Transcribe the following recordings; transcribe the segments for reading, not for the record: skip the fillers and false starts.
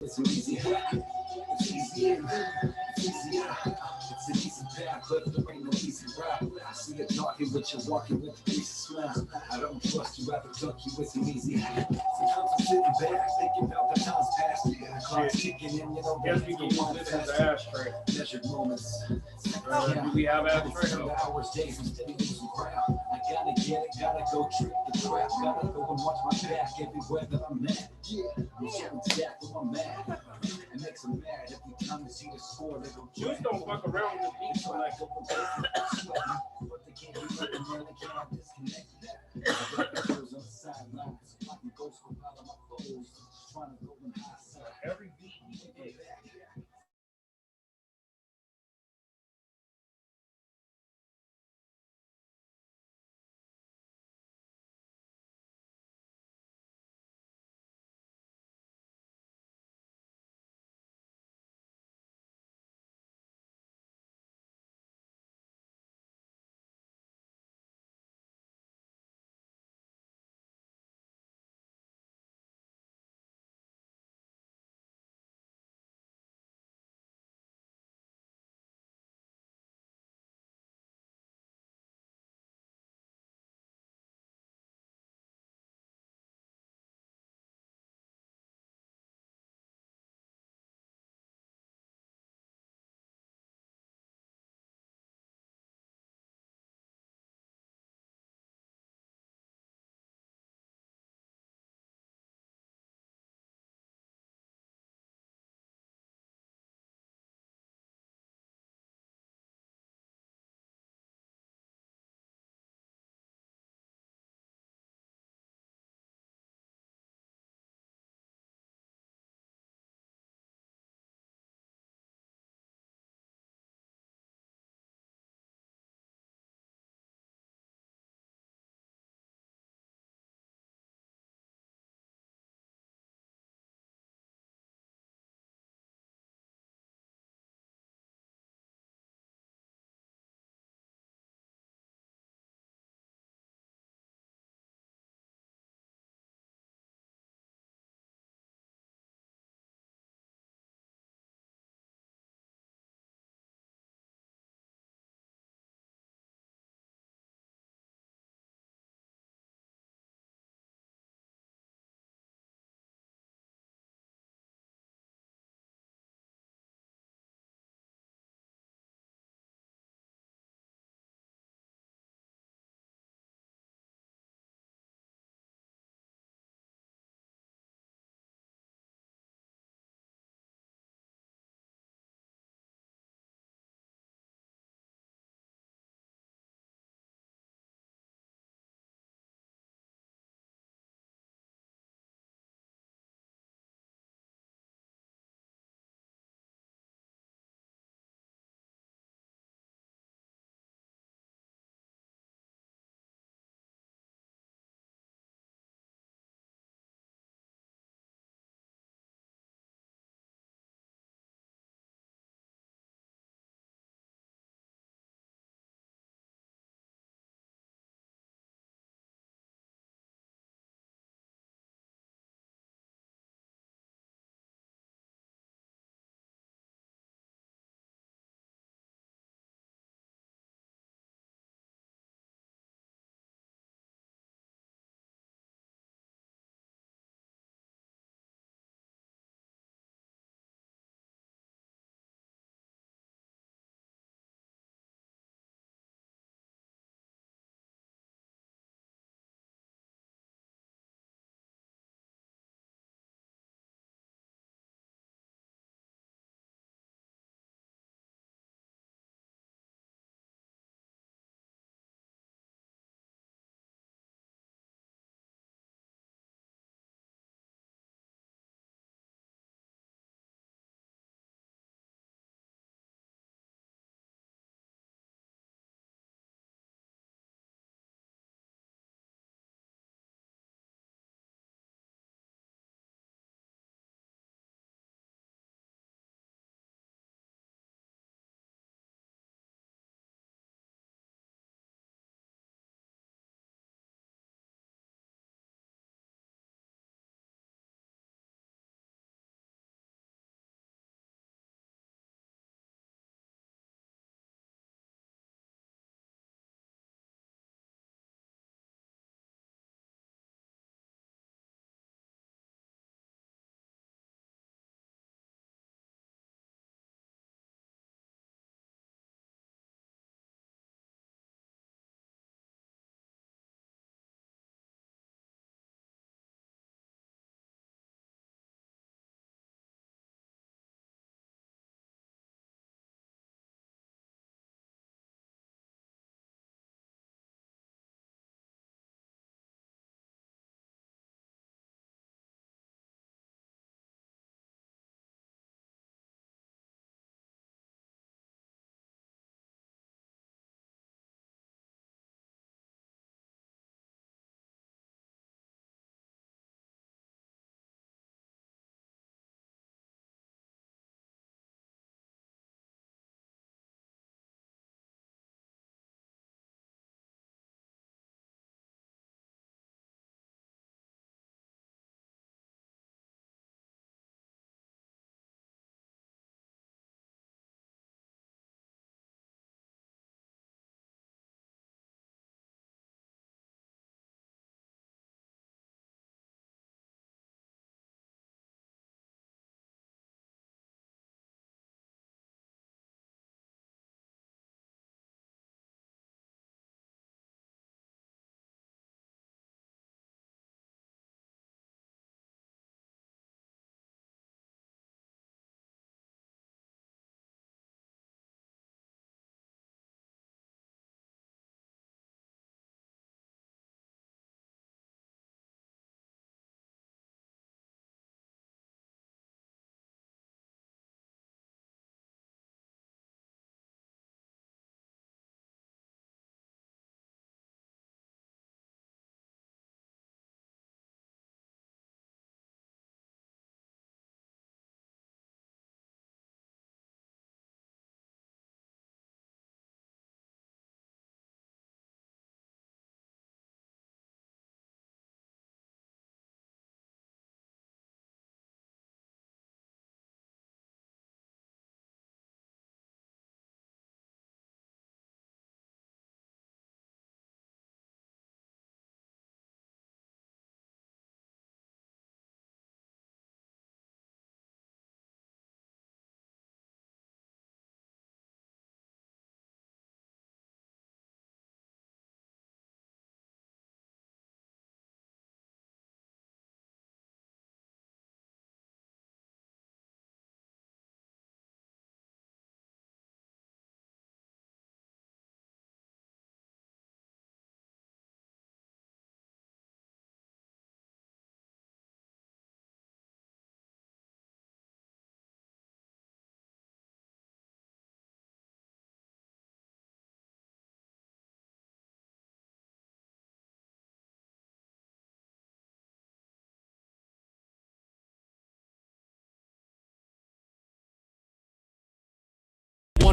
It's an easy hack. It's easy in. It's easy out. It's an easy path, but there ain't no easy route. I see a talking, but you're walking with a decent smile. I don't trust you, rather duck you. It's an easy hack. Sometimes I'm sitting back, thinking about the times past. The clock's ticking, and you know Yes, that we go can use on this as fast. an ashtray. Measured moments. Do we have ashtray? The hours, days, I'm steady losing ground. I gotta get it, gotta go trick the trap. Gotta go and watch my back everywhere that I'm at. Yeah, I'm so jacked when I'm mad. It makes them mad every time they see the score. They go, Juice don't fuck around with the beat selection. but they can't do nothing, man. They cannot disconnect that. I got the girls on the sidelines. I can go scope out of my foes. Trying to go in high side. Every beat.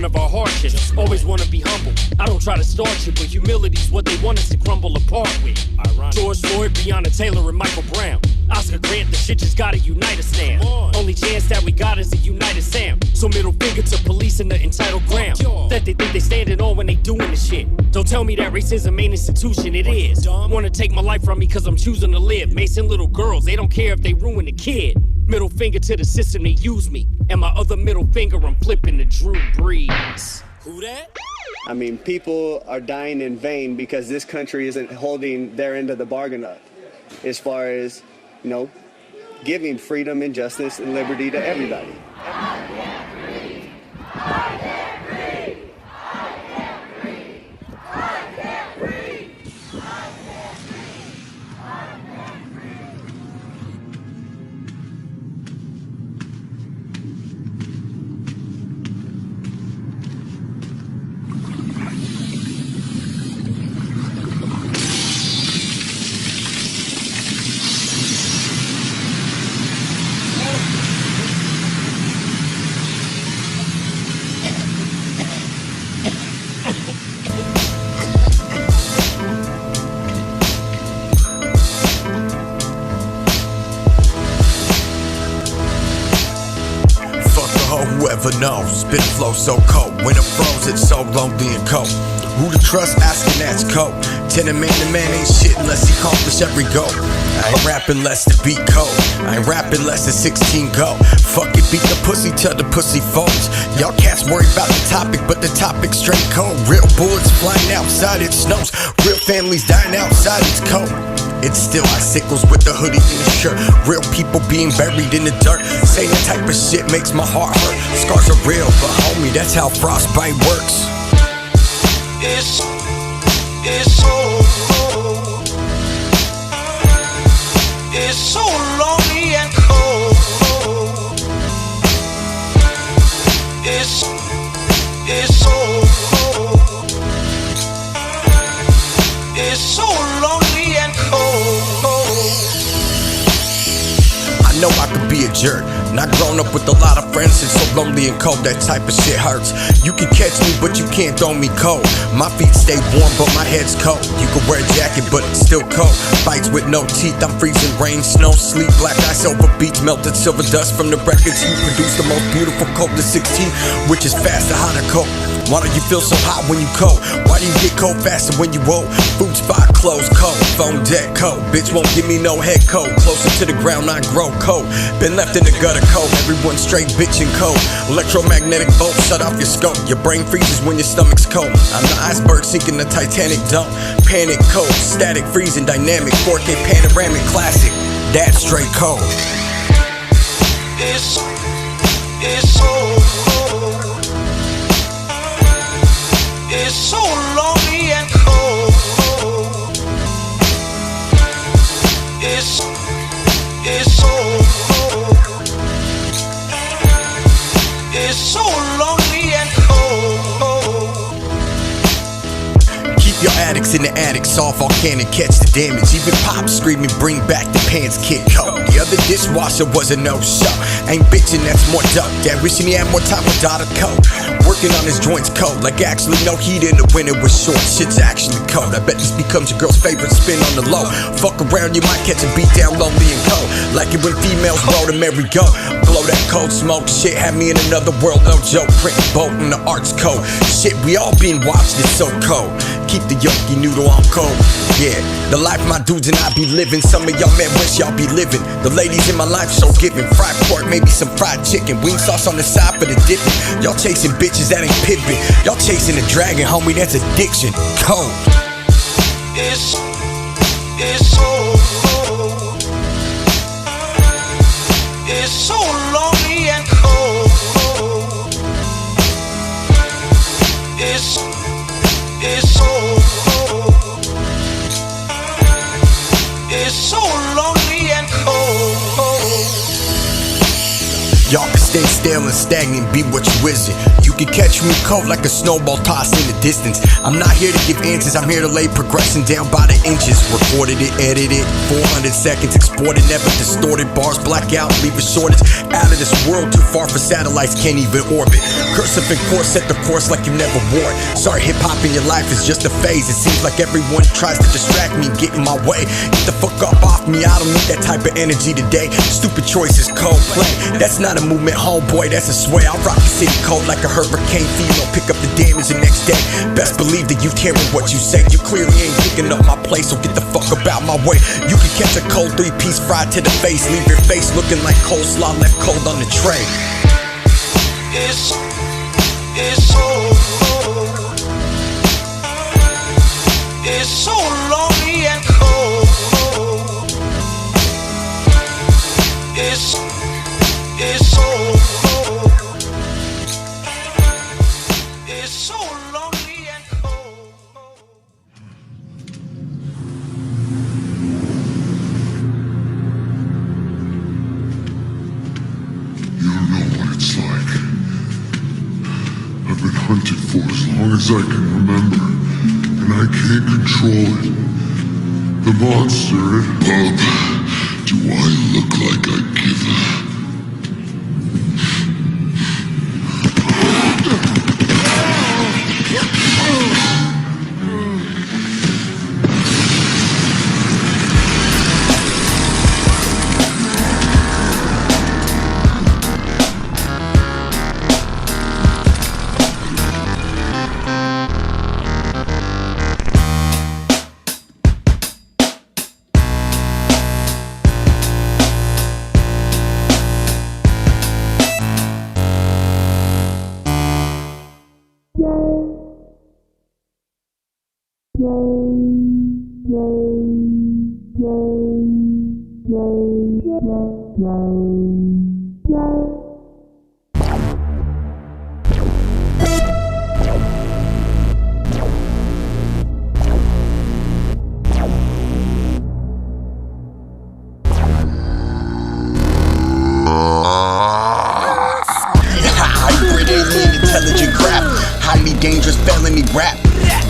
one of our hardships. Always wanna be humble. I don't try to start you, but humility's what they want us to crumble apart with. George Floyd, Breonna Taylor, and Michael Brown. Oscar Grant, the shit just gotta unite us now. Only chance that we got is a united sound. So middle finger to police in the entitled ground that they think they standing on when they doing the shit. Don't tell me that racism ain't institution, it is. Wanna take my life from me cause I'm choosing to live. Macing little girls, they don't care if they ruin a kid. Middle finger to the system, they use me. And my other middle finger, I'm flipping to Drew Brees. Who that? I mean, people are dying in vain because this country isn't holding their end of the bargain up as far as, you know, giving freedom and justice and liberty to everybody. Whoever knows, spit flow so cold. When it froze, it's so lonely and cold. Who to trust? Asking that's cold. Telling man to man ain't shit unless he accomplish every goal. I ain't rapping less to beat cold. I ain't rapping less than 16 go. Fuck it, beat the pussy till the pussy folds. Y'all cats worry about the topic, but the topic's straight cold. Real bullets flying outside, it snows. Real families dying outside, it's cold. It's still icicles with the hoodie and the shirt. Real people being buried in the dirt. Saying that type of shit makes my heart hurt. Scars are real, but homie, that's how frostbite works. It's so cold. It's so lonely and cold. It's so cold. It's so lonely and cold. I know I could be a jerk. Not grown up with a lot of friends, it's so lonely and cold, that type of shit hurts. You can catch me, but you can't throw me cold. My feet stay warm, but my head's cold. You can wear a jacket, but it's still cold. Fights with no teeth, I'm freezing rain, snow, sleep, black ice over beach, melted silver dust from the records. You produce the most beautiful cold to 16, which is faster, hotter, cold. Why do you feel so hot when you cold? Why do you get cold faster when you old? Food spot closed, cold, phone dead, cold. Bitch won't give me no head cold. Closer to the ground, I grow cold. Been left in the gutter cold, everyone straight bitchin' cold. Electromagnetic bolt, shut off your scope. Your brain freezes when your stomach's cold. I'm the iceberg sinking the Titanic, don't panic, cold. Static, freezing, dynamic, 4K panoramic, classic. That's straight cold. It's so cold. It's so lonely and cold. It's so cold. It's so lonely and cold. Keep your addicts in the attic, soft volcanic, catch the damage. Even Pop screaming, bring back the pants kid cold. The other dishwasher was a no-show. Ain't bitchin', that's more dope. Dad wishing he had more time without a coat. Working on his joints cold, like actually no heat in the winter was short. Shit's actually cold. I bet this becomes your girl's favorite spin on the low. Fuck around, you might catch a beat down lonely and cold. Like it when females roll the merry-go. Blow that cold smoke, shit had me in another world, no joke. Print bolt in the arts code. Shit, we all been watched, it's so cold. Keep the yoki noodle on cold. Yeah, the life my dudes and I be living. Some of y'all men wish y'all be living. The ladies in my life so giving. Fried pork, maybe some fried chicken. Wing sauce on the side for the dipping. Y'all chasing bitches that ain't pippin'. Y'all chasing a dragon, homie, that's addiction. Cold. It's so cold. It's so lonely and cold. It's so cold. It's so lonely and cold. Y'all can stay still and stagnant, be what you isn't. You can catch me cold like a snowball tossed in the distance. I'm not here to give answers, I'm here to lay progression down by the inches. Recorded it, edited, 400 seconds, exported, never distorted. Bars black out, leave a shortage. Out of this world, too far for satellites, can't even orbit. Cursive and course, set the course like you never wore it. Sorry, hip-hop in your life is just a phase. It seems like everyone tries to distract me, get in my way. Get the fuck up off me, I don't need that type of energy today. Stupid choices, cold play. That's not a movement, homeboy, that's a sway. I'll rock the city cold like a hurricane feel. Pick up the damage the next day. Best believe that you care what you say. You clearly ain't picking up my place, so get the fuck about my way. You can catch a cold 3-piece fried to the face. Leave your face looking like coleslaw left cold on the tray. It's so cold. It's so lonely and cold. It's so cold. It's so lonely and cold. You don't know what it's like. I've been hunted for as long as I can remember, and I can't control it. The monster at pub. Do I look like I give a... Intelligent crap, highly dangerous felony rap.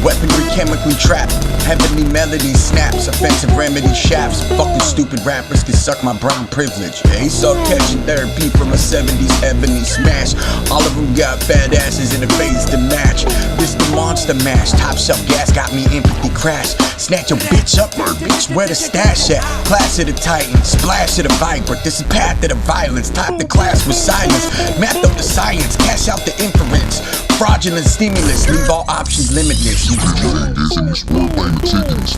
Weaponry chemically trapped, heavenly melody snaps, offensive remedy shafts. Fucking stupid rappers can suck my brown privilege. They suck catching therapy from a 70s ebony smash. All of them got fat asses in a face to match. This the monster mash, top shelf gas got me empathy crash. Snatch your bitch up, bitch, where the stash at? Class of the Titan, splash of the Viper. This is path of the violence, type the class with silence. Math up the science, cash out the inference. Fraudulent stimulus, leave all options limitless.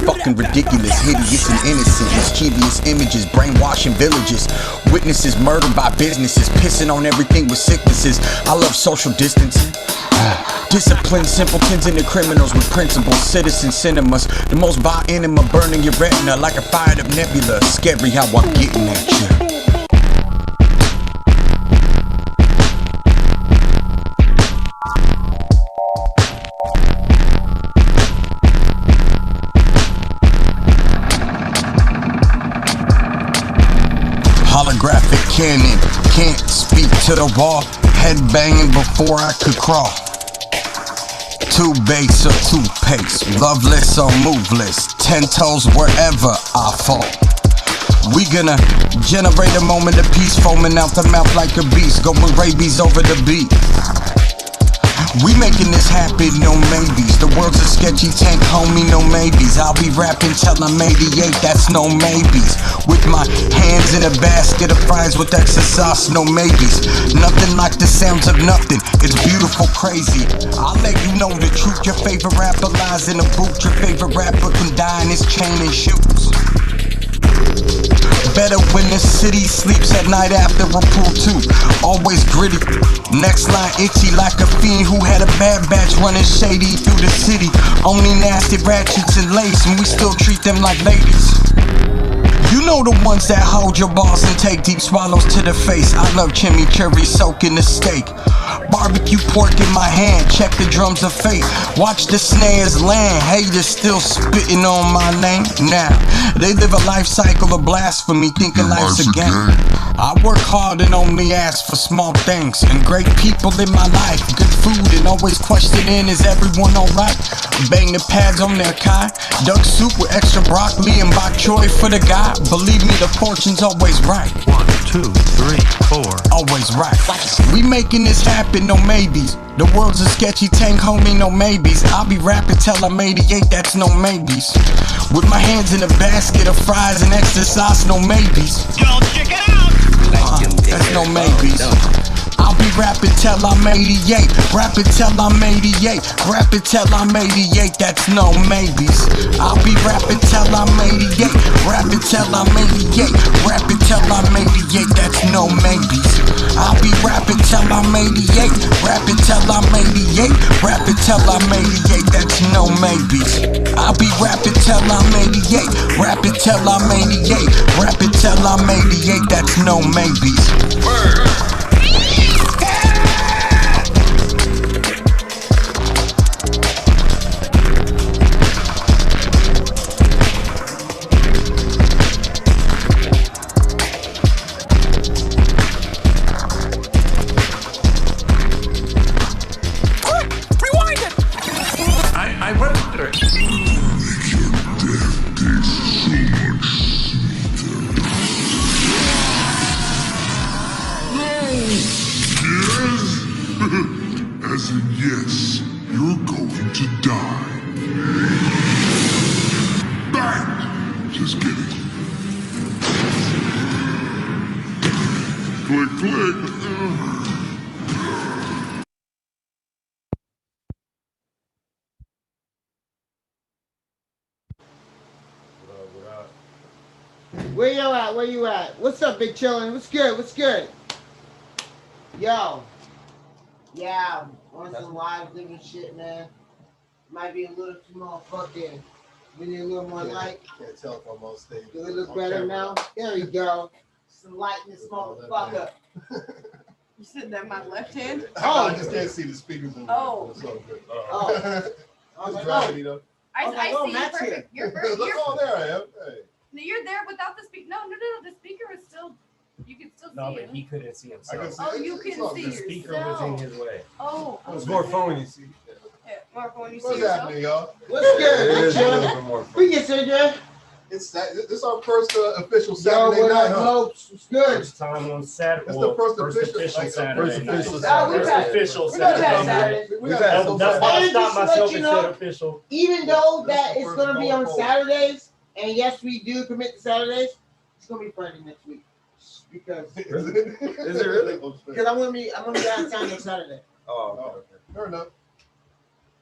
Fucking ridiculous, hideous and innocent. Mischievous images, brainwashing villages. Witnesses murdered by businesses, pissing on everything with sicknesses. I love social distancing. Disciplined simpletons into criminals with principles. Citizen cinemas, the most vile enema burning your retina like a fired up nebula. Scary how I'm getting at you. Holographic cannon, can't speak to the wall. Head banging before I could crawl. Two base or two pace, loveless or moveless, 10 toes wherever I fall. We gonna generate a moment of peace, foaming out the mouth like a beast, going rabies over the beat. We making this happen, no maybes. The world's a sketchy tank, homie, no maybes. I'll be rapping till I'm 88, that's no maybes. With my hands in a basket of fries with extra sauce, no maybes. Nothing like the sounds of nothing, it's beautiful, crazy. I'll let you know the truth, your favorite rapper lies in a boot. Your favorite rapper can die in his chain and shoes. Better when the city sleeps at night after a pool too. Always gritty, next line itchy like a fiend who had a bad batch running shady through the city. Only nasty ratchets and lace, and we still treat them like ladies. You know the ones that hold your balls and take deep swallows to the face. I love chimichurri soaking the steak. barbecue pork in my hand. Check the drums of fate. Watch the snares land. Haters still spitting on my name. Now, they live a life cycle of blasphemy, thinking life's a game. I work hard and only ask for small things. And great people in my life. Good food and always questioning, is everyone alright? Bang the pads on their kai. Duck soup with extra broccoli and bok choy for the guy. Believe me, the portion's always right. 1, 2, 3, 4. Always right. We making this happen, no maybes. The world's a sketchy tank, homie, no maybes. I'll be rapping till I'm 88, that's no maybes. With my hands in a basket of fries and extra sauce, no maybes. Yo, check it out. That's no maybes. I'll be rapping till I'm 88. Rapping till I'm 88. Rapping till I'm 88. That's no maybes. I'll be rapping till I'm 88. Rapping till I'm 88. Rapping till I'm 88. That's no maybes. I'll be rapping till I'm 88. Rapping till I'm 88. Rapping till I'm 88. That's no maybes. I'll be rapping till I'm 88. Rapping till I'm 88. Rapping till I'm 88. That's no maybes. Word. I wonder. As in, yes, you're going to die. Bang! Just kidding. Click, click. Where you at? Where you at? What's up, Big Chillin? What's good? What's good? Yo. Yeah, on some live living shit, man. Might be a little too motherfucking. We need a little more light. Can't tell if I'm on stage. Do it look better now? There we go. Some light in this motherfucker. You sitting there, my left hand? Oh, I just can't see the speakers. Oh. It's all good. Oh. It's gravity, though. I see you perfect. You're perfect. Look, oh, there I am. Hey. You're there without the speaker. No. The speaker is still. You can still see No, it. but he couldn't see himself. Oh, you can see The speaker was in his way. Oh. It was more fun when you see. Yeah, more fun when you see What's yourself. happening, y'all? What's good, It Big is a little bit Chillin? more fun. We get Saturday. This is our first official Yo, Saturday what night, up, huh? Hopes? What's good? First time on Saturday. It's the first official Saturday. First night. official Oh, we've had- official we've had Saturday. Saturday. We've had some That's why I And stopped just to let myself you and know, said official. Even though This that is the it's going to be first on goal. Saturdays, and yes, we do commit to Saturdays, it's going to be Friday next week. Because Is it really? I'm gonna be out of town next Saturday. Oh, okay. Fair enough.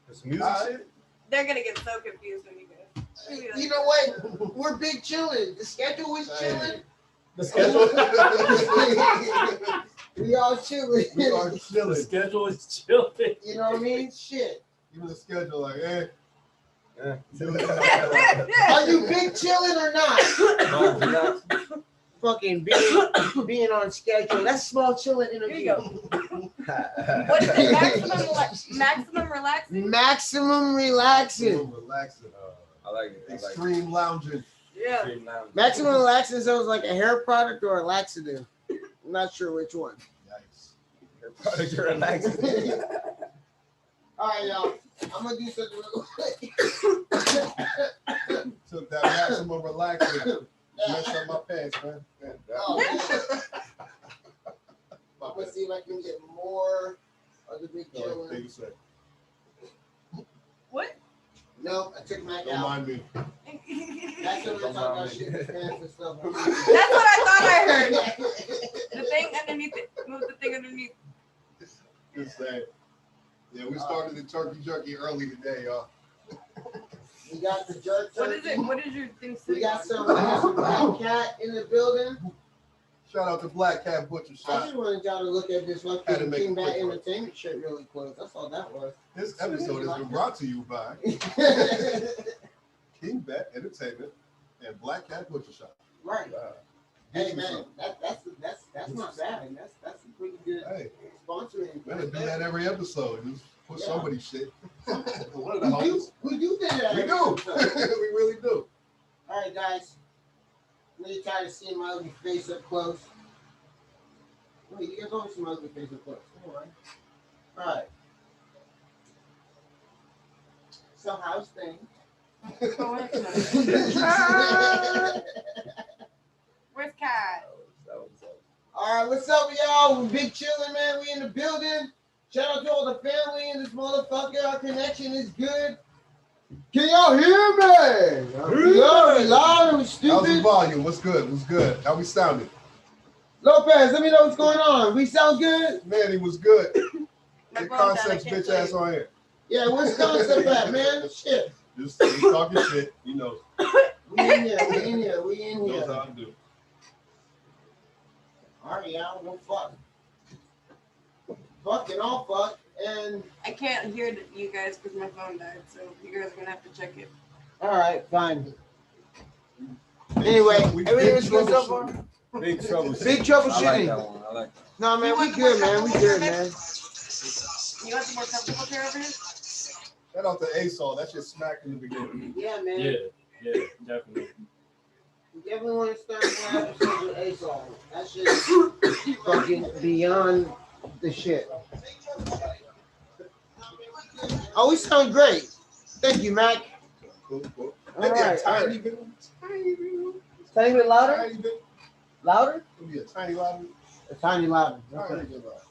This music shit? They're gonna get so confused when you go. You know what? We're big chilling. The schedule is chilling. The schedule. We all chilling. We are The chilling. schedule is chilling. You know what I mean? Shit. Even the schedule, like, eh. Are you big chilling or not? Fucking being on schedule. That's small chilling Here interview. you go. What is it? Maximum relaxing? Maximum relaxing. Relaxing. I like it. I like it. Extreme lounging. Yeah. Maximum relaxing sounds like a hair product or a laxative. I'm not sure which one. Yikes. You're relaxing. All right, y'all. I'm gonna do something real quick. Took that maximum relaxing. Messed up my pants, man. Oh, I'm gonna see if I can get more of the big Take chillin'. a sec. What? Nope, I took mine Don't out. mind me. That's what we're talking about shit with pants and stuff. That's what I thought I heard. The thing underneath it. Move the thing underneath. Just saying. Yeah, we started the turkey jerky early today, y'all. We got the jerk What is turkey. it? What is your thing? We got some Black Cat in the building. Shout out to Black Cat Butcher I Shop. just wanted y'all to look at this Had to fucking make it King Bat quick, right? Entertainment shirt really close. That's all that was. This episode has been brought to you by King Bat Entertainment and Black Cat Butcher Shop. Right. Hey man, that's not bad. That's a pretty good sponsoring. Better do that every episode. Just put somebody's shit. One of the We homies. do that. We do. We really do. All right, guys. I'm really tired of seeing my ugly face up close. Wait, you guys don't see my ugly face up close. All right. So how's things? Where's Kat? All right, what's up, y'all? Big Chillin, man. We in the building. Shout out to all the family in this motherfucker. Our connection is good. Can y'all hear me? We loud, we stupid. How's the volume? What's good? What's good? How we sounded? Lopez, let me know what's going on. We sound good? Man, he was good. My The phone concept's died, I can't bitch ass on here. Yeah, what's concept at, man? Shit. Just talking shit. You know. We in here. Knows how to do. All right, y'all. No fuck. Fucking all fuck. And I can't hear you guys because my phone died, so you guys are gonna have to check it. all right, fine. Anyway, everything was good so far. Big trouble. Big troubleshooting. I like that one. I like that. No, man, You we want the good, more man. We comfortable good, chair, man. You want the more comfortable chair over here? Shout out to ASOL. That shit smacked in the beginning. Yeah, man. Yeah, definitely. We definitely want to start more episodes with ASOL. That shit is fucking beyond the shit. Oh, we sound great. Thank you, Mac. Cool. All Maybe right, a tiny all right. bit. Tiny bit louder? Tiny bit. Louder? Maybe a tiny louder. A tiny louder. Tiny Okay. bit louder.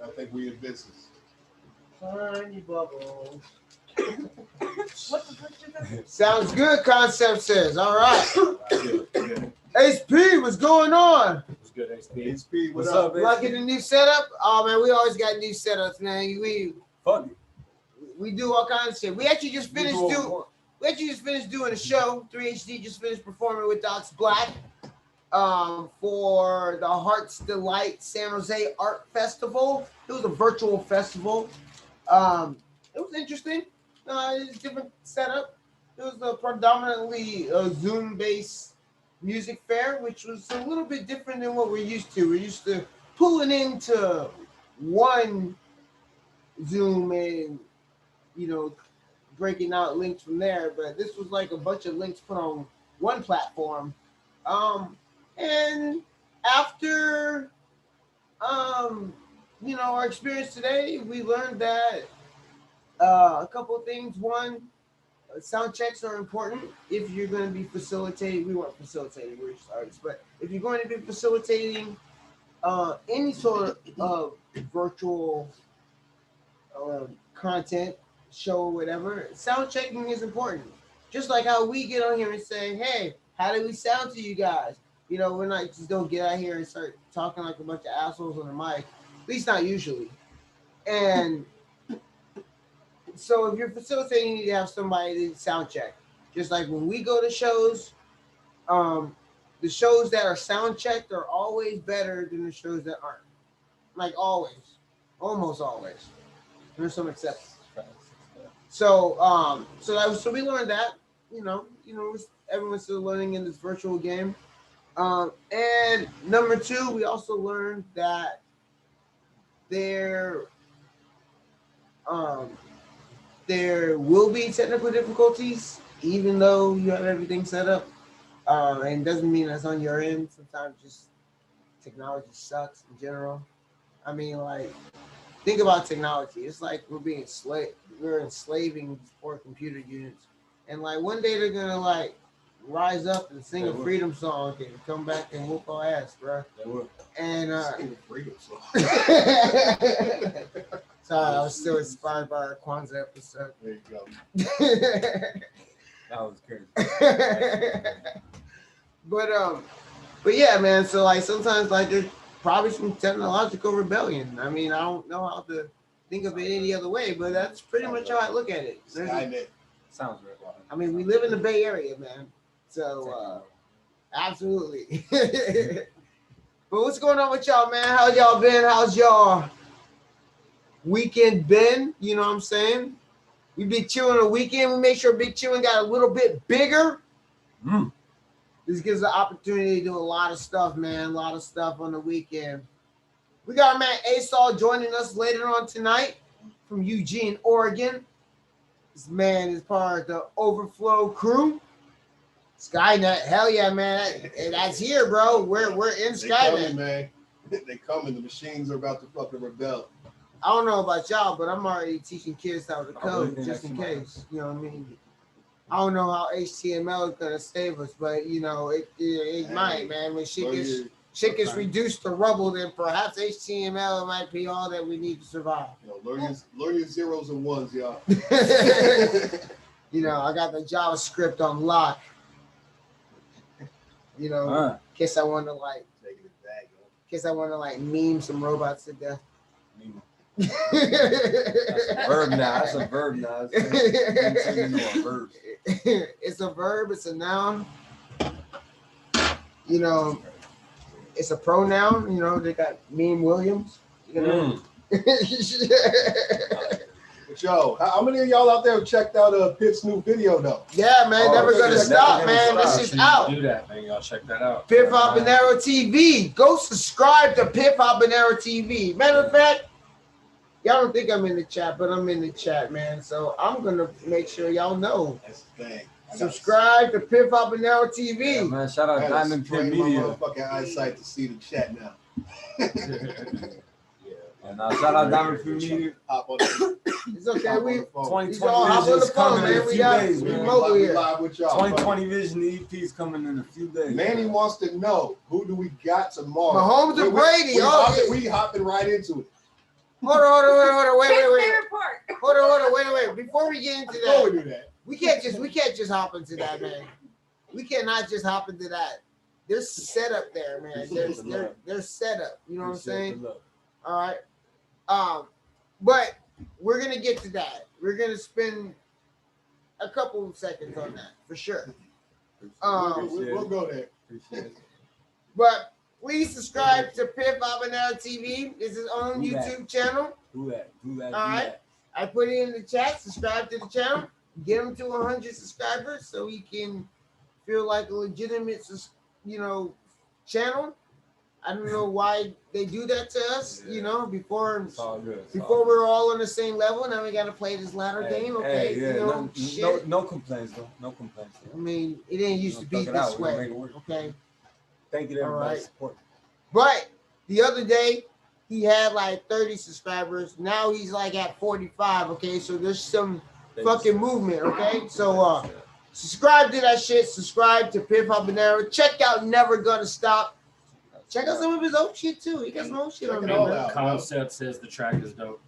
I think we in business. Tiny bubbles. What the fuck is that? Sounds good, Concept says. All right. Good. Ace P, what's going on? It's good, XP. HP, What's up, You like getting a new setup? Oh, man, we always got new setups, man. Fuck it. We do all kinds of shit. We actually just finished doing a show. 3HD just finished performing with Docs Black for the Heart's Delight San Jose Art Festival. It was a virtual festival. It was interesting. It was a different setup. It was a predominantly Zoom-based music fair, which was a little bit different than what we're used to. We're used to pulling into one Zoom and, breaking out links from there. But this was like a bunch of links put on one platform. And after, our experience today, we learned that a couple of things. One, sound checks are important if you're going to be facilitating. We weren't facilitating, we're just artists, but if you're going to be facilitating any sort of virtual content, show, or whatever, sound checking is important. Just like how we get on here and say, hey, how do we sound to you guys? We're not just don't get out here and start talking like a bunch of assholes on the mic, at least not usually. And so if you're facilitating, you need to have somebody to sound check. Just like when we go to shows, the shows that are sound checked are always better than the shows that aren't. Like always, almost always. There's some exceptions. So we learned that. Everyone's still learning in this virtual game. And number two, we also learned that there will be technical difficulties, even though you have everything set up. And doesn't mean that's on your end. Sometimes just technology sucks in general. I mean, like, think about technology. It's like we're enslaving these poor computer units. And like one day they're gonna like rise up and sing a freedom song and come back and whoop our ass, bro. They will. And Sing a freedom song. sorry, I was still inspired by our Kwanzaa episode. There you go. That was crazy. But yeah, man. So like sometimes like there's probably some technological rebellion. I mean, I don't know how to think of it any other way, but that's pretty much how I look at it. Sounds real. I mean, we live in the Bay Area, man. So absolutely. But what's going on with y'all, man? How y'all been? How's y'all weekend been? You know what I'm saying? We Big Chillin' the weekend. We made sure Big Chillin' got a little bit bigger. The This gives us an opportunity to do a lot of stuff, man. A lot of stuff on the weekend. We got our man Asol joining us later on tonight from Eugene, Oregon. This man is part of the Overflow crew. Skynet, hell yeah, man. That's here, bro. We're in They Skynet. coming, man. They coming. The machines are about to fucking rebel. I don't know about y'all, but I'm already teaching kids how to I code believe in just that in tomorrow. case. You know what I mean? I don't know how HTML is gonna save us, but you know it might, man. When shit gets reduced to rubble, then perhaps HTML might be all that we need to survive. Learn your zeros and ones, y'all. You know, I got the JavaScript on lock. You know, in case I want to like, meme some robots to death. That's a verb now. That's a verb now. It's a verb. It's a verb. It's a noun. You know, it's a pronoun. You know, they got Meme Williams. You know. But yo, how many of y'all out there have checked out Pitt's new video though? Yeah, man, never gonna stop, man. This is out. Do that, man. Y'all check that out. Piff Habanero TV. Go subscribe to Piff Habanero TV. Matter of fact, y'all don't think I'm in the chat, but I'm in the chat, man. So I'm gonna make sure y'all know. That's the thing. Subscribe to Piff Habanero TV. Yeah, man, shout out Diamond Pit My Media. motherfucking eyesight to see the chat now. And shout out Diamond Pit Media. It's okay. We 2020 y'all hop on the Vision's phone, coming in man. a We few got days, we man. mobile here. Live with y'all. 2020 Vision EP's coming in a few days. Manny wants to know who do we got tomorrow? Mahomes or Brady? We hopping right into it. Hold on, wait. Favorite part. Hold on, wait. Before we get into Before we that, do that, we can't just hop into that, man. We cannot just hop into that. There's setup there, man. There's setup. You know what I'm saying? All right. But we're gonna get to that. We're gonna spend a couple seconds on that for sure. we'll go there. But please subscribe to Piff Habanero TV. It's his own YouTube channel. Do that. All right. I put it in the chat. Subscribe to the channel. Get him to 100 subscribers so he can feel like a legitimate, channel. I don't know why they do that to us. You know, before we're all on the same level. Now we got to play this ladder game. Okay. No complaints though. No complaints. I mean, it didn't used to be this way. Okay. Thank you to everybody support. But the other day, he had like 30 subscribers. Now he's like at 45. Okay, so there's some fucking movement. Okay, so subscribe to that shit. Subscribe to Piff Habanero. Check out Never Gonna Stop. Check out some of his old shit too. He got some old shit on there, man. Concept says the track is dope.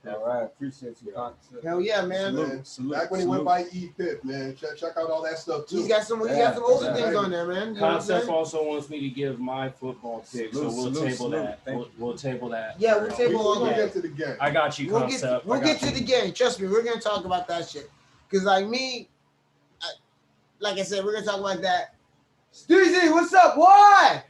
All right, appreciate you, Concept. Hell yeah, man. Back when he went by E-Pip, man. Check out all that stuff too. He's got some older things on there, man. You know Concept also wants me to give my football pick, so we'll table that. We'll table that. Yeah, we'll table all We'll that. get to the game. I got you, Concept. We'll get to the game. Trust me, we're gonna talk about that shit. Cause like me, like I said, we're gonna talk about that. Steezy, what's up? What?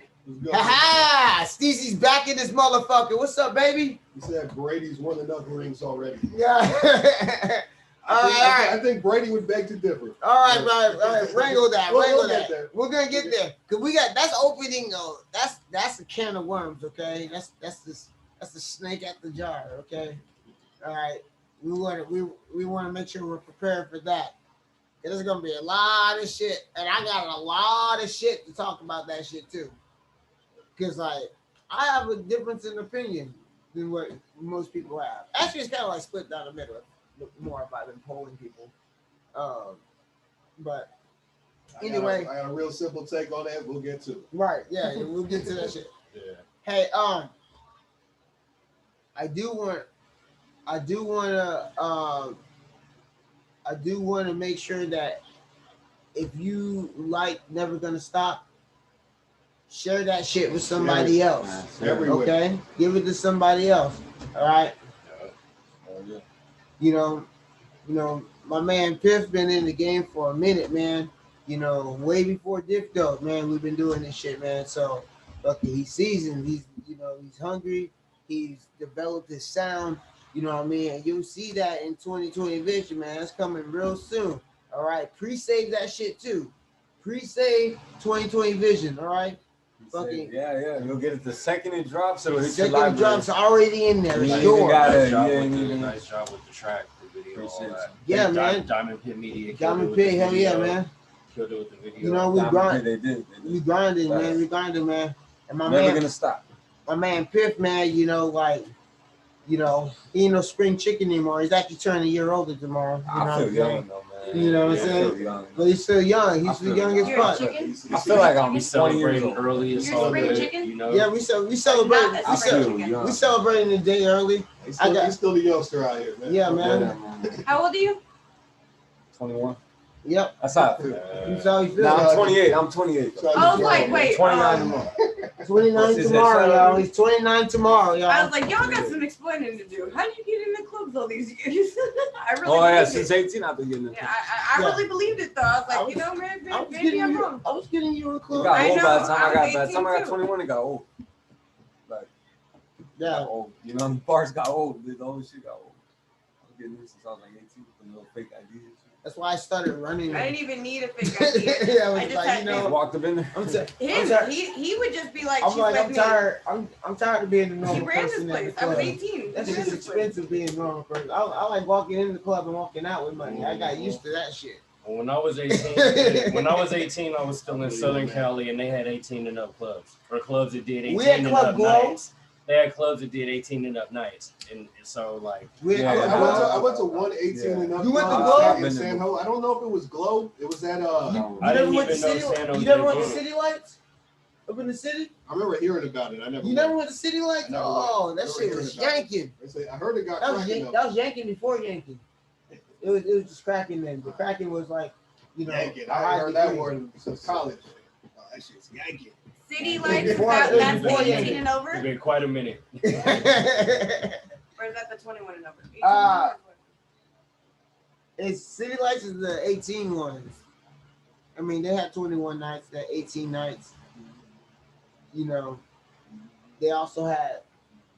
Ha! Steezy's back in this motherfucker. What's up, baby? He said Brady's won enough rings already. Yeah. I think Brady would beg to differ. All right. Wrangle that. We'll get there. We're gonna get there. Cause that's opening. That's a can of worms. Okay. That's the snake at the jar. Okay. All right. We want to make sure we're prepared for that. There's gonna be a lot of shit, and I got a lot of shit to talk about that shit too. Cause like I have a difference in opinion than what most people have. Actually, it's kind of like split down the middle. More if I've been polling people. But anyway, I got a real simple take on that. We'll get to it. Right? Yeah, we'll get to that shit. Yeah. Hey, I do want to make sure that if you like Never Gonna Stop, share that shit with somebody else. Everywhere. Okay, give it to somebody else. All right. You know, my man Piff been in the game for a minute, man. You know, way before Diff Dope, man. We've been doing this shit, man. So, he's seasoned. He's hungry. He's developed his sound. You know what I mean? And you'll see that in 2020 Vision, man. That's coming real soon. All right, pre-save that shit too. Pre-save 2020 vision. All right. Fucking yeah. You'll get it the second it drops. It'll hit your second library. drops already in there. You It's ain't yours. even gotta- Nice job with the track, the video, all that. Yeah, man. Diamond Pit Media. Diamond Pit, hell yeah, man. Killed it with the video. You know, we grind. They did. We grinded, man. We grinded, man. And my Never man, gonna stop. my man Piff, man. You know, like, he ain't no spring chicken anymore. He's actually turning a year older tomorrow. I feel young though, man. You know what I'm saying? But he's still young. He's still young as fuck. I feel like I'm 20 We years celebrating old. early. It's You're all spring good, chicken? you know. Yeah, we celebrate. I feel young. We celebrating the day early. He's I got- still the youngster out here, man. Yeah, man. How old are you? 21. Yep. That's how I feel. That's how he feels. Nah, I'm 28. I'm 28. I was like, wait. 29 tomorrow. 29 tomorrow, y'all. He's 29 tomorrow, y'all. I was like, y'all got some explaining to do. How did you get in the clubs all these years? I really Oh yeah, believed since it. 18 I've been getting it. Yeah, I really believed it though. I was like, man, I was maybe getting I'm you. wrong. I was getting you a It club. got I old know, by the time I I was got 18 too. 21. It got old. Like Yeah. got old. You know, the bars got old. The whole shit got old. I was getting this since I was like 18 with a little fake ID. That's why I started running. I didn't even need a fake ID. Yeah, I was I just like, had you know, Walked up in there. I'm tired. He would just be like, I'm she's like, with I'm me. tired. I'm tired of being a He normal ran this person at the place. I was club. 18. That's He ran just this place. expensive being a normal person. I like walking in the club and walking out with money. I got used to that shit. When I was 18, I was still in Southern Cali, and they had 18 and up clubs, or clubs that did 18 We had and Club up Glow. nights. They had clubs that did 18 and up nights, and so like I went to one 18 and up. You went to club Glow? in San Jose. I don't know if it was Glow. It was at I You didn't never went to even know City? San Jose You never went to Glow. City Lights? Up in the city? I remember hearing about it. I never. You never went to City Lights? never Oh, went. that Never shit heard was about it. yanking. They say I heard it got That was cracking. that was yanking before yanking. It was just cracking then. The cracking was like, you know, Yanking. a I high ain't heard that degree. word since college. Oh, that shit's yanking. City lights, Before- that's before 18 you- and It's over? been quite a minute. Or is that the 21 and over? 18 Uh, and over? It's City Lights is the 18 ones. I mean, they had 21 nights, that 18 nights. You know, they also had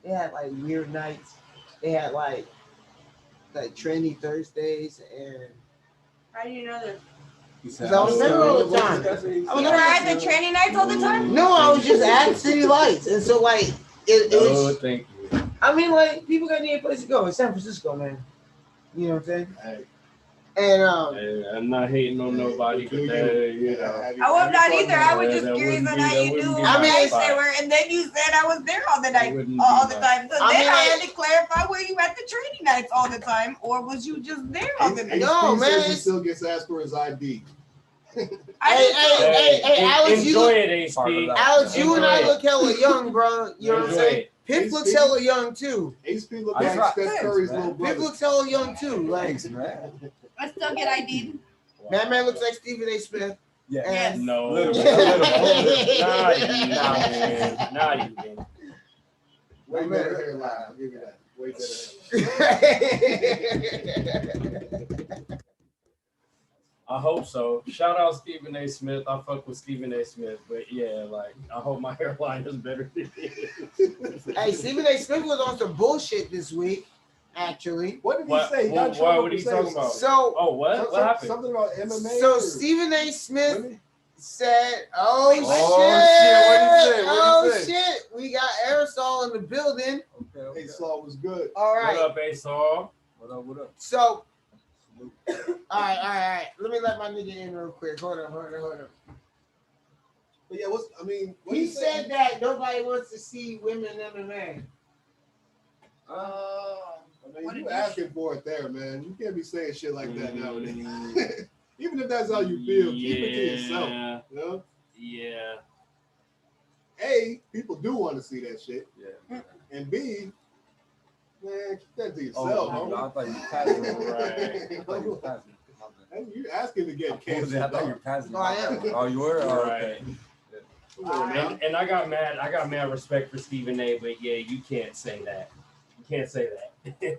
like weird nights. They had like trendy Thursdays and How do you know this? because I was there all the time. You were at the training nights all the time? No, I was just at City Lights, and so like it No, was. thank you. I mean, like people got any place to go. It's San Francisco, man. You know what I'm saying? Hey, And Hey, I'm not hating on nobody, but that, you know. I was not either. I was Yeah, just that curious wouldn't on be- how that you wouldn't knew be how my nice spot. they were, and then you said I was there all the night, wouldn't be all the my- time. So I then mean, I like- had to clarify: were you at the training nights all the time, or was you just there all the Ace night? No, P man, says he it's- still gets asked for his ID. Hey, Alex, enjoy you, it, HP. Alex, you and I Enjoy it. look hella young, bro. You know what I'm Enjoy saying? it. Piff looks hella young too. Ace P look I like try- Steph Thanks, Curry's man. little Piff brother. looks hella young too. Like Thanks, man. I still get ID'd. man looks like Stephen A. Smith. Yeah. Yes. No, Little bit, not even, not even. Way better hairline. I'll give you that. Way better hairline. I hope so. Shout out Stephen A. Smith. I fuck with Stephen A. Smith, but yeah, like I hope my hairline is better than his. Hey, Stephen A. Smith was on some bullshit this week, actually. What did he What? say? He got in What? trouble What are you for saying talking about? So, Oh, what? What happened? Something about MMA. so or Stephen A. Smith women? said, "Oh shit! shit, Oh what'd he say? shit! We got aerosol in the building." Hey, Saul was good. All What right. up, A-Saw? What up? What up? So, all right. Let me let my nigga in real quick. Hold on. But yeah, what He said that nobody wants to see women MMA. What you did asking for it there, man. You can't be saying shit like that Mm. nowadays. Even if that's how you feel, keep it to yourself. You know? Yeah. A, people do want to see that shit. Yeah. And B, man, keep that to Oh, yourself, I thought you passed it. Right. I thought you passed it. Hey, you asking to get I canceled. thought you were passing. No, I am. Oh, you were? Oh, Right. okay. Come on, man. And I got mad respect for Stephen A. But yeah, you can't say that. You can't say that.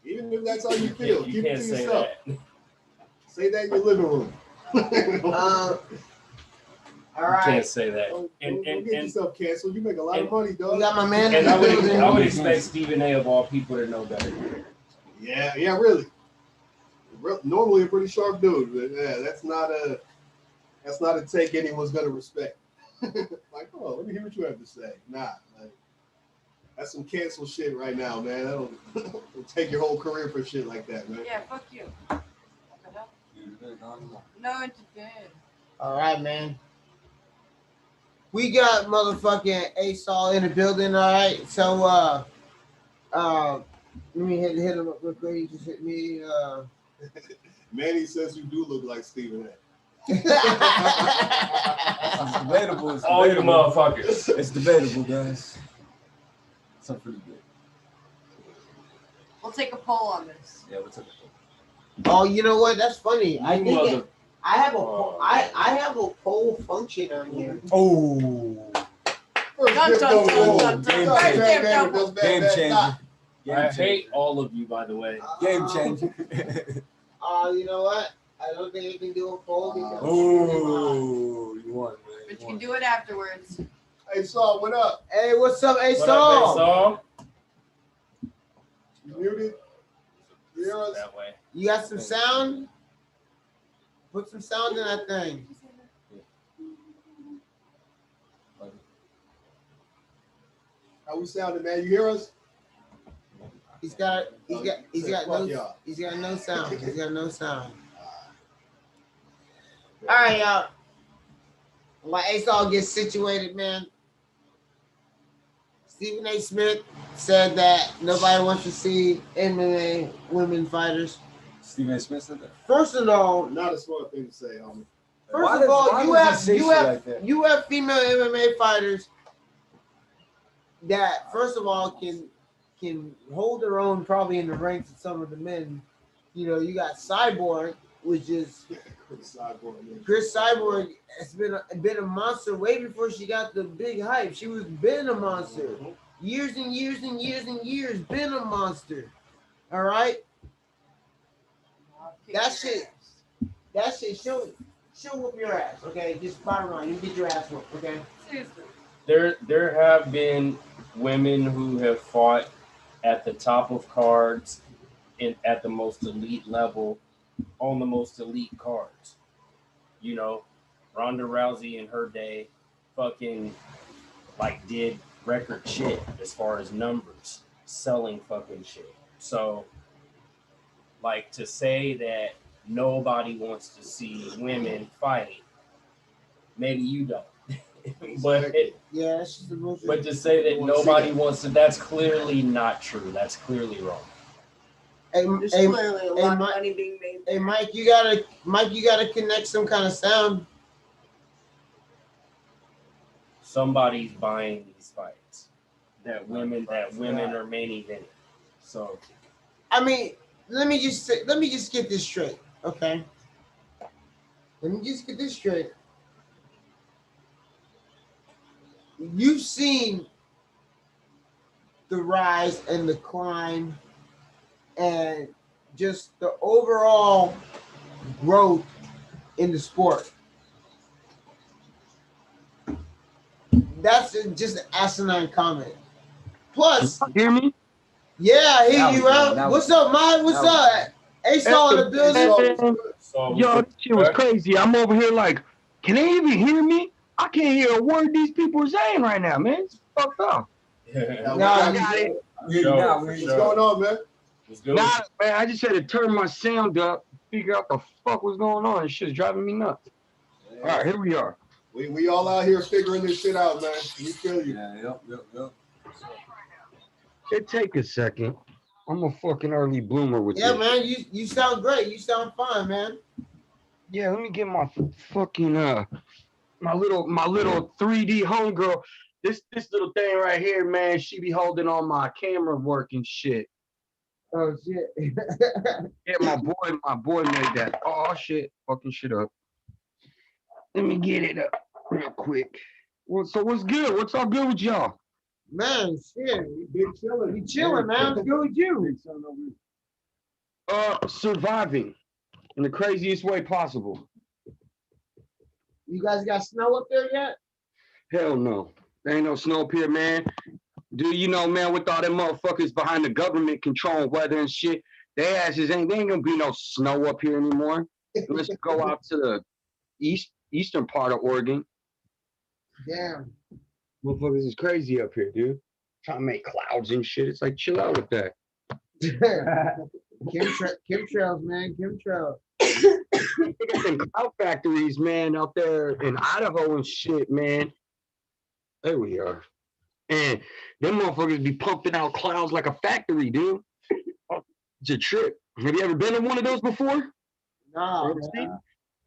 Even if that's how you feel, You keep it can't to say yourself. that. Say that in your living room. All You right. can't say that. Don't And get yourself canceled. You make a lot of money, We dog. got my man in and the I would building. expect Stephen A. of all people to know better. Yeah, really. Normally a pretty sharp dude, but yeah, that's not a. That's not a take anyone's gonna respect. Like, oh, let me hear what you have to say. Nah, like, that's some cancel shit right now, man. That'll take your whole career for shit like that, man. Yeah, fuck you. No, it's good. All right, man. We got motherfucking ASOL in the building, all right? So, let me hit him up real quick. He just hit me. Manny says you do look like Stephen A. It's debatable. It's All you debatable. motherfuckers. It's debatable, guys. It's pretty good. We'll take a poll on this. Yeah, we'll take a poll. Oh, you know what? That's funny. I You think mother- I have a poll function on here. Oh, Dun, dun, dun, dun, dun. First Diff Dope. game changer. I hate all of you, by the way. Game changer. You know what? I don't think we can do a poll because Oh, you won, man. But you can do it afterwards. Hey, Saul, what up? Hey, what's up, What up, ASOL? ASOL? You muted? You hear us? That way. You got some sound? Put some sound in that thing. How we sounding, man? You hear us? He's got no Fuck y'all. he's got no sound. He's got no sound. All right, y'all. While ASOL gets situated, man. Stephen A. Smith said that nobody wants to see MMA women fighters. Stephen A. Smith said that. First of all, Not a smart thing to say, homie. First of all, you have like that? you have female MMA fighters that first of all can hold their own probably in the ranks of some of the men. You know, you got Cyborg, which is Chris Cyborg has been a monster way before she got the big hype. She was been a monster. Years and years and years and years been a monster. All right? That shit she'll whoop your ass, okay? Just bottom line, you get your ass whooped, okay? Seriously. There have been women who have fought at the top of cards at the most elite level on the most elite cards. You know, Ronda Rousey in her day fucking like did record shit as far as numbers, selling fucking shit. So like to say that nobody wants to see women fight, maybe you don't. But yeah, that's just the most. But to say that nobody wants to, that's clearly not true. That's clearly wrong. There's clearly a lot of money being made. Hey, Mike, you gotta connect some kind of sound. Somebody's buying these fights that women are main eventing. So, I mean, let me just get this straight, okay? Let me just get this straight. You've seen the rise and the climb and just the overall growth in the sport. That's just an asinine comment. Plus, hear me? Yeah, I hear Now you, we bro. can. What's up, man? What's up? ASOL in the building. Yo, this shit was crazy. I'm over here like, can they even hear me? I can't hear a word these people are saying right now, man. It's fucked up. Nah, got it. What's going on, man? Nah, man, I just had to turn my sound up, figure out the fuck what's going on. This shit's driving me nuts. All right, here we are. We all out here figuring this shit out, man. We feel you. Yeah, yep. It take a second. I'm a fucking early bloomer with Yeah, this. man, you sound great. You sound fine, man. Yeah, let me get my fucking my little 3D homegirl. This little thing right here, man, she be holding on my camera work and shit. Oh shit. Yeah, my boy made that. Oh shit, fucking shit up. Let me get it up real quick. Well, so what's good? What's all good with y'all? Man, shit. Big chillin'. We chilling, man. What's good with you? Surviving in the craziest way possible. You guys got snow up there yet? Hell no. There ain't no snow up here, man. Do you know, man, with all them motherfuckers behind the government controlling weather and shit, there ain't gonna be no snow up here anymore. Let's go out to the east eastern part of Oregon. Damn. Motherfuckers is crazy up here, dude. Trying to make clouds and shit. It's like, chill out with that. Chemtrails, man. Chemtrails. They got them cloud factories, man, out there in Idaho and shit, man. There we are. And them motherfuckers be pumping out clouds like a factory, dude. It's a trip. Have you ever been in one of those before? No,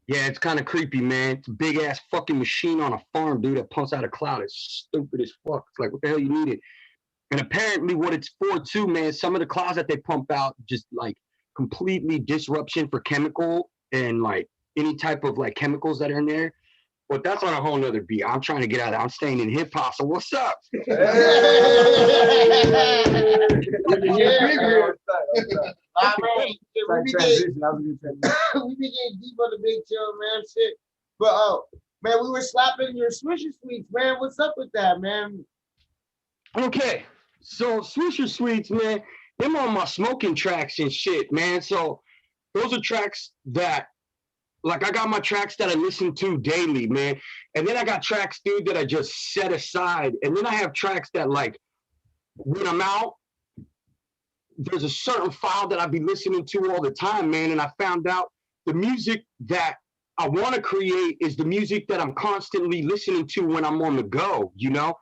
yeah, it's kind of creepy, man. It's a big ass fucking machine on a farm, dude, that pumps out a cloud. It's stupid as fuck. It's like, what the hell you need it? And apparently what it's for too, man, some of the clouds that they pump out just like completely disruption for chemical and like any type of like chemicals that are in there. But that's on a whole nother beat. I'm trying to get out of that. I'm staying in hip hop. So what's up? We be getting deep on the Big Chill, man. Shit. But man, we were slapping your Swisher Sweets, man. What's up with that, man? Okay, so Swisher Sweets, man, them on my smoking tracks and shit, man. So those are tracks that, like, I got my tracks that I listen to daily, man. And then I got tracks, dude, that I just set aside. And then I have tracks that, like, when I'm out, there's a certain file that I be listening to all the time, man. And I found out the music that I want to create is the music that I'm constantly listening to when I'm on the go, you know?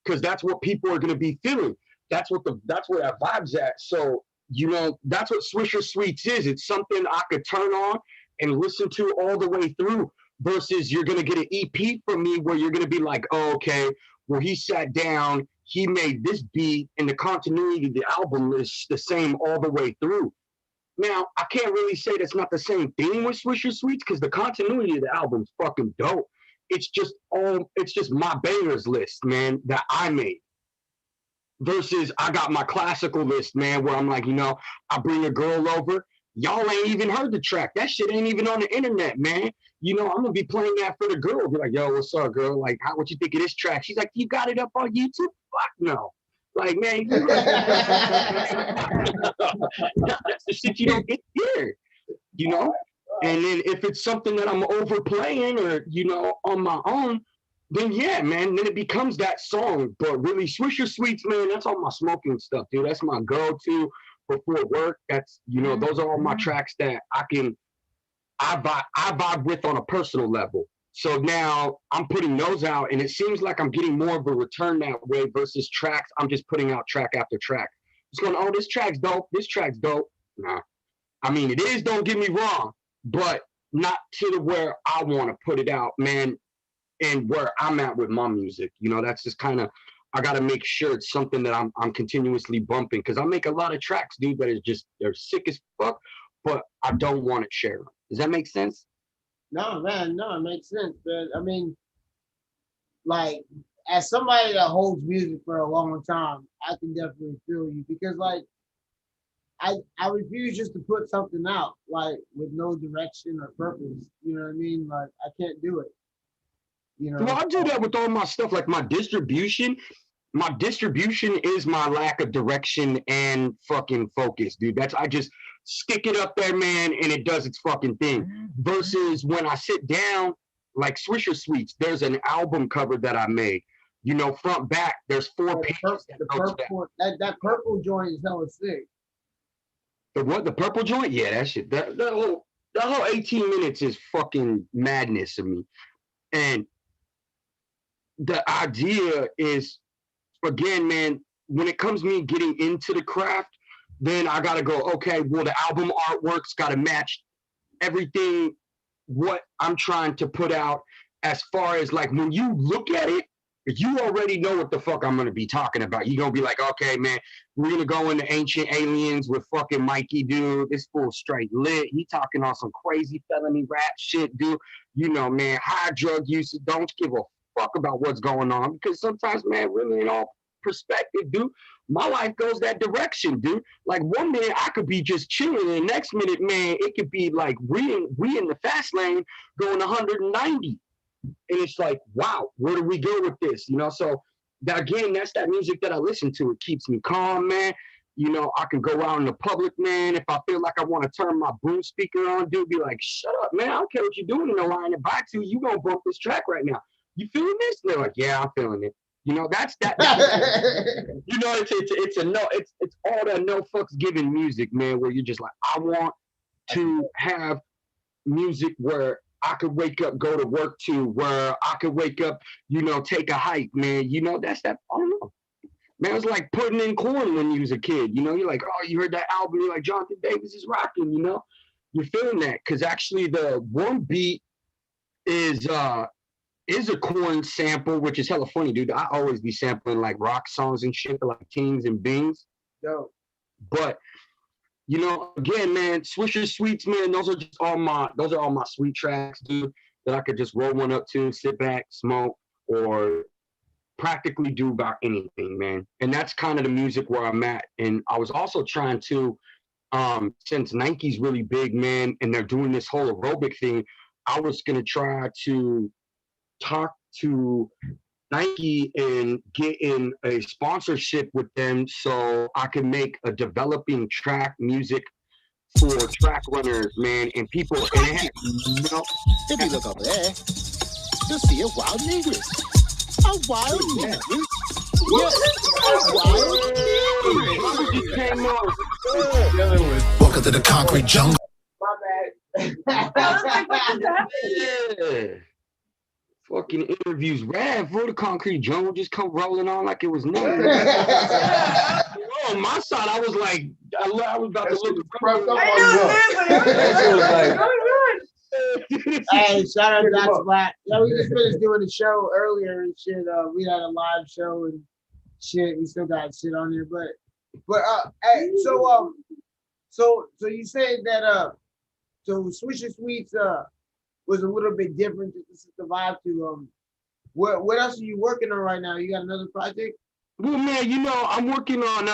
Because that's what people are going to be feeling. That's where that vibe's at. So, you know, that's what Swisher Sweets is. It's something I could turn on and listen to all the way through versus you're going to get an EP from me where you're going to be like, oh, okay, well, he sat down, he made this beat, and the continuity of the album is the same all the way through. Now, I can't really say that's not the same thing with Swisher Sweets because the continuity of the album's fucking dope. It's just my bangers list, man, that I made. Versus I got my classical list, man, where I'm like, you know, I bring a girl over. Y'all ain't even heard the track. That shit ain't even on the internet, man. You know, I'm gonna be playing that for the girl. Be like, yo, what's up, girl? Like, what you think of this track? She's like, you got it up on YouTube? Fuck no. Like, man, that's the shit you don't get here, you know? And then if it's something that I'm overplaying or, you know, on my own, then yeah, man, then it becomes that song. But really, Swisher Sweets, man, that's all my smoking stuff, dude. That's my go-to before work. That's, you know, those are all my tracks that I vibe with on a personal level. So now I'm putting those out, and it seems like I'm getting more of a return that way versus tracks. I'm just putting out track after track. Just going, oh, this track's dope. This track's dope. Nah, I mean, it is, don't get me wrong, but not to the where I want to put it out, man, and where I'm at with my music. You know, that's just kind of, I got to make sure it's something that I'm continuously bumping, because I make a lot of tracks, dude, that is just, they're sick as fuck, but I don't want to share them. Does that make sense? No, man, no, it makes sense, man. I mean, like, as somebody that holds music for a long time, I can definitely feel you, because, like, I refuse just to put something out, like, with no direction or purpose. You know what I mean? Like, I can't do it. You know? Well, I do that with all my stuff, like my distribution. My distribution is my lack of direction and fucking focus, dude. I just stick it up there, man, and it does its fucking thing. Versus when I sit down, like Swisher Sweets, there's an album cover that I made. You know, front, back, there's 4 pages. That purple joint is hella sick. The what? The purple joint? Yeah, that shit. That whole 18 minutes is fucking madness to me. And the idea is, again, man, when it comes to me getting into the craft, then I gotta go, okay, well, the album artwork's gotta match everything what I'm trying to put out, as far as, like, when you look at it, you already know what the fuck I'm gonna be talking about. You're gonna be like, okay, man, we're gonna go into Ancient Aliens with fucking Mikey, dude. This fool straight lit. He talking on some crazy felony rap shit, dude. You know, man, high drug usage. Don't give a fuck about what's going on, because sometimes, man, really in all perspective, dude, my life goes that direction, dude. Like, one minute I could be just chilling, and the next minute, man, it could be like we in the fast lane going 190. And it's like, wow, where do we go with this? You know, so that, again, that's that music that I listen to. It keeps me calm, man. You know, I can go out in the public, man. If I feel like I want to turn my boom speaker on, dude, be like, shut up, man. I don't care what you're doing in the line and back to you gonna bump this track right now. You feeling this? And they're like, yeah, I'm feeling it. You know, that's that. You know, it's a no, it's all that no fucks given music, man, where you're just like, I want to have music where I could wake up, go to work to, where I could wake up, you know, take a hike, man. You know, that's that, I don't know. Man, it was like putting in corn when you was a kid. You know, you're like, oh, you heard that album, you're like, Jonathan Davis is rocking, you know? You're feeling that. Because actually the one beat is a corn sample, which is hella funny, dude. I always be sampling like rock songs and shit, like Tings and Bings. Yo. But you know, again, man, Swisher Sweets, man, those are all my sweet tracks, dude, that I could just roll one up to, sit back, smoke, or practically do about anything, man. And that's kind of the music where I'm at. And I was also trying to, since Nike's really big, man, and they're doing this whole aerobic thing, I was gonna try to talk to Nike and get in a sponsorship with them so I can make a developing track music for track runners, man, and people. And it has, you know, if you look over there, you'll see a wild negress. A wild negress. Yes, a wild negress. Welcome to the concrete jungle. My bad. Yeah. Fucking interviews rad for the concrete jungle just come rolling on like it was nothing. On my side, I was like, I was about to look up on Hey, shout out to Dr. Black. Yeah, we just finished doing the show earlier and shit. We had a live show and shit. We still got shit on there, but hey, so you said that so Swisher Sweets was a little bit different to the vibe to what else are you working on right now? You got another project? Well, man, you know, I'm working on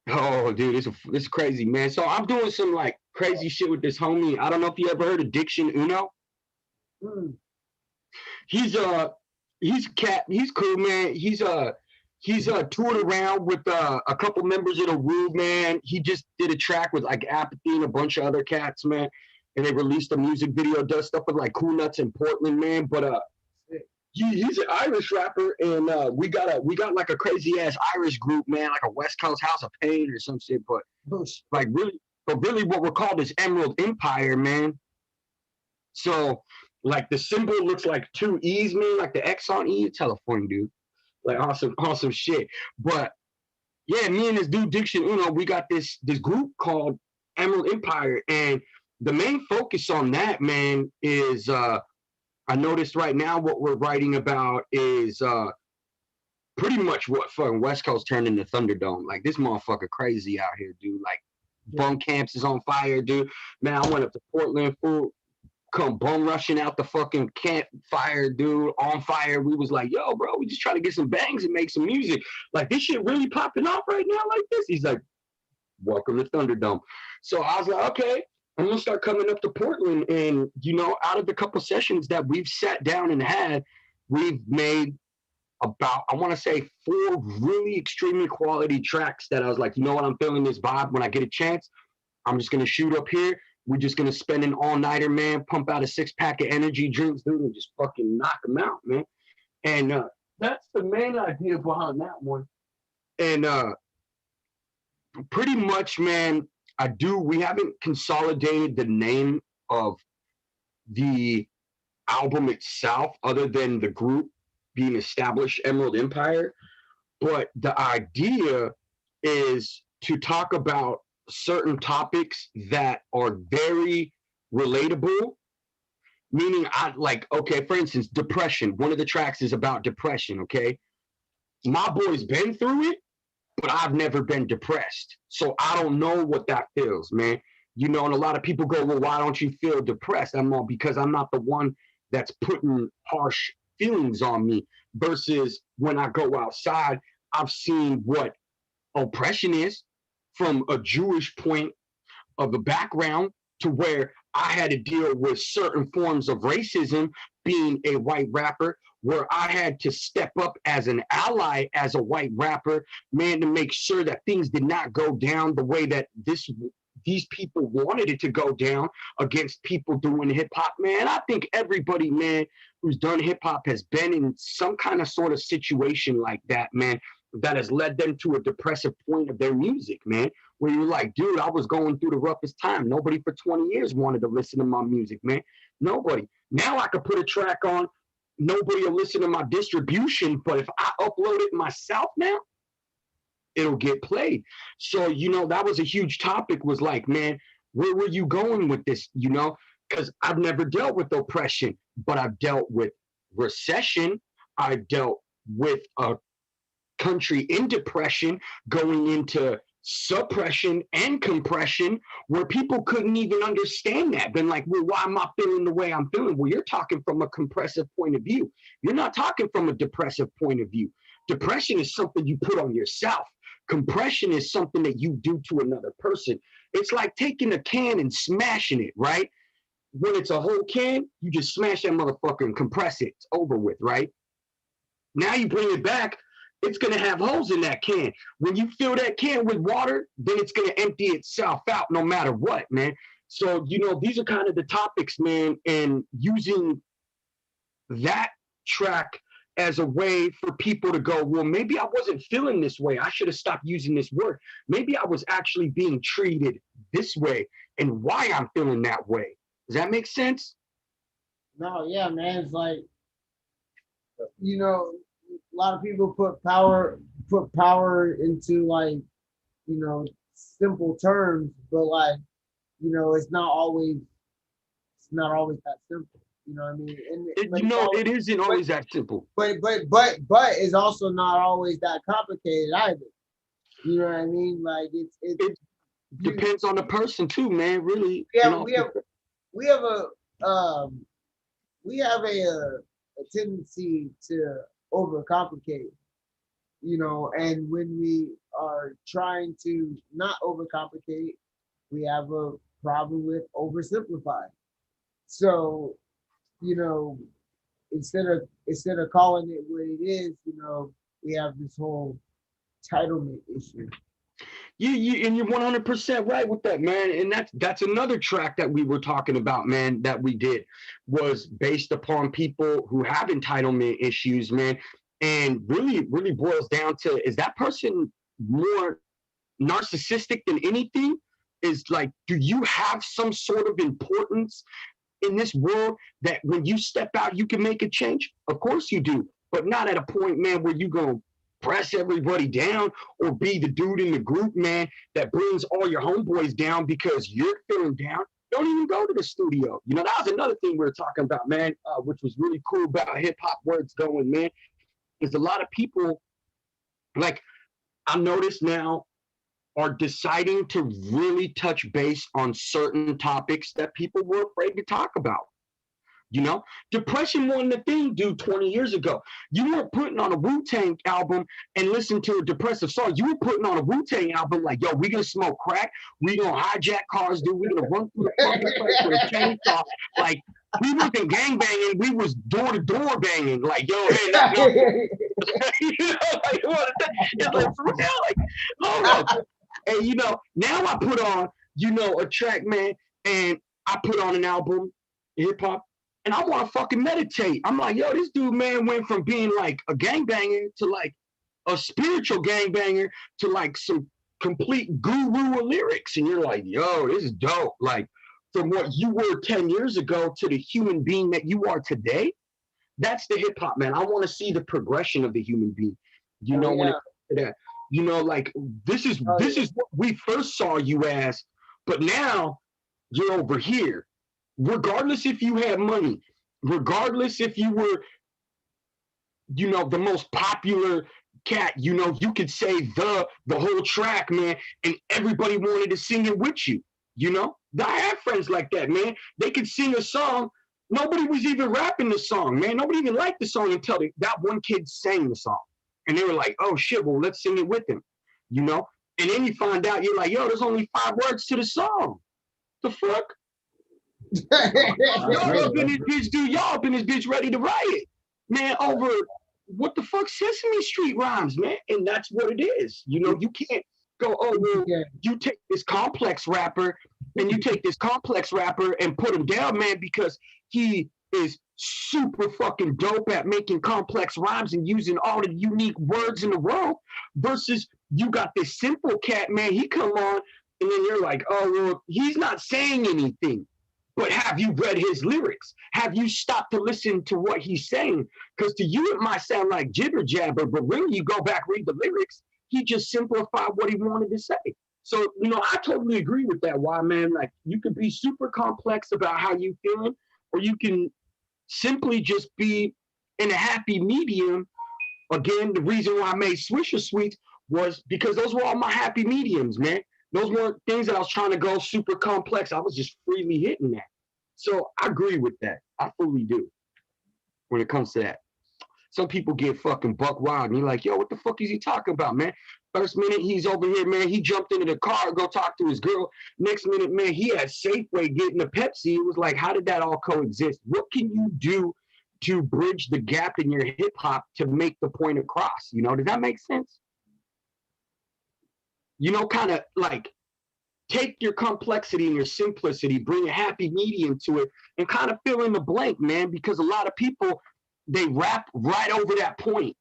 oh dude, it's crazy, man. So I'm doing some like crazy shit with this homie. I don't know if you ever heard of Diction Uno. He's cat, he's cool, man. He's toured around with a couple members of the Rube, man. He just did a track with like Apathy and a bunch of other cats, man. And they released a music video, does stuff with like Cool Nuts in Portland, man. But he's an Irish rapper, and we got like a crazy ass Irish group, man, like a West Coast House of Pain or some shit. But like really what we're called is Emerald Empire, man. So like the symbol looks like two E's, man, like the X on E. It's hella funny, dude. Like awesome shit. But yeah, me and this dude Diction Uno, we got this group called Emerald Empire, and the main focus on that, man, is I noticed right now what we're writing about is pretty much what fucking West Coast turned into Thunderdome. Like this motherfucker crazy out here, dude. Like bum camps is on fire, dude. Man, I went up to Portland, fool, come bum rushing out the fucking campfire, dude, on fire. We was like, yo, bro, we just trying to get some bangs and make some music. Like this shit really popping off right now like this. He's like, welcome to Thunderdome. So I was like, okay. I'm gonna start coming up to Portland, and you know, out of the couple sessions that we've sat down and had, we've made about, I want to say, 4 really extremely quality tracks that I was like, you know what, I'm feeling this vibe. When I get a chance, I'm just gonna shoot up here. We're just gonna spend an all-nighter, man, pump out a 6-pack of energy drinks, dude, and just fucking knock them out, man. And that's the main idea behind that one. And pretty much, man, we haven't consolidated the name of the album itself other than the group being established Emerald Empire. But the idea is to talk about certain topics that are very relatable, meaning okay, for instance, depression. One of the tracks is about depression, okay? My boy's been through it, but I've never been depressed. So I don't know what that feels, man. You know, and a lot of people go, well, why don't you feel depressed? I'm all, because I'm not the one that's putting harsh feelings on me. Versus when I go outside, I've seen what oppression is from a Jewish point of the background, to where I had to deal with certain forms of racism being a white rapper, where I had to step up as an ally as a white rapper, man, to make sure that things did not go down the way that these people wanted it to go down against people doing hip hop, man. I think everybody, man, who's done hip hop has been in some kind of sort of situation like that, man, that has led them to a depressive point of their music, man, where you're like, dude, I was going through the roughest time. Nobody for 20 years wanted to listen to my music, man. Nobody. Now I could put a track on, nobody will listen to my distribution, but if I upload it myself now, it'll get played. So, you know, that was a huge topic, was like, man, where were you going with this? You know, because I've never dealt with oppression, but I've dealt with recession. I've dealt with a country in depression, going into suppression and compression, where people couldn't even understand that. Been like, well, why am I feeling the way I'm feeling? Well, you're talking from a compressive point of view. You're not talking from a depressive point of view. Depression is something you put on yourself. Compression is something that you do to another person. It's like taking a can and smashing it, right? When it's a whole can, you just smash that motherfucker and compress it. It's over with, right? Now you bring it back, it's going to have holes in that can. When you fill that can with water, then it's going to empty itself out no matter what, man. So, you know, these are kind of the topics, man, and using that track as a way for people to go, well, maybe I wasn't feeling this way. I should have stopped using this word. Maybe I was actually being treated this way and why I'm feeling that way. Does that make sense? No, yeah, man. It's like, you know, a lot of people put power into, like, you know, simple terms, but, like, you know, it's not always that simple. You know what I mean? It isn't always that simple. But it's also not always that complicated either. You know what I mean? Like, it depends on the person too, man. Really. Yeah, we have a tendency to overcomplicate, you know, and when we are trying to not overcomplicate, we have a problem with oversimplifying. So, you know, instead of calling it what it is, you know, we have this whole entitlement issue. And you're 100% right with that, man. And that's another track that we were talking about, man, that we did, was based upon people who have entitlement issues, man. And really boils down to, is that person more narcissistic than anything? Is like, do you have some sort of importance in this world that when you step out, you can make a change? Of course you do, but not at a point, man, where you go press everybody down or be the dude in the group, man, that brings all your homeboys down because you're feeling down. Don't even go to the studio. You know, that was another thing we were talking about, man, which was really cool about hip hop, where it's going, man, is a lot of people, like, I notice now, are deciding to really touch base on certain topics that people were afraid to talk about. You know, depression wasn't a thing, dude, 20 years ago. You weren't putting on a Wu-Tang album and listen to a depressive song. You were putting on a Wu-Tang album like, yo, we gonna smoke crack, we gonna hijack cars, dude, we gonna run through the fucking place with a chainsaw. Like, we wasn't gangbanging, we was door-to-door banging. Like, yo, hey, no. You know, like, it's like, for real, like, hold up. And, you know, now I put on, you know, a track, man, and I put on an album, hip-hop, and I want to fucking meditate. I'm like, yo, this dude, man, went from being like a gangbanger to like a spiritual gangbanger to like some complete guru of lyrics. And you're like, yo, this is dope. Like, from what you were 10 years ago to the human being that you are today, that's the hip hop, man. I want to see the progression of the human being. You know, when it comes to that, you know, like, this is what we first saw you as, but now you're over here. Regardless if you had money, regardless if you were, you know, the most popular cat, you know, you could say the whole track, man, and everybody wanted to sing it with you, you know? I have friends like that, man. They could sing a song. Nobody was even rapping the song, man. Nobody even liked the song until that one kid sang the song. And they were like, oh, shit, well, let's sing it with him, you know? And then you find out, you're like, yo, there's only 5 words to the song. The fuck? Y'all up in this bitch, dude. Y'all up in this bitch ready to riot, man, over what the fuck Sesame Street rhymes, man. And that's what it is. You know, you can't go, oh, well, you take this complex rapper and put him down, man, because he is super fucking dope at making complex rhymes and using all the unique words in the world versus you got this simple cat, man. He come on and then you're like, oh, well, he's not saying anything. But have you read his lyrics? Have you stopped to listen to what he's saying? Because to you, it might sound like jibber jabber, but really you go back, read the lyrics, he just simplified what he wanted to say. So, you know, I totally agree with that. Why, man, like you could be super complex about how you feeling, or you can simply just be in a happy medium. Again, the reason why I made Swisher Sweets was because those were all my happy mediums, man. Those weren't things that I was trying to go super complex. I was just freely hitting that. So I agree with that. I fully do when it comes to that. Some people get fucking buck wild and you're like, yo, what the fuck is he talking about, man? First minute, he's over here, man. He jumped into the car, go talk to his girl. Next minute, man, he had Safeway getting a Pepsi. It was like, how did that all coexist? What can you do to bridge the gap in your hip hop to make the point across? You know, does that make sense? You know, kind of like take your complexity and your simplicity, bring a happy medium to it, and kind of fill in the blank, man, because a lot of people, they rap right over that point.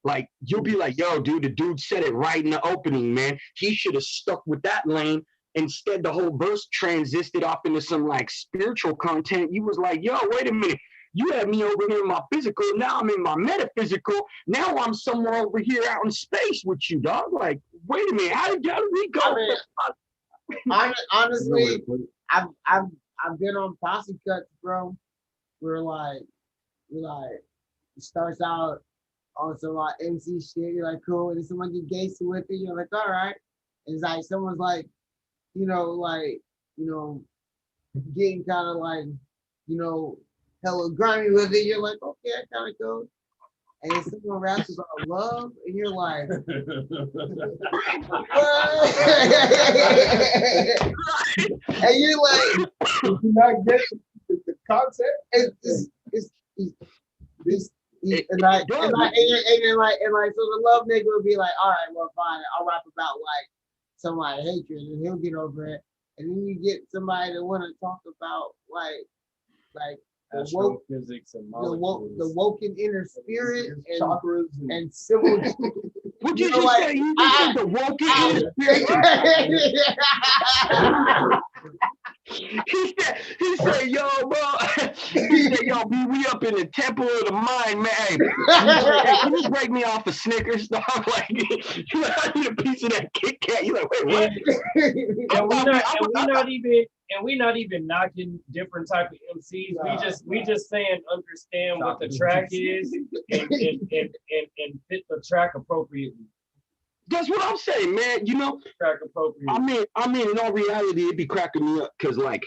Like, you'll be like, yo, dude, the dude said it right in the opening, man. He should have stuck with that lane. Instead, the whole verse transisted off into some, like, spiritual content. You was like, yo, wait a minute. You had me over here in my physical. Now I'm in my metaphysical. Now I'm somewhere over here out in space with you, dog. Like, wait a minute. How did we go? I mean, honestly, I've been on posse cuts, bro. We're like, it starts out on some like MC shit. You're like, cool. And then someone get gangster with it. You're like, all right. And it's like someone's like, getting kind of like, hella grimy with it. You're like, okay, that kind of goes. And then someone raps about love, and you're like, and you're like, you not get the concept. And then so the love nigga would be like, all right, well, fine, I'll rap about like some like hatred, and he'll get over it. And then you get somebody that want to talk about like astrophysics and the woken inner spirit and chakras and civil. What you just say? You just said the woken inner spirit. He said, yo, bro. He said, yo, we up in the temple of the mind, man. Hey, can you break me off a Snickers, dog? Like, I need a piece of that Kit Kat. You like, wait, what? And we're not even knocking different type of MCs. We just saying understand what the track is and fit the track appropriately. That's what I'm saying, man. You know, track appropriately. I mean, in all reality, it'd be cracking me up because, like,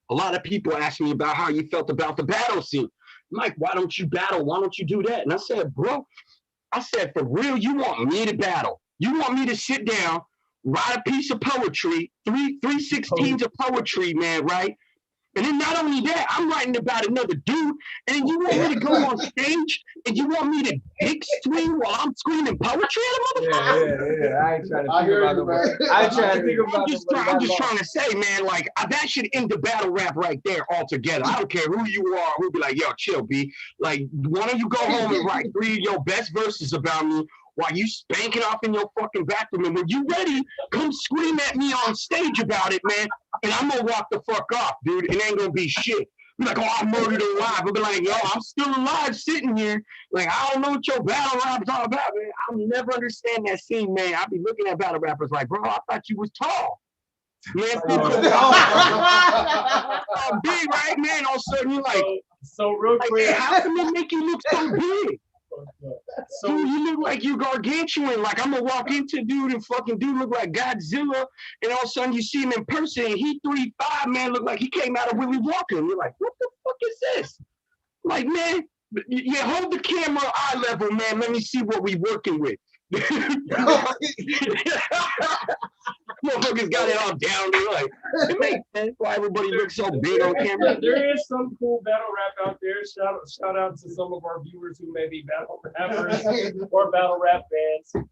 a lot of people ask me about how you felt about the battle scene. Mike, why don't you battle? Why don't you do that? And I said, bro, for real, you want me to battle? You want me to sit down, write a piece of poetry, 3/16 of poetry, man, right? And then not only that, I'm writing about another dude, and then you want me to go on stage and you want me to dick swing while I'm screaming poetry at a motherfucker? Yeah. I ain't trying to think about the word. I'm just trying to say, man, like, that should end the battle rap right there altogether. I don't care who you are, who'll be like, yo, chill, B. Like, why don't you go home and write 3 of your best verses about me while you spanking off in your fucking bathroom, and when you ready, come scream at me on stage about it, man, and I'm gonna walk the fuck off, dude. It ain't gonna be shit. Be like, oh, I murdered alive. I'll be like, yo, I'm still alive sitting here. Like, I don't know what your battle rap is all about, man. I'll never understand that scene, man. I'll be looking at battle rappers like, bro, I thought you was tall. Man, big, right, man? All of a sudden, you're like, so real quick, hey, how can they make you look so big? So dude, you look like you gargantuan. Like, I'm gonna walk into dude and fucking dude look like Godzilla, and all of a sudden you see him in person and he 3'5", man, look like he came out of Willy Wonka. And you're like, what the fuck is this? Like, man, yeah, hold the camera eye level, man. Let me see what we working with. Motherfuckers got it all down. They're like, it makes sense why everybody looks so big on camera. There is some cool battle rap out there. Shout out to some of our viewers who may be battle rappers or battle rap fans.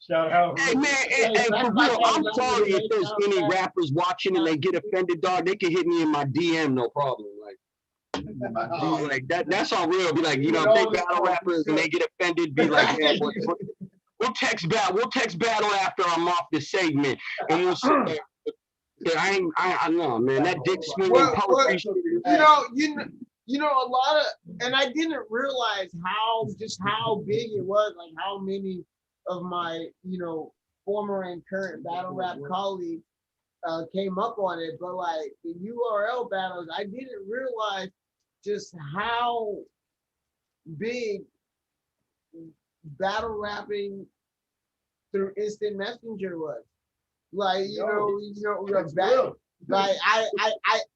Shout out. Hey man, and for real, I'm sorry if there's any rappers watching and they get offended, dog. They can hit me in my DM, no problem. Like that's all real. Be like, you know, if they battle rappers and they get offended, be like, yeah, we'll text battle after I'm off the segment, and we'll sit there. Yeah, I know, man. That dick swinging poetry. You know, a lot of, and I didn't realize how big it was, like how many of my, you know, former and current battle rap colleagues came up on it, but like the URL battles, I didn't realize just how big battle rapping through instant messenger was. Like, like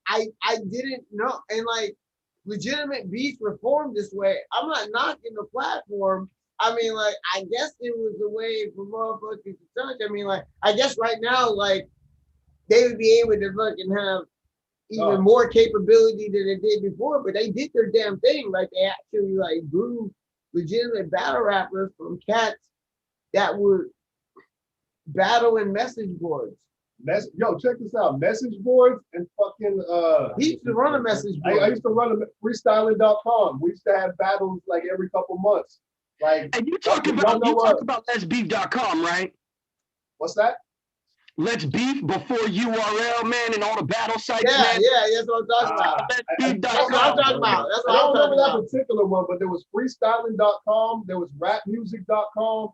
I didn't know, and like legitimate beats were formed this way. I'm not knocking the platform. I mean, like, I guess it was a way for motherfuckers to touch. I mean, like, I guess right now, like, they would be able to fucking have even more capability than they did before, but they did their damn thing. Like, they actually, like, grew legitimate battle rappers from cats that would battle in message boards. Yo, check this out. Message boards and fucking he used to run a message board. I used to run a freestyling.com. We used to have battles like every couple months. Like, and you talk about letsbeef.com, right? What's that? Let's Beef before URL, man, and all the battle sites, man. Yeah, that's what I'm talking about. Let'sbeef.com. That's what I'm talking about. That's what I don't remember about. that particular one, but there was freestyling.com, there was rapmusic.com,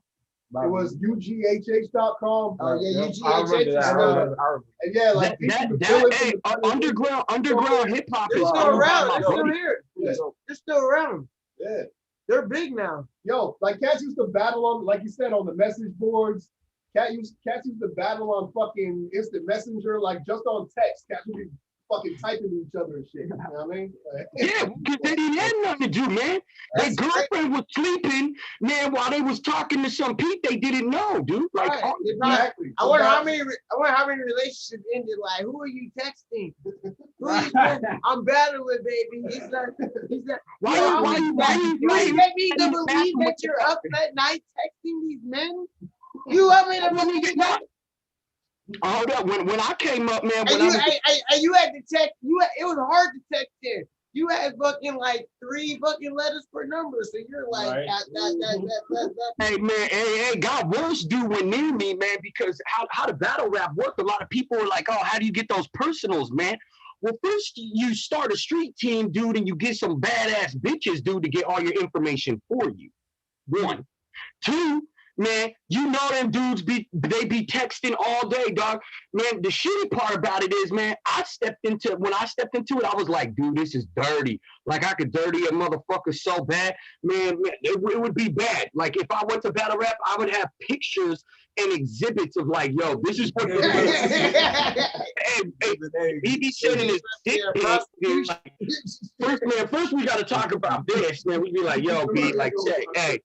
it was ughh.com. Oh yeah, UGHH. And yeah, like underground hip hop is still around. They're still here. They're still around. Yeah. They're big now. Yo, like cats used to battle on, like you said, on the message boards. Cats used to battle on fucking instant messenger, like just on text. Cats would be fucking typing to each other and shit. You know what I mean? Yeah, because they didn't have nothing to do, man. Their girlfriend was sleeping, man, while they was talking to some people they didn't know, dude. Like, right. Exactly. I wonder how many relationships ended. Like, who are you texting? Who are you texting? I'm battling, baby. He's like, why you get me to believe that you're up at night texting these men? You want me to believe that? Hold up. When I came up, man, you had to text. It was hard to text there. You had fucking like 3 fucking letters per number, so you're like, right. Hey man, hey, got worse dude went near me, man, because how the battle rap worked. A lot of people were like, oh, how do you get those personals, man? Well, first you start a street team, dude, and you get some badass bitches, dude, to get all your information for you. 1, 2. Man, you know them dudes be texting all day, dog. Man, the shitty part about it is, man, when I stepped into it, I was like, dude, this is dirty. Like, I could dirty a motherfucker so bad. Man, it would be bad. Like, if I went to battle rap, I would have pictures and exhibits of like, yo, this is what he be sending his dick pics. First we got to talk about this. Man, we be like, yo, B, like, say, hey.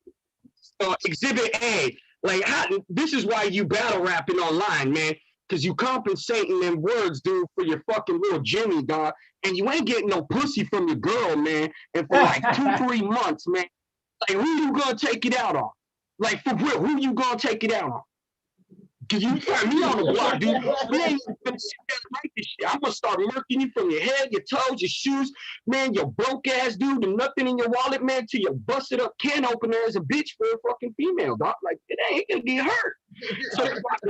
Exhibit A, like this is why you battle rapping online, man, because you compensating them words, dude, for your fucking little Jimmy, dog, and you ain't getting no pussy from your girl, man, and for like 2-3 months, man. Like, who you gonna take it out on? Like, for real, who you gonna take it out on? Cause you find me on the block, dude. We ain't even gonna sit there and write this shit. I'm gonna start murking you from your head, your toes, your shoes, man, your broke ass dude, and nothing in your wallet, man, till you busted up can opener as a bitch for a fucking female, dog. Like, it ain't gonna get hurt. So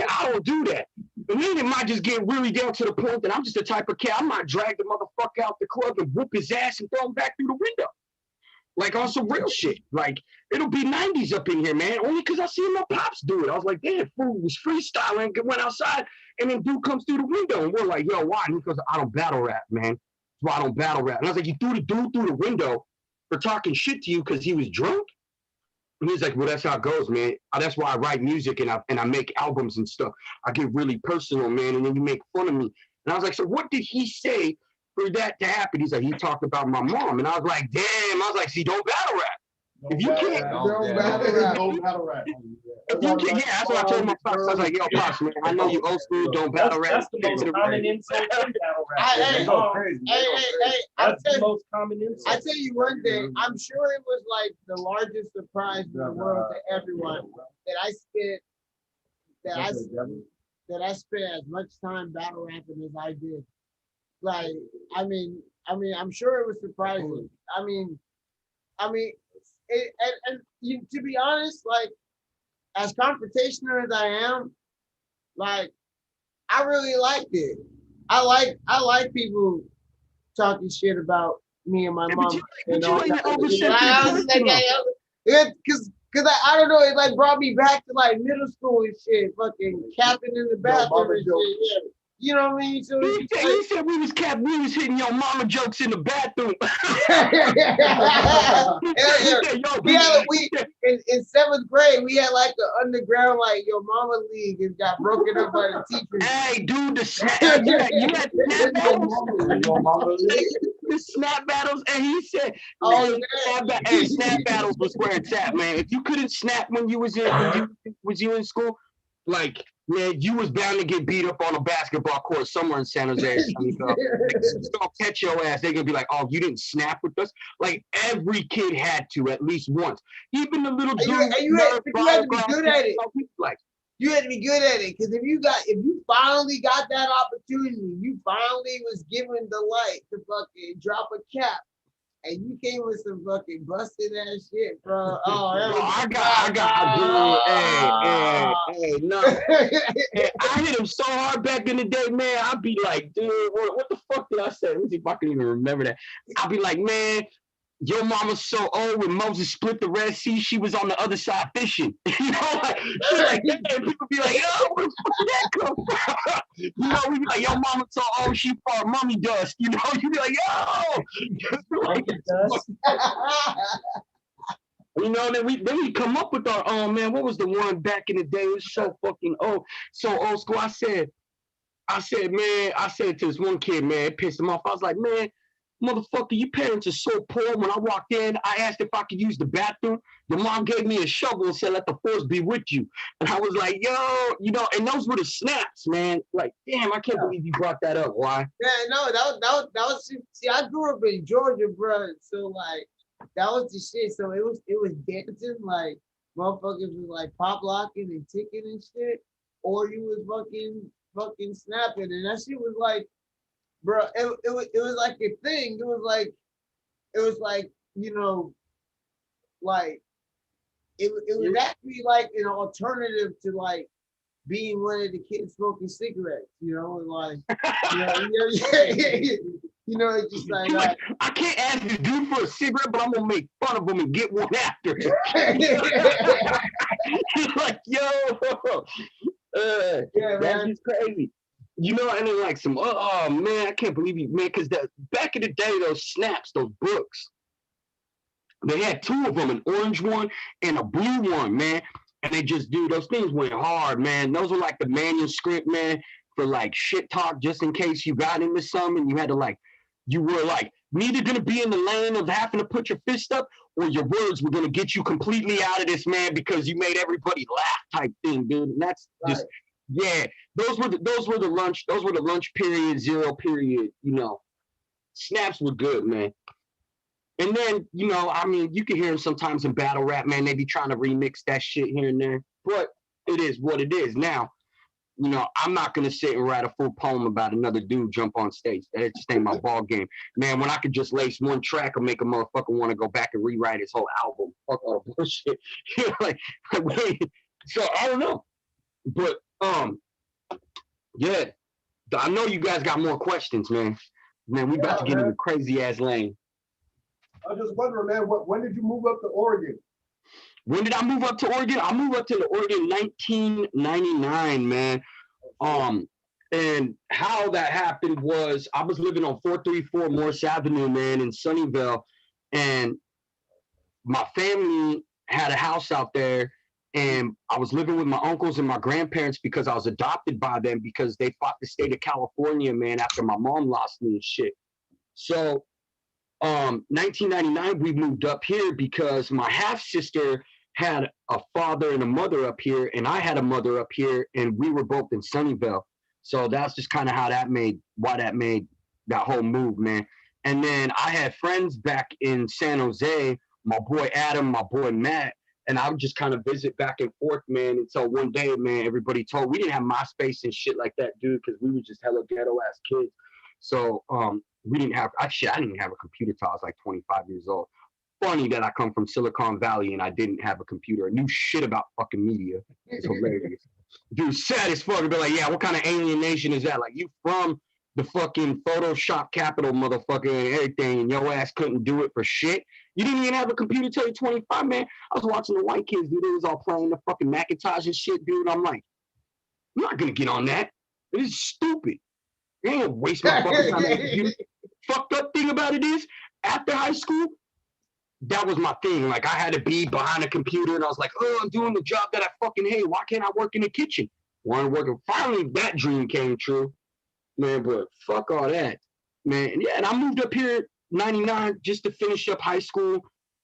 I don't do that. And then it might just get really down to the point that I'm just the type of cat, I might drag the motherfucker out the club and whoop his ass and throw him back through the window. Like, on some real shit. Like, it'll be 90s up in here, man. Only because I seen my pops do it. I was like, damn, fool was freestyling, went outside, and then dude comes through the window. And we're like, yo, why? And he goes, I don't battle rap, man. That's why I don't battle rap. And I was like, you threw the dude through the window for talking shit to you because he was drunk? And he's like, well, that's how it goes, man. That's why I write music and I make albums and stuff. I get really personal, man, and then you make fun of me. And I was like, so what did he say for that to happen? He's like, he talked about my mom. And I was like, damn. I was like, see, don't battle rap. If you can't, No battle rap. if you can't, yeah, that's what I told my pops. I was like, yo, pops, man, I know you old school, don't battle rap. That's the most common insult in battle rap. Hey, That's the most common insult. I tell you one thing, I'm sure it was like the largest surprise in the world to everyone that I spent as much time battle rapping as I did. Like, I mean, I'm sure it was surprising. To be honest, like, as confrontational as I am, like, I really liked it. I like people talking shit about me and my mom. Cause I don't know, it like brought me back to like middle school and shit, fucking capping in the bathroom and shit. Yeah. You know what I mean? So he said we was hitting your mama jokes in the bathroom. In 7th grade, we had like an underground like your mama league and got broken up by the teachers. Hey, dude, the snap battles, and he said, snap battles was where it's at, man. If you couldn't snap when you was in school, like, man, you was bound to get beat up on a basketball court somewhere in San Jose. They'll catch your ass. They're gonna be like, "Oh, you didn't snap with us." Like every kid had to at least once. Even the little dude. You had to be good at it. Like you had to be good at it because if you finally got that opportunity, you finally was given the light to fucking drop a cap. And you came with some fucking busted ass shit, bro. Oh, no. I hit him so hard back in the day, man. I'd be like, dude, what the fuck did I say? Let me see if I can even remember that. I'd be like, man, your mama's so old. When Moses split the Red Sea, she was on the other side fishing. You know, like shit like that. And people be like, yo, where the fuck did that come from? You know, we be like, your mama's so old, she fought mummy dust. You know, you be like, yo, like, you know, then we come up with our own, man. What was the one back in the day? It was so fucking old, so old school. I said, man, I said to this one kid, man, it pissed him off. I was like, man, motherfucker, your parents are so poor. When I walked in, I asked if I could use the bathroom. Your mom gave me a shovel and said, let the force be with you. And I was like, yo, you know, and those were the snaps, man. Like, damn, I can't believe you brought that up. Why? Yeah, no, that was see, I grew up in Georgia, bro. So like that was the shit. So it was dancing, like motherfuckers was like pop locking and ticking and shit. Or you was fucking snapping. And that shit was like, bro, it was like a thing. It was like, you know, like it was actually like an alternative to like being one of the kids smoking cigarettes, you know, like you know, it's just like I can't ask the dude for a cigarette, but I'm gonna make fun of him and get one after. Like, yo, that's just crazy. You know, and then like some, oh man, I can't believe you, man, because back in the day, those snaps, those books, they had two of them, an orange one and a blue one, man. And they just, dude, those things went hard, man. Those were like the manuscript, man, for like shit talk, just in case you got into something and you had to like, you were like neither gonna be in the lane of having to put your fist up or your words were gonna get you completely out of this, man, because you made everybody laugh type thing, dude. And that's just, yeah, those were the lunch period, 0 period, you know. Snaps were good, man. And then, you know, I mean, you can hear them sometimes in battle rap, man. They be trying to remix that shit here and there. But it is what it is. Now, you know, I'm not going to sit and write a full poem about another dude jump on stage. That just ain't my ball game. Man, when I could just lace one track and make a motherfucker want to go back and rewrite his whole album. Fuck all the bullshit. You know, like, so I don't know. But, yeah, I know you guys got more questions, man. Man, we about to get in a crazy ass lane. I was just wondering, man, when did you move up to Oregon? When did I move up to Oregon? I moved up to Oregon 1999, man. And how that happened was I was living on 434 Morse Avenue, man, in Sunnyvale. And my family had a house out there. And I was living with my uncles and my grandparents because I was adopted by them because they fought the state of California, man, after my mom lost me and shit. So 1999, we moved up here because my half sister had a father and a mother up here, and I had a mother up here, and we were both in Sunnyvale. So that's just kind of why that made that whole move, man. And then I had friends back in San Jose, my boy Adam, my boy Matt, and I would just kind of visit back and forth, man, until one day, man, everybody told, we didn't have MySpace and shit like that, dude, because we were just hella ghetto ass kids. So we didn't have, I didn't even have a computer till I was like 25 years old. Funny that I come from Silicon Valley and I didn't have a computer. I knew shit about fucking media. It's hilarious. Dude, sad as fuck. Be like, yeah, what kind of alienation is that? Like, you from the fucking Photoshop capital, motherfucker, and everything, and your ass couldn't do it for shit. You didn't even have a computer till you're 25, man. I was watching the white kids, dude. They was all playing the fucking Macintosh and shit, dude. I'm like, I'm not gonna get on that. It is stupid. You ain't gonna waste my fucking time on the computer. Fucked up thing about it is, after high school, that was my thing. Like, I had to be behind a computer, and I was like, oh, I'm doing the job that I fucking hate. Why can't I work in the kitchen? Wanted to work. Finally, that dream came true, man. But fuck all that, man. And yeah, and I moved up here 99 just to finish up high school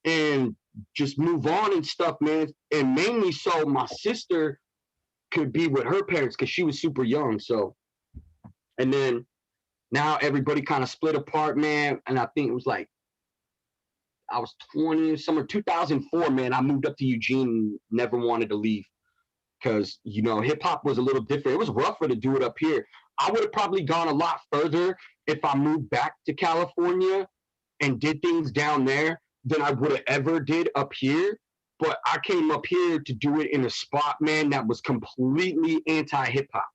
and just move on and stuff, man. And mainly so my sister could be with her parents because she was super young. So, and then now everybody kind of split apart, man. And I think it was like, I was 20, summer 2004, man. I moved up to Eugene and never wanted to leave because, you know, hip hop was a little different. It was rougher to do it up here. I would have probably gone a lot further if I moved back to California and did things down there than I would have ever did up here. But I came up here to do it in a spot, man, that was completely anti-hip hop.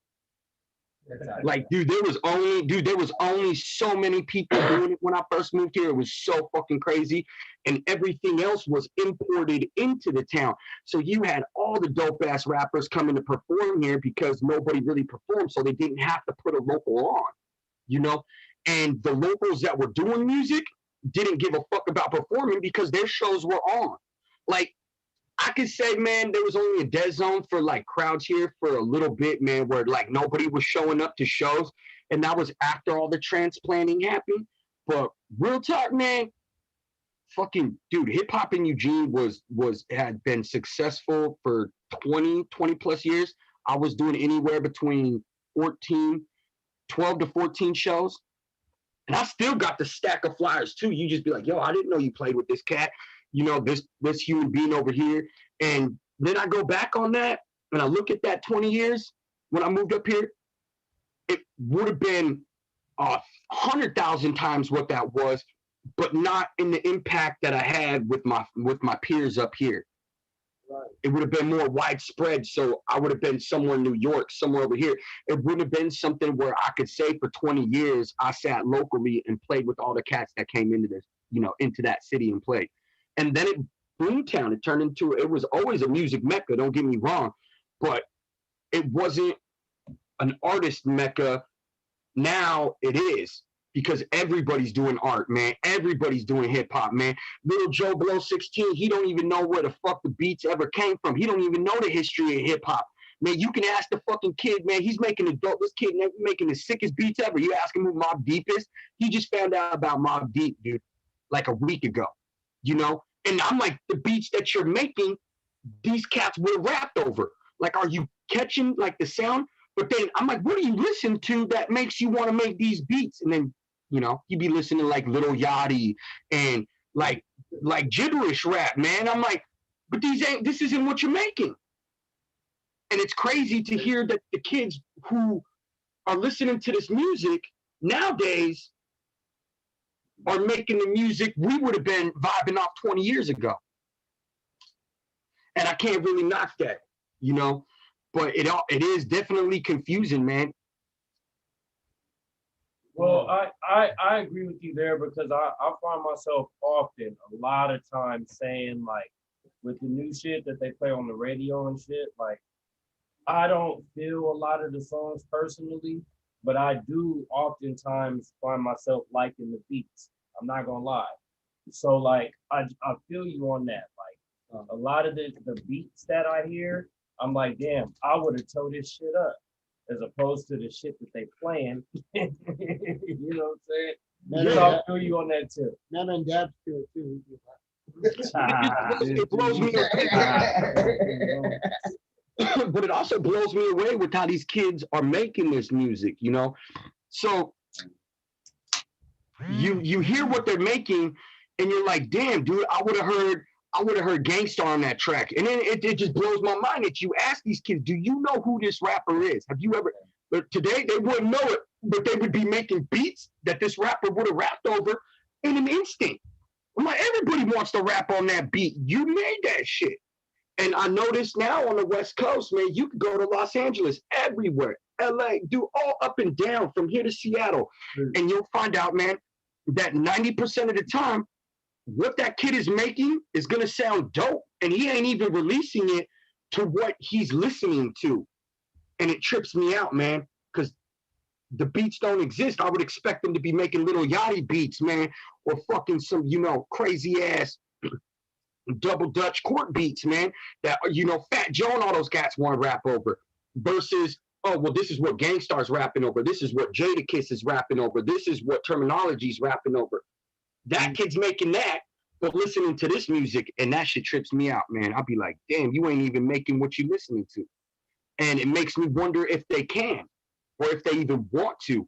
Like, dude, there was only so many people doing it when I first moved here. It was so fucking crazy. And everything else was imported into the town. So you had all the dope ass rappers coming to perform here because nobody really performed. So they didn't have to put a local on, you know? And the locals that were doing music didn't give a fuck about performing because their shows were on. Like, I could say, man, there was only a dead zone for like crowds here for a little bit, man, where like nobody was showing up to shows. And that was after all the transplanting happened. But real talk, man, fucking dude, hip hop in Eugene had been successful for 20 plus years. I was doing anywhere between 12 to 14 shows. And I still got the stack of flyers too. You just be like, yo, I didn't know you played with this cat. You know, this human being over here. And then I go back on that and I look at that 20 years when I moved up here, it would have been 100,000 times what that was, but not in the impact that I had with my peers up here. Right. It would have been more widespread. So I would have been somewhere in New York, somewhere over here. It wouldn't have been something where I could say for 20 years, I sat locally and played with all the cats that came into this, you know, into that city and played. And then it Boomtown, it turned into, it was always a music mecca, don't get me wrong, but it wasn't an artist mecca. Now it is, because everybody's doing art, man. Everybody's doing hip hop, man. Little Joe below 16, he don't even know where the fuck the beats ever came from. He don't even know the history of hip hop. Man, you can ask the fucking kid, man. He's making this kid making the sickest beats ever. You ask him who Mobb Deep is, he just found out about Mobb Deep, dude, like a week ago. You know, and I'm like, the beats that you're making, these cats would have rapped over. Like, are you catching like the sound? But then I'm like, what do you listen to that makes you want to make these beats? And then, you know, you'd be listening to like Lil Yachty and like gibberish rap, man. I'm like, but this isn't what you're making. And it's crazy to hear that the kids who are listening to this music nowadays are making the music we would have been vibing off 20 years ago. And I can't really knock that, you know, but it is definitely confusing, man. Well, I agree with you there because I find myself often a lot of times saying, like, with the new shit that they play on the radio and shit, like, I don't feel a lot of the songs personally, but I do oftentimes find myself liking the beats. I'm not gonna lie. So like I feel you on that. Like a lot of the beats that I hear, I'm like, damn, I would have tore this shit up, as opposed to the shit that they playing. You know what I'm saying? I feel you on that too. None and Dabs to it too. It blows me away. But it also blows me away with how these kids are making this music, you know? So you hear what they're making and you're like, damn, dude, I would have heard Gangstar on that track. And then it just blows my mind that you ask these kids, do you know who this rapper is? Have you ever, but today they wouldn't know it, but they would be making beats that this rapper would have rapped over in an instant. I'm like, everybody wants to rap on that beat. You made that shit. And I notice now on the West Coast, man, you can go to Los Angeles, everywhere, LA, do all up and down from here to Seattle. And you'll find out, man, that 90% of the time, what that kid is making is going to sound dope. And he ain't even releasing it to what he's listening to. And it trips me out, man, because the beats don't exist. I would expect them to be making Little Yachty beats, man, or fucking some, you know, crazy ass double Dutch court beats, man, that, you know, Fat Joe and all those cats want to rap over, versus, oh, well, this is what Gangstar's rapping over. This is what Jadakiss is rapping over. This is what Terminology's rapping over. That kid's making that, but listening to this music, and that shit trips me out, man. I'll be like, damn, you ain't even making what you listening to. And it makes me wonder if they can, or if they even want to.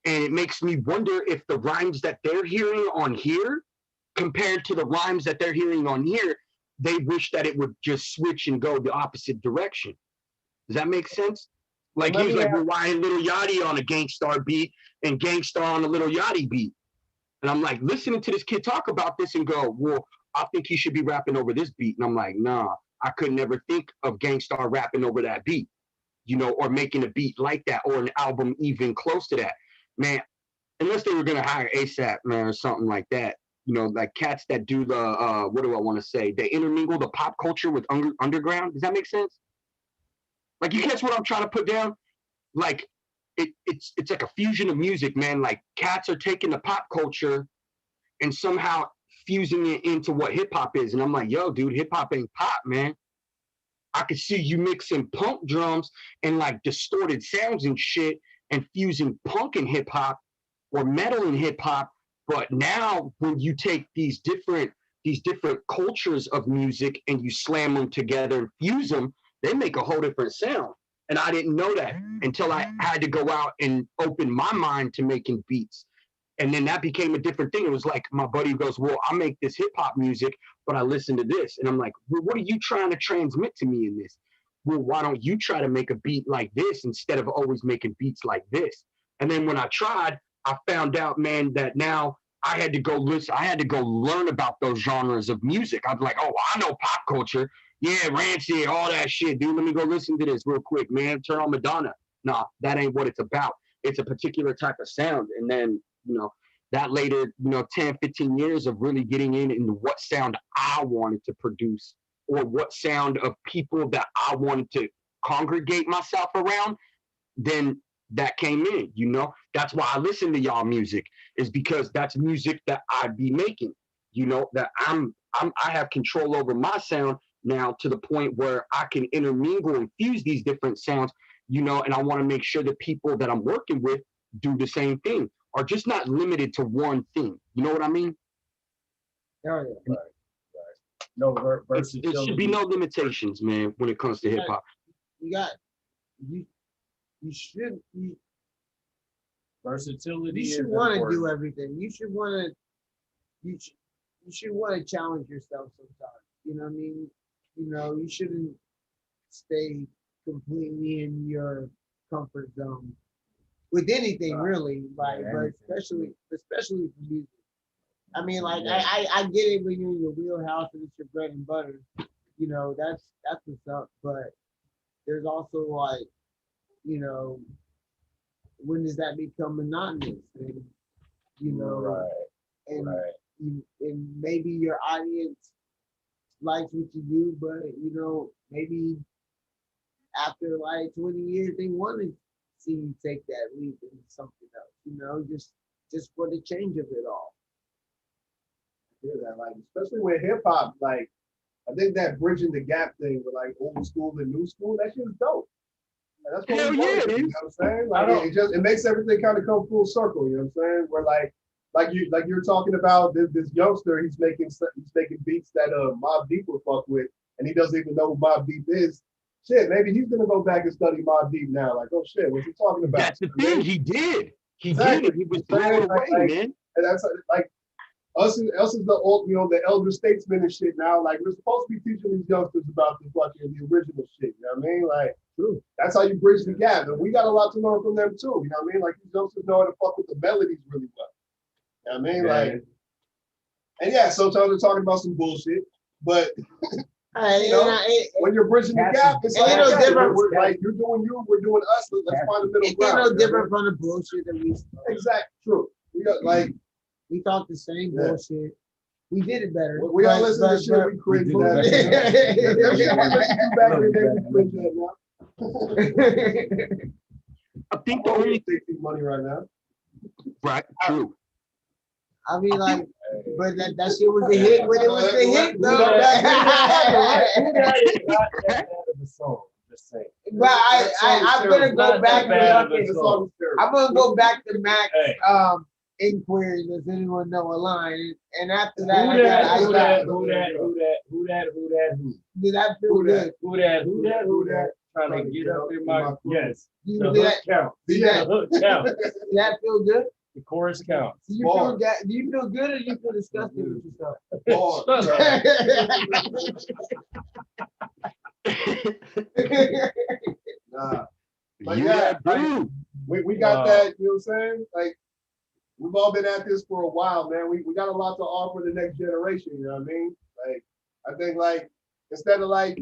And it makes me wonder if the rhymes that they're hearing on here, compared to the rhymes that they're hearing on here, they wish that it would just switch and go the opposite direction. Does that make sense? Like, he was like, well, why ain't Little Yachty on a Gangstar beat and Gangstar on a Little Yachty beat? And I'm like, listening to this kid talk about this and go, well, I think he should be rapping over this beat. And I'm like, nah, I could never think of Gangstar rapping over that beat, you know, or making a beat like that, or an album even close to that. Man, unless they were going to hire ASAP, man, or something like that. You know, like cats that do the, what do I want to say? They intermingle the pop culture with underground. Does that make sense? Like, you catch what I'm trying to put down? Like, it's like a fusion of music, man. Like, cats are taking the pop culture and somehow fusing it into what hip hop is. And I'm like, yo, dude, hip hop ain't pop, man. I could see you mixing punk drums and like distorted sounds and shit and fusing punk and hip hop or metal and hip hop. But now when you take these different cultures of music and you slam them together and fuse them, they make a whole different sound. And I didn't know that until I had to go out and open my mind to making beats. And then that became a different thing. It was like my buddy goes, well, I make this hip hop music, but I listen to this. And I'm like, well, what are you trying to transmit to me in this? Well, why don't you try to make a beat like this instead of always making beats like this? And then when I tried, I found out, man, that now I had to go listen. I had to go learn about those genres of music. I was like, oh, I know pop culture. Yeah, Rancid, all that shit, dude. Let me go listen to this real quick, man. Turn on Madonna. Nah, that ain't what it's about. It's a particular type of sound. And then, you know, that later, 10, 15 years of really getting into what sound I wanted to produce, or what sound of people that I wanted to congregate myself around, then that came in, That's why I listen to y'all music, is because that's music that I'd be making, that I have control over my sound now, to the point where I can intermingle and fuse these different sounds, and I want to make sure that people that I'm working with do the same thing, are just not limited to one thing. You know what I mean? Oh, yeah. Right. No versatility. There should be no limitations, man, when it comes to hip hop. Versatility. You should want to do everything. You should want to challenge yourself sometimes. You know what I mean? You shouldn't stay completely in your comfort zone with anything, really. Like, but especially for music. I mean, like, I get it when you're in your wheelhouse and it's your bread and butter. That's what's up. But there's also, like, when does that become monotonous? And and maybe your audience likes what you do, but maybe after like 20 years they want to see you take that leap into something else, just for the change of it all. I hear that, like, especially with hip hop, like, I think that bridging the gap thing with like old school and new school, that shit is dope. Like, that's what we want, you know what I'm saying? Like, it makes everything kind of come full circle, you know what I'm saying? Where like like you're talking about this youngster. He's making beats that Mobb Deep will fuck with, and he doesn't even know who Mobb Deep is. Shit, maybe he's gonna go back and study Mobb Deep now. Like, oh shit, what's he talking about? That's the thing. He did. He Exactly. did. He was blown away, man. And that's like us as the old, the elder statesmen and shit now. Like, we're supposed to be teaching these youngsters about the original shit. You know what I mean? Like, that's how you bridge the gap. And we got a lot to learn from them too. You know what I mean? Like, these youngsters know how to fuck with the melodies really well. You know what I mean? Like, and yeah, sometimes they're talking about some bullshit, but when you're bridging the gap, it's like, no different. We're like, you're doing you, we're doing us. Let's find a middle ground. It's no different from the bullshit that we. Exactly. True. We got like. We thought the same bullshit. We did it better. We gotta listen to shit we cringe at. I think the only thing money right now. Right, true. I mean, like, but that shit was a hit when it was a hit, though. But I'm gonna go back to I'm gonna go back to Max inquiry. Does anyone know a line? And after that, who that? Did that feel good? Who that? Trying to get up in my yes. The hook count. The hook count. Did that feel good? The chorus counts. Do you feel good or do you feel disgusted with yourself? Nah. But yeah, we got that, you know what I'm saying? Like, we've all been at this for a while, man. We got a lot to offer the next generation, you know what I mean? Like, I think, like, instead of, like,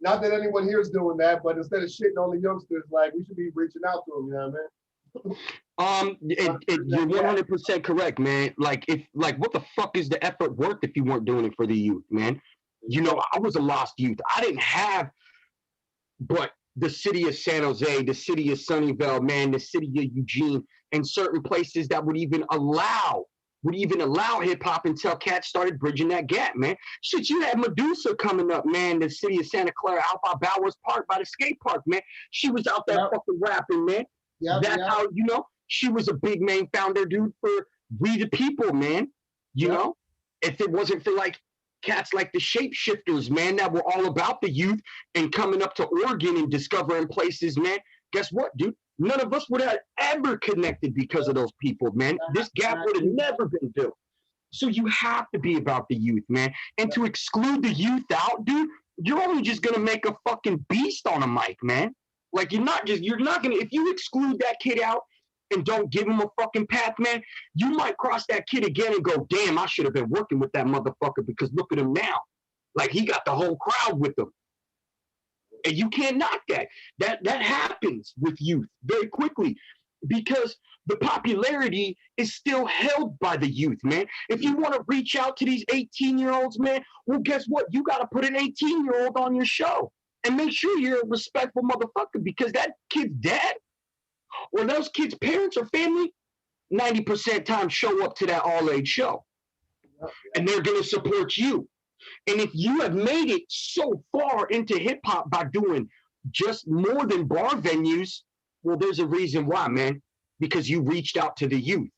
not that anyone here is doing that, but instead of shitting on the youngsters, like, we should be reaching out to them, you know what I mean? You're 100% correct, man. Like, what the fuck is the effort worth if you weren't doing it for the youth, man? You know, I was a lost youth. I didn't have but the city of San Jose, the city of Sunnyvale, man, the city of Eugene, and certain places that would even allow hip hop until cats started bridging that gap, man. Shit, you had Medusa coming up, man, the city of Santa Clara, out by Bowers Park, by the skate park, man. She was out there fucking rapping, man. That's how, you know, she was a big main founder, dude, for We the People, man. You know, if it wasn't for like cats like the Shapeshifters, man, that were all about the youth and coming up to Oregon and discovering places, man. Guess what, dude? None of us would have ever connected because of those people, man. This gap would have never been built. So you have to be about the youth, man. And to exclude the youth out, dude, you're only just gonna make a fucking beast on a mic, man. Like you're not gonna, if you exclude that kid out and don't give him a fucking path, man, you might cross that kid again and go, damn, I should have been working with that motherfucker because look at him now. Like he got the whole crowd with him. And you can't knock that. That happens with youth very quickly because the popularity is still held by the youth, man. If you want to reach out to these 18-year-olds, man, well, guess what? You got to put an 18-year-old on your show and make sure you're a respectful motherfucker because that kid's dad or those kids' parents or family, 90% time show up to that all-age show. And they're going to support you. And if you have made it so far into hip-hop by doing just more than bar venues, well, there's a reason why, man. Because you reached out to the youth.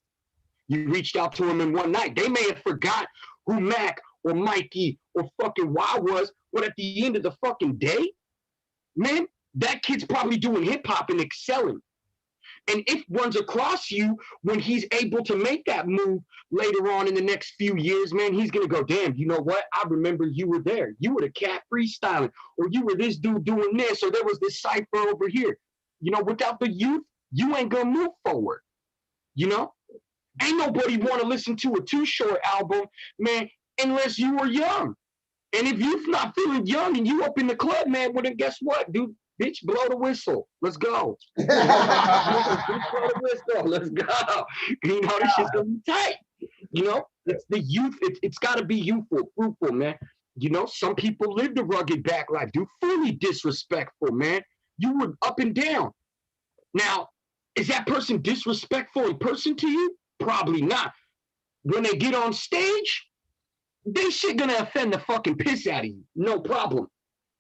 You reached out to them in one night. They may have forgot who Mac or Mikey or fucking Y was, but at the end of the fucking day, man, that kid's probably doing hip-hop and excelling. And if runs across you when he's able to make that move later on in the next few years, man, he's going to go, damn, you know what? I remember you were there. You were the cat freestyling, or you were this dude doing this, or there was this cypher over here. You know, without the youth, you ain't going to move forward. You know? Ain't nobody want to listen to a Too Short album, man, unless you were young. And if you're not feeling young and you up in the club, man, well, then guess what, dude? Bitch, blow the whistle. Let's go. Blow the whistle. Let's go. You know, this shit's gonna be tight. You know, it's the youth. It's got to be youthful, fruitful, man. You know, some people live the rugged back life, dude. Fully disrespectful, man. You were up and down. Now, is that person disrespectful in person to you? Probably not. When they get on stage, they shit gonna offend the fucking piss out of you. No problem.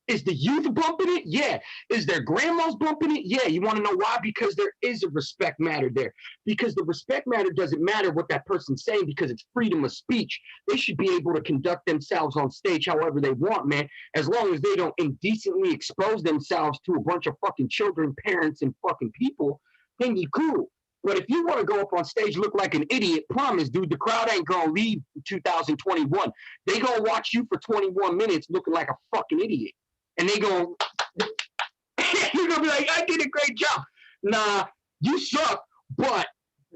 Is the youth bumping it? Yeah. Is their grandmas bumping it? Yeah. You want to know why? Because there is a respect matter there. Because the respect matter doesn't matter what that person's saying because it's freedom of speech. They should be able to conduct themselves on stage however they want, man. As long as they don't indecently expose themselves to a bunch of fucking children, parents, and fucking people, then you cool. But if you want to go up on stage, look like an idiot, promise, dude, the crowd ain't gonna leave 2021. They gonna watch you for 21 minutes looking like a fucking idiot. And they go, you're gonna be like, I did a great job. Nah, you suck, but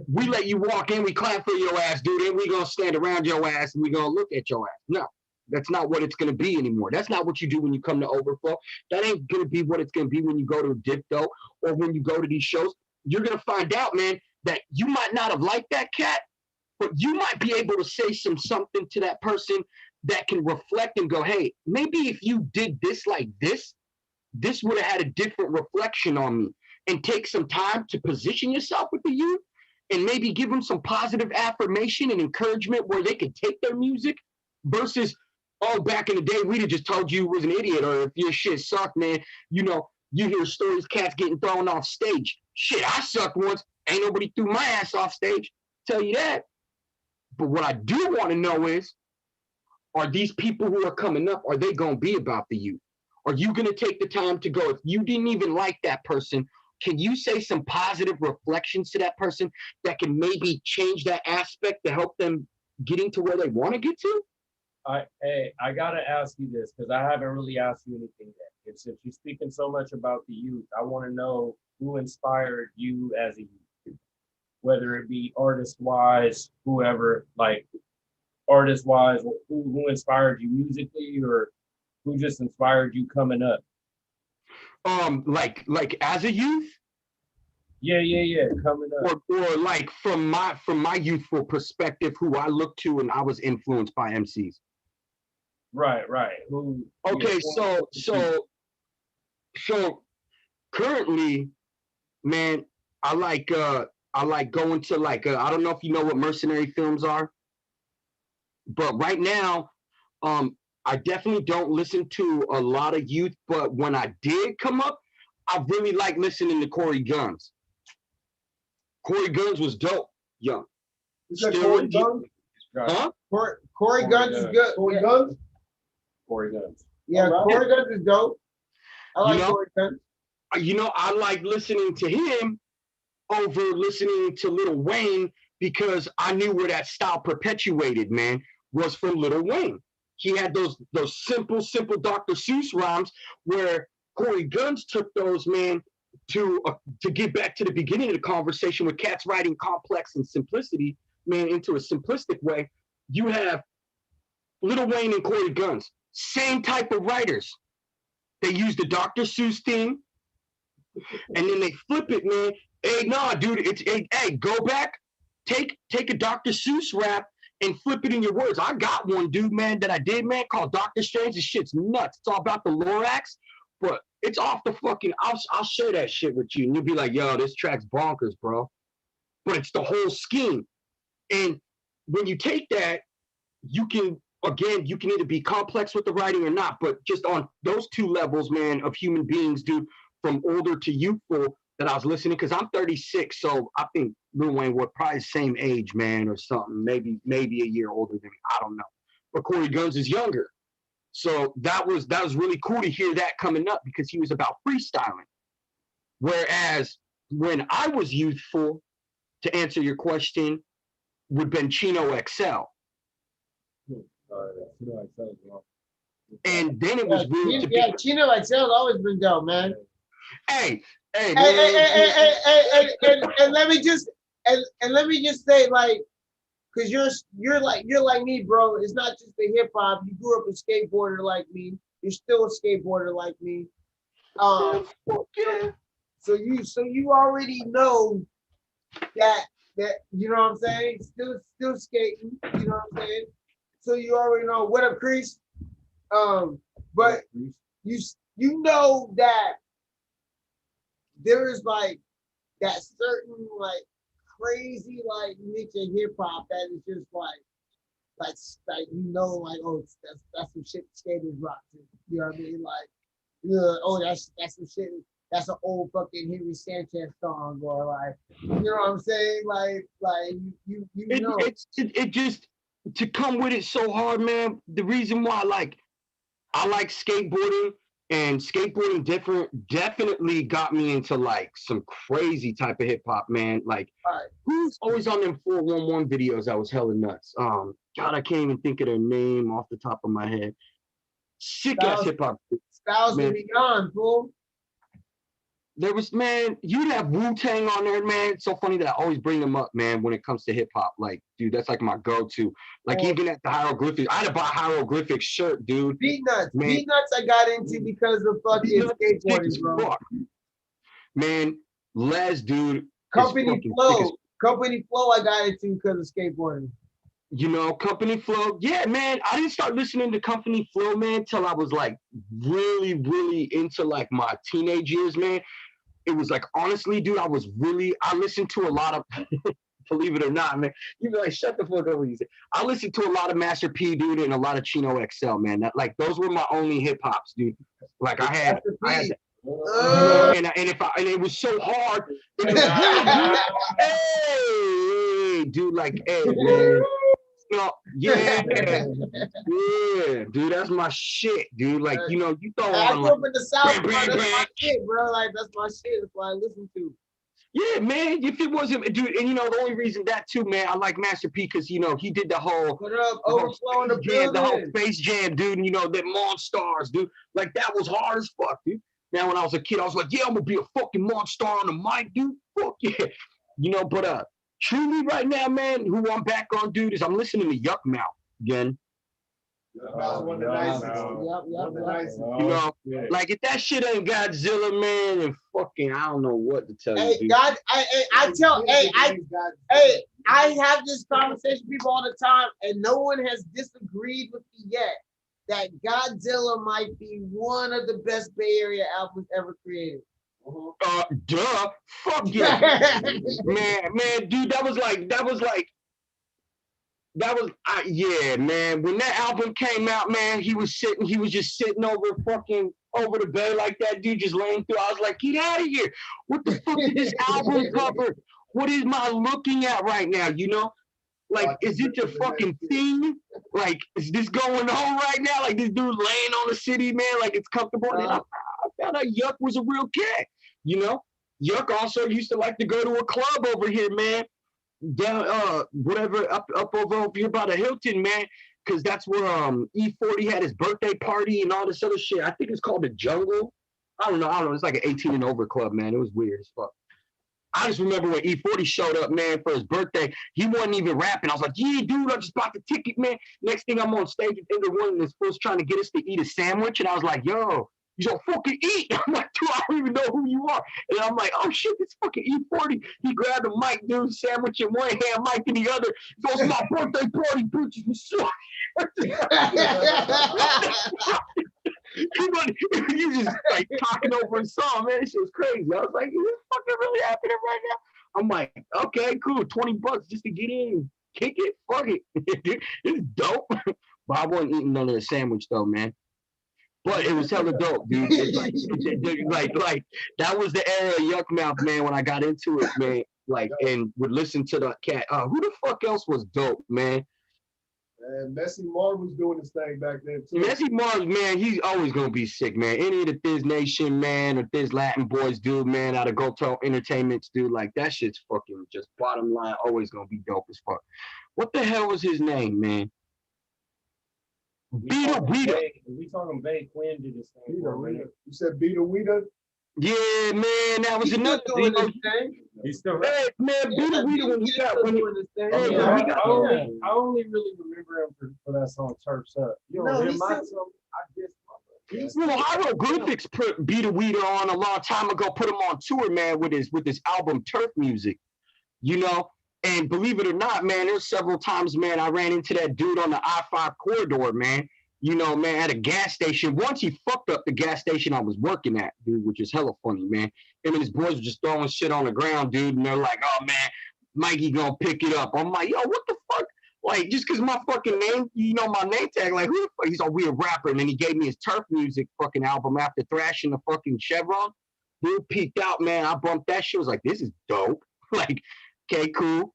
we let you walk in, we clap for your ass, dude, and we gonna stand around your ass and we gonna look at your ass. No, that's not what it's gonna be anymore. That's not what you do when you come to Overflow. That ain't gonna be what it's gonna be when you go to Diff Dope or when you go to these shows. You're gonna find out, man, that you might not have liked that cat, but you might be able to say something to that person that can reflect and go, hey, maybe if you did this like this would have had a different reflection on me. And take some time to position yourself with the youth and maybe give them some positive affirmation and encouragement where they can take their music versus, oh, back in the day, we'd have just told you was an idiot, or if your shit sucked, man, you know, you hear stories, cats getting thrown off stage. Shit, I sucked once. Ain't nobody threw my ass off stage. Tell you that. But what I do want to know is, are these people who are coming up, are they going to be about the youth? Are you going to take the time to go, if you didn't even like that person, can you say some positive reflections to that person that can maybe change that aspect to help them getting to where they want to get to? Hey, I got to ask you this because I haven't really asked you anything yet. And since you're speaking so much about the youth, I want to know who inspired you as a youth, whether it be artist-wise, whoever, like, artist-wise, who inspired you musically, or who just inspired you coming up? Like as a youth? Yeah, coming up. Or like from my youthful perspective, who I look to and I was influenced by MCs. Right. Who? Okay, so currently, man, I like going to I don't know if you know what mercenary films are. But right now, I definitely don't listen to a lot of youth, but when I did come up, I really like listening to Corey Guns. Corey Guns was dope, young. Is that Corey Guns? Huh? Corey Guns is good. Corey Guns? Corey Guns. Yeah, Right. Corey Guns is dope. I like Corey Guns. You know, I like listening to him over listening to Lil Wayne because I knew where that style perpetuated, man, was from Lil Wayne. He had those simple Dr. Seuss rhymes where Corey Guns took those, man, to get back to the beginning of the conversation with cats writing complex and simplicity, man, into a simplistic way. You have Lil Wayne and Corey Guns, same type of writers. They use the Dr. Seuss theme, and then they flip it, man. Hey, nah, dude, hey, go back, take a Dr. Seuss rap and flip it in your words. I got one, dude, man, that I did, man, called Dr. Strange. This shit's nuts. It's all about the Lorax, but it's off the fucking, I'll share that shit with you, and you'll be like, yo, this track's bonkers, bro. But it's the whole scheme. And when you take that, you can either be complex with the writing or not, but just on those two levels, man, of human beings, dude, from older to youthful that I was listening, because I'm 36, so I think Lil Wayne was probably the same age, man, or something, maybe a year older than me, I don't know. But Corey Guns is younger. So that was really cool to hear that coming up because he was about freestyling. Whereas when I was youthful, to answer your question, would have been Chino XL. And then it was weird to be. Yeah, Chino XL's always been dope, man. Hey, and let me just say, like, cause you're like me, bro. It's not just the hip hop. You grew up a skateboarder like me. You're still a skateboarder like me. Yeah. So you already know that you know what I'm saying. Still skating. You know what I'm saying. So you already know what up, Crease. But you know that there is like that certain like crazy like niche in hip hop that is just like you know, like, oh, that's some shit skaters rock to. You know what I mean? Like that's some shit. That's an old fucking Henry Sanchez song, or like, you know what I'm saying? Like you know. It just to come with it so hard, man. The reason why I like skateboarding, and skateboarding definitely got me into like some crazy type of hip hop, man. Like, who's always on them 411 videos that was hella nuts? God, I can't even think of their name off the top of my head. Sick ass hip hop. Styles and Beyond, fool. There was, man, you'd have Wu-Tang on there, man. It's so funny that I always bring them up, man, when it comes to hip-hop. Like, dude, that's like my go-to. Like, even at the Hieroglyphics, I had to buy a Hieroglyphics shirt, dude. Beat Nuts I got into because of fucking skateboarding, bro. Man, Les, dude. Company Flow I got into because of skateboarding. You know, Company Flow. Yeah, man, I didn't start listening to Company Flow, man, till I was like really, really into like my teenage years, man. It was like, honestly, dude, I listened to a lot of, believe it or not, man. You be like, shut the fuck up when you say. I listened to a lot of Master P, dude, and a lot of Chino XL, man. That, like, those were my only hip hops, dude. Like, I had and it was so hard. Hey, dude, like, hey, man. You know, yeah, dude, that's my shit, dude. Like, you know, you throw on. I grew up in the South, bro. That's my shit, bro. Like, that's my shit. That's what I listen to. Yeah, man. If it wasn't, dude, and you know, the only reason that too, man, I like Master P because you know he did the whole, Overflow in the building, the whole Space Jam, dude, and you know that Monstars, dude. Like that was hard as fuck, dude. Now when I was a kid, I was like, yeah, I'm gonna be a fucking Monstar on the mic, dude. Fuck yeah, you know. But truly, right now, man, who I'm back on, dude, is I'm listening to Yuck Mouth again. One of the nicest. You know, like if that shit ain't Godzilla, man, and fucking I don't know what to tell you. Dude. I have this conversation with people all the time, and no one has disagreed with me yet that Godzilla might be one of the best Bay Area albums ever created. Duh. Fuck yeah. man, dude, that was yeah, man. When that album came out, man, he was just sitting over the bay like that, dude, just laying through. I was like, get out of here. What the fuck is this album cover? What am I looking at right now? You know? Like, is it your fucking thing? Like, is this going on right now? Like, this dude laying on the city, man, like it's comfortable. And I found out Yuck was a real cat, you know? Yuck also used to like to go to a club over here, man. Down, up over here by the Hilton, man. Because that's where E40 had his birthday party and all this other shit. I think it's called the Jungle. I don't know. It's like an 18 and over club, man. It was weird as fuck. I just remember when E40 showed up, man, for his birthday. He wasn't even rapping. I was like, yeah, dude, I just bought the ticket, man. Next thing I'm on stage at the end of one, and this fool's trying to get us to eat a sandwich. And I was like, yo, you don't fucking eat. I'm like, dude, I don't even know who you are. And I'm like, oh, shit, this fucking E40. He grabbed a mic, dude, sandwich in one hand, mic in the other. It was my birthday party, bitches. You just like talking over a song, man. This shit was crazy. I was like, is this fucking really happening right now? I'm like, okay, cool, $20 just to get in, kick it, fuck it. It's dope. But I wasn't eating none of the sandwich though, man. But it was hella dope, dude. Like that was the era of Yuck Mouth, man, when I got into it, man. Like, and would listen to the cat. Who the fuck else was dope, man? And Messy Mars was doing his thing back then too. Messy Mars, man, he's always gonna be sick, man. Any of the Thiz Nation, man, or Thiz Latin boys, dude, man, out of Go Talk Entertainments, dude, like that shit's fucking just bottom line, always gonna be dope as fuck. What the hell was his name, man? Beta Weeda. We talking Bay Quinn did this thing. You said Beta Weeda? Yeah, man, that was another thing. He's still hey, man, Beta Weeda when he got I only really remember him for that song Turf's Up. You know, Hieroglyphics put Beta Weeda on a long time ago, put him on tour, man, with his album Turf Music. You know? And believe it or not, man, there's several times, man, I ran into that dude on the I-5 corridor, man. You know, man, at a gas station. Once he fucked up the gas station I was working at, dude, which is hella funny, man. Him and his boys were just throwing shit on the ground, dude. And they're like, oh, man, Mikey gonna pick it up. I'm like, yo, what the fuck? Like, just because my fucking name, you know, my name tag, like, who the fuck? He's a weird rapper. And then he gave me his Turf Music fucking album after thrashing the fucking Chevron. Dude peeked out, man. I bumped that shit. I was like, this is dope. Like, okay, cool.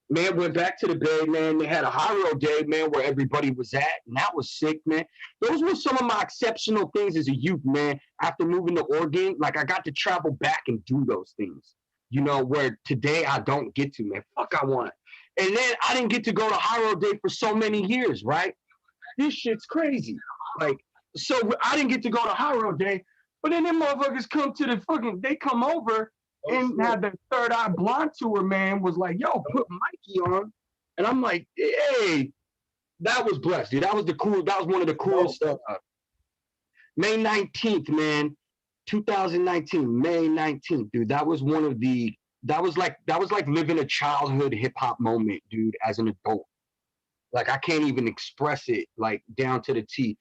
Man, went back to the Bay, man. They had a high road day, man, where everybody was at. And that was sick, man. Those were some of my exceptional things as a youth, man. After moving to Oregon, like, I got to travel back and do those things, you know, where today I don't get to, man. Fuck, I want it. And then I didn't get to go to high road day for so many years, right? This shit's crazy. Like, so I didn't get to go to high road day, but then them motherfuckers come to the fucking, they come over and had the Third Eye Blind tour, man, was like, yo, put Mikey on. And I'm like, hey, that was blessed, dude. That was one of the coolest stuff. May 19th, man, 2019, May 19th, dude. That was like living a childhood hip hop moment, dude, as an adult. Like, I can't even express it, like, down to the T.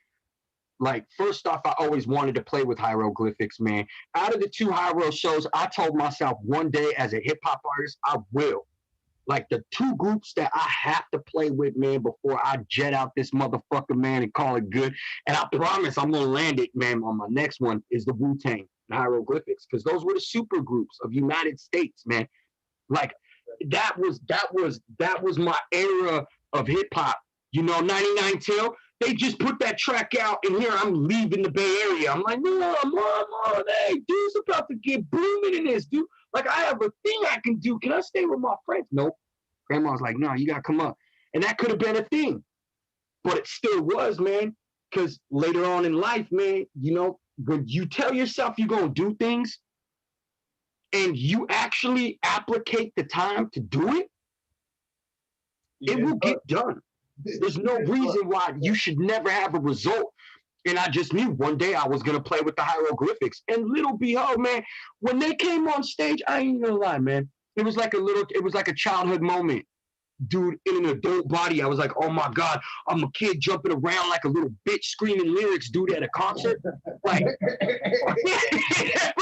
Like, first off, I always wanted to play with hieroglyphics, man. Out of the 2 Hyro shows, I told myself one day as a hip-hop artist, I will. Like, the 2 groups that I have to play with, man, before I jet out this motherfucker, man, and call it good. And I promise I'm going to land it, man, on my next one is the Wu-Tang and hieroglyphics, because those were the super groups of United States, man. Like, that was my era of hip-hop. You know, 99 Till, they just put that track out, and here I'm leaving the Bay Area. I'm like, no, mom, hey, dude's about to get booming in this, dude. Like, I have a thing I can do. Can I stay with my friends? Nope. Grandma's like, no, you got to come up. And that could have been a thing. But it still was, man, because later on in life, man, you know, when you tell yourself you're going to do things and you actually applicate the time to do it, it will get done. There's no reason why you should never have a result. And I just knew one day I was going to play with the hieroglyphics. And little behold, man, when they came on stage, I ain't gonna lie, man. It was like a childhood moment. Dude, in an adult body, I was like, oh my God, I'm a kid jumping around like a little bitch screaming lyrics, dude, at a concert. Like, I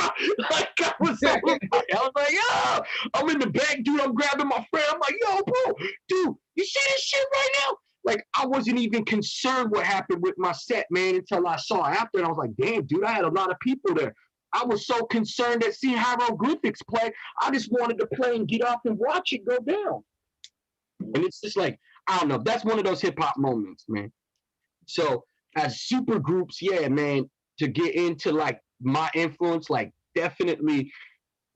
was like, yo, I'm in the back, dude, I'm grabbing my friend. I'm like, yo, bro, dude, you see this shit right now? Like, I wasn't even concerned what happened with my set, man, until I saw after, and I was like, damn, dude, I had a lot of people there. I was so concerned at seeing hieroglyphics play, I just wanted to play and get off and watch it go down. And it's just like, I don't know, that's one of those hip hop moments, man. So as super groups, yeah, man, to get into like my influence, like definitely,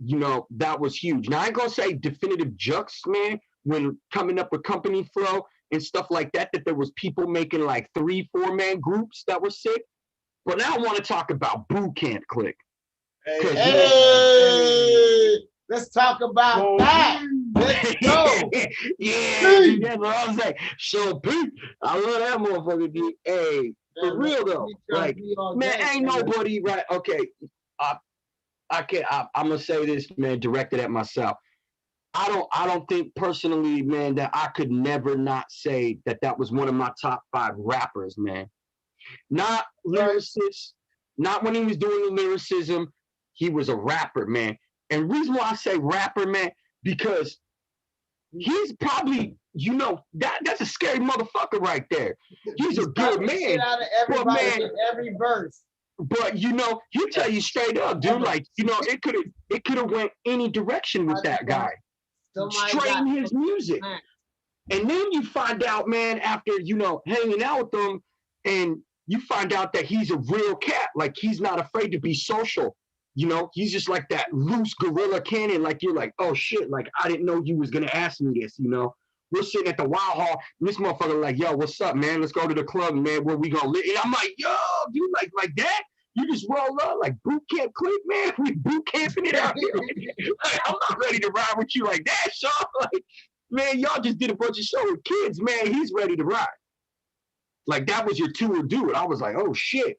you know, that was huge. Now I ain't gonna say definitive Jux, man, when coming up with Company Flow and stuff like that, that there was people making like 3-4 man groups that were sick. But now I want to talk about Boot Camp Click. Hey, let's talk about that. Let's go. Yeah, that's what I'm saying. So, Pete, I love that motherfucker, dude. Hey, for real though, like, man, ain't nobody right. Okay, I can't. I'm gonna say this, man, directed at myself. I don't think personally, man, that I could never not say that that was one of my top 5 rappers, man. Not lyricist, not when he was doing the lyricism. He was a rapper, man. And the reason why I say rapper, man, because he's probably, you know, that's a scary motherfucker right there. He's a good man. Out of everybody in every verse. But you know, he'll tell you straight up, dude, like, you know, it could have went any direction with that guy. Straight in his music. And then you find out, man, after, you know, hanging out with him, and you find out that he's a real cat. Like, he's not afraid to be social. You know, he's just like that loose gorilla cannon. Like, you're like, oh shit, like, I didn't know you was gonna ask me this, you know. We're sitting at the Wild Hall, and this motherfucker like, yo, what's up, man? Let's go to the club, man, where we gonna live. And I'm like, yo, dude, like that? You just roll up like Boot Camp Click, man. We boot camping it out here. Like, I'm not ready to ride with you like that, Sean. Like, man, y'all just did a bunch of show with kids, man. He's ready to ride. Like, that was your tour, dude. I was like, oh shit.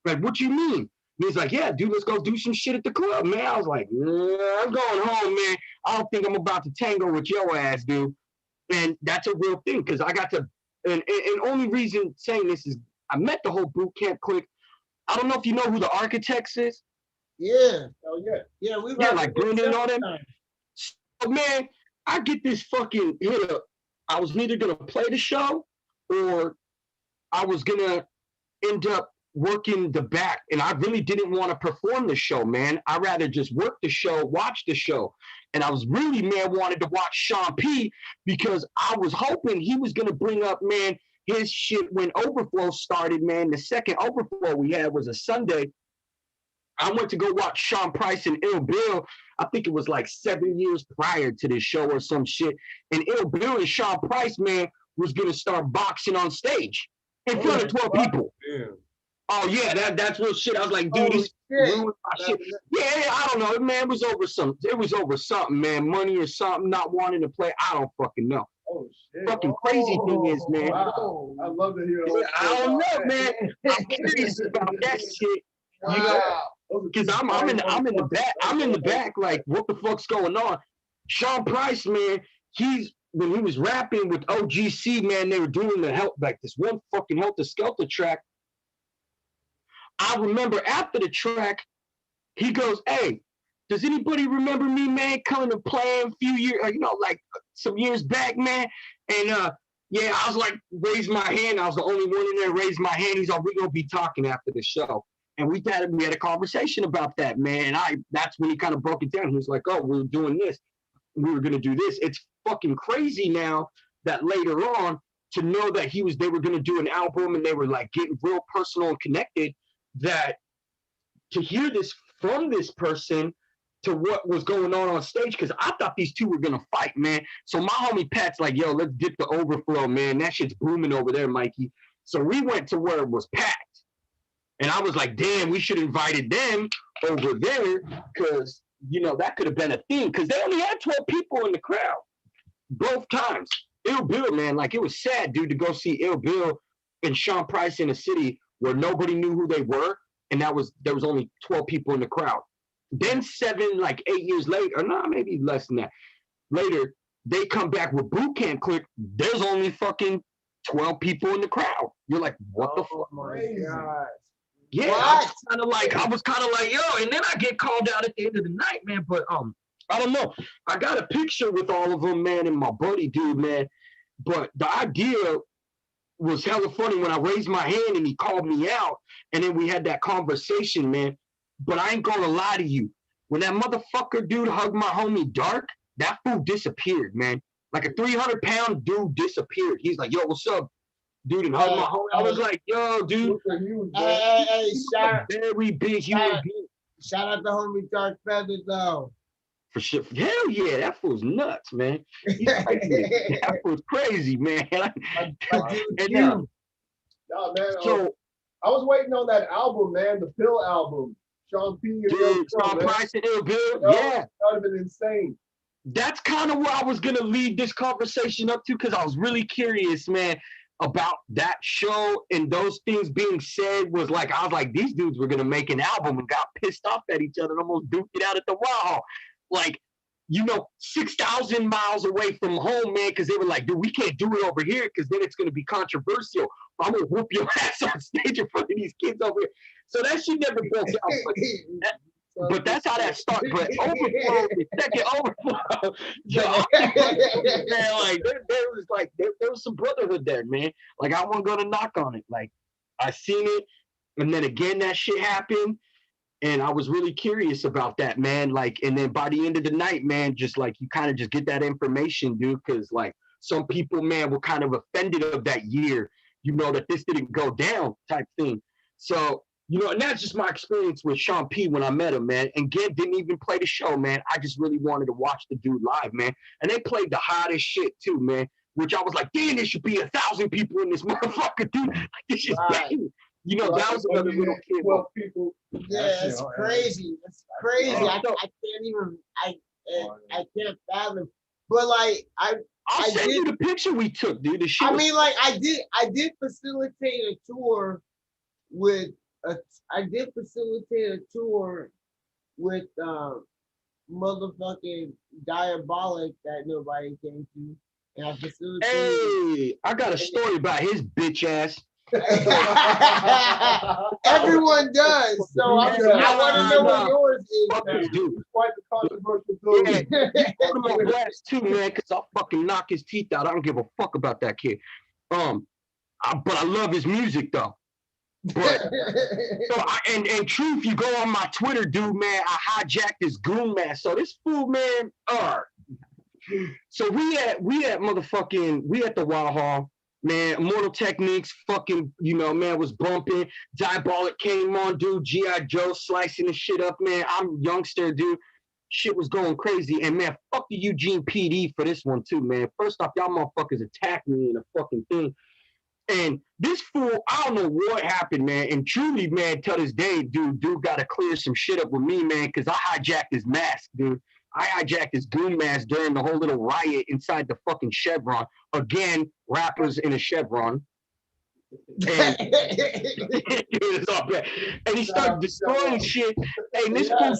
Like, what you mean? And he's like, yeah, dude, let's go do some shit at the club, man. I was like, I'm going home, man. I don't think I'm about to tango with your ass, dude. And that's a real thing, because I got to, and only reason saying this is I met the whole Boot Camp Clique. I don't know if you know who the Architects is. Yeah. Oh yeah. Yeah, we like Brendan and all them. So, man, I get this fucking hit up I was either gonna play the show or I was gonna end up working the back, and I really didn't want to perform the show, man. I rather just work the show, watch the show. And I was really, man, wanted to watch Sean P because I was hoping he was gonna bring up, man, his shit when Overflow started, man. The second Overflow we had was a Sunday. I went to go watch Sean Price and Ill Bill. I think it was like 7 years prior to this show or some shit. And Ill Bill and Sean Price, man, was gonna start boxing on stage in front of 12 people. Damn. Oh yeah, that's real shit. I was like, dude, this ruined my shit. Yeah, I don't know, man. It was over something, man. Money or something, not wanting to play. I don't fucking know. Oh shit. Fucking crazy thing is, man. Wow. I love to hear Yeah, I don't know, man. I'm curious about that shit. You know, because I'm in the back. I'm in the back, like, what the fuck's going on? Sean Price, man, when he was rapping with OGC, man, they were doing this one fucking Helter Skelter track. I remember after the track, he goes, "Hey, does anybody remember me, man, coming to playing a few years, like some years back, man?" And yeah, I was like, raise my hand. I was the only one in there, raise my hand. He's like, "We're gonna be talking after the show." And we had a conversation about that, man. And that's when he kind of broke it down. He was like, "Oh, we're doing this. We were gonna do this." It's fucking crazy now that later on to know that they were gonna do an album and they were like getting real personal and connected. That to hear this from this person to what was going on stage, because I thought these two were gonna fight, man. So my homie Pat's like, "Yo, let's dip the Overflow, man. That shit's booming over there, Mikey." So we went to where it was packed, and I was like, "Damn, we should have invited them over there, because that could have been a thing." Because they only had 12 people in the crowd both times. Ill Bill, man, like it was sad, dude, to go see Ill Bill and Sean Price in a city where nobody knew who they were, and there was only 12 people in the crowd. Then 8 years later, or no, maybe less than that, later, they come back with Boot Camp Click. There's only fucking 12 people in the crowd. You're like, what the fuck? My God. Yeah, I was kind of like, yo, and then I get called out at the end of the night, man. But I don't know. I got a picture with all of them, man, and my buddy, dude, man. But the idea was hella funny when I raised my hand and he called me out, and then we had that conversation, man. But I ain't gonna lie to you. When that motherfucker dude hugged my homie Dark, that fool disappeared, man. Like a 300-pound dude disappeared. He's like, "Yo, what's up, dude?" And hugged my homie. I was like, "Yo, dude." Hey, very big human being. Shout out to homie Dark Feather, though. For sure. Hell yeah, that fool's nuts, man. That fool's crazy, man. So I was waiting on that album, man, the Pill album. Sean P. Dude, Sean Price and Ill Bill, yeah. That would have been insane. That's kind of where I was going to lead this conversation up to, because I was really curious, man, about that show, and those things being said was like, I was like, these dudes were going to make an album and got pissed off at each other and almost duked it out at the Wow. Like, 6,000 miles away from home, man, because they were like, dude, we can't do it over here because then it's going to be controversial. I'm going to whoop your ass on stage in front of these kids over here. So that shit never broke out. But that's how that started. But Overflow, the second Overflow, man, like, there was some brotherhood there, man. Like, I wasn't going to knock on it. Like, I seen it, and then again, that shit happened. And I was really curious about that, man. Like, and then by the end of the night, man, just like you kind of just get that information, dude. Because like some people, man, were kind of offended of that year, that this didn't go down type thing. So, and that's just my experience with Sean P when I met him, man. And Gid didn't even play the show, man. I just really wanted to watch the dude live, man. And they played the hottest shit too, man. Which I was like, damn, there should be 1,000 people in this motherfucker, dude. Like, this is banging. That was another little kid. 12 people. Yeah, it's crazy. It's crazy. I can't even. I can't fathom. But like, I'll send you the picture we took, dude. The shit. I mean, like, I did facilitate a tour with motherfucking Diabolic that nobody came to, and I facilitated. Hey, I got a story about his bitch ass. Everyone does. So I want to know what yours is. Dude. Quite the controversial Yeah, you put him on blast too, man, because I'll fucking knock his teeth out. I don't give a fuck about that kid. But I love his music though. But and truth, you go on my Twitter, dude, man, I hijacked this goon mask. So this fool, man, so we at the Wild Hall, man. Immortal Techniques, fucking, man, was bumping. Diabolic came on, dude. G.I. Joe slicing the shit up, man. I'm youngster, dude. Shit was going crazy. And man, fuck the Eugene PD for this one too, man. First off, y'all motherfuckers attacked me in a fucking thing. And this fool, I don't know what happened, man. And truly, man, till this day, dude got to clear some shit up with me, man, because I hijacked his mask, dude. I hijacked his goon mask during the whole little riot inside the fucking Chevron. Again, rappers in a Chevron. And, it's all bad. And he started destroying shit. Hey, this fool,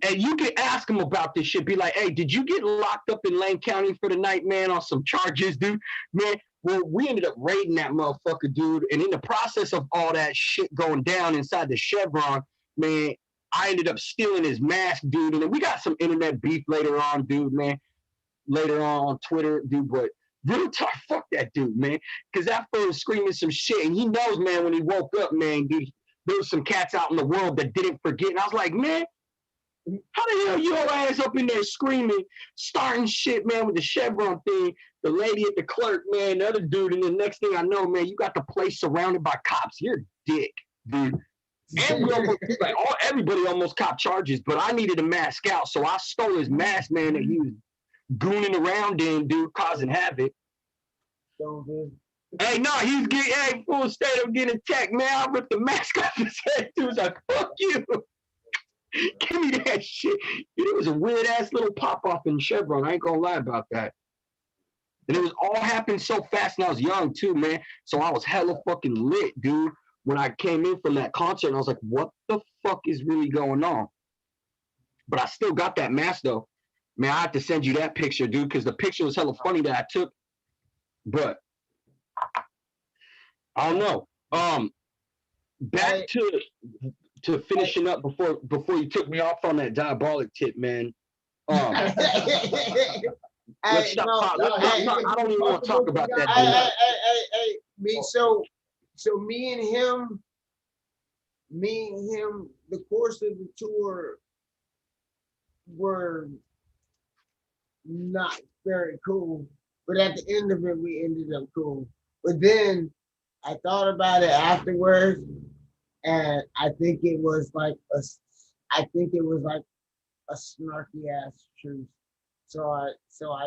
and you can ask him about this shit. Be like, hey, did you get locked up in Lane County for the night, man, on some charges, dude? Man, well, we ended up raiding that motherfucker, dude. And in the process of all that shit going down inside the Chevron, man, I ended up stealing his mask, dude. And then we got some internet beef later on, dude, man. Later on Twitter, dude. But real talk, fuck that dude, man. Because that fool was screaming some shit. And he knows, man, when he woke up, man, dude, there was some cats out in the world that didn't forget. And I was like, man, how the hell your ass up in there screaming, starting shit, man, with the Chevron thing, the lady at the clerk, man, the other dude, and the next thing I know, man, you got the place surrounded by cops. You're a dick, dude. And we almost, everybody almost copped charges, but I needed a mask out, so I stole his mask, man, that he was gooning around in, dude, causing havoc. Hey, no, he's getting, full state of getting attacked, man. I ripped the mask off his head, dude. I was like, fuck you. Give me that shit. Dude, it was a weird ass little pop off in Chevron. I ain't gonna lie about that. And it was all happened so fast, and I was young too, man. So I was hella fucking lit, dude. When I came in from that concert, and I was like, what the fuck is really going on? But I still got that mask though. Man, I have to send you that picture, dude, because the picture was hella funny that I took. But I don't know. Back to finishing up before you took me off on that diabolic tip, man. Hey, let's stop. I don't even want to talk about that. Hey, so me and him, the course of the tour were not very cool, but at the end of it, we ended up cool. But then I thought about it afterwards, and I think it was like a snarky ass truth. So I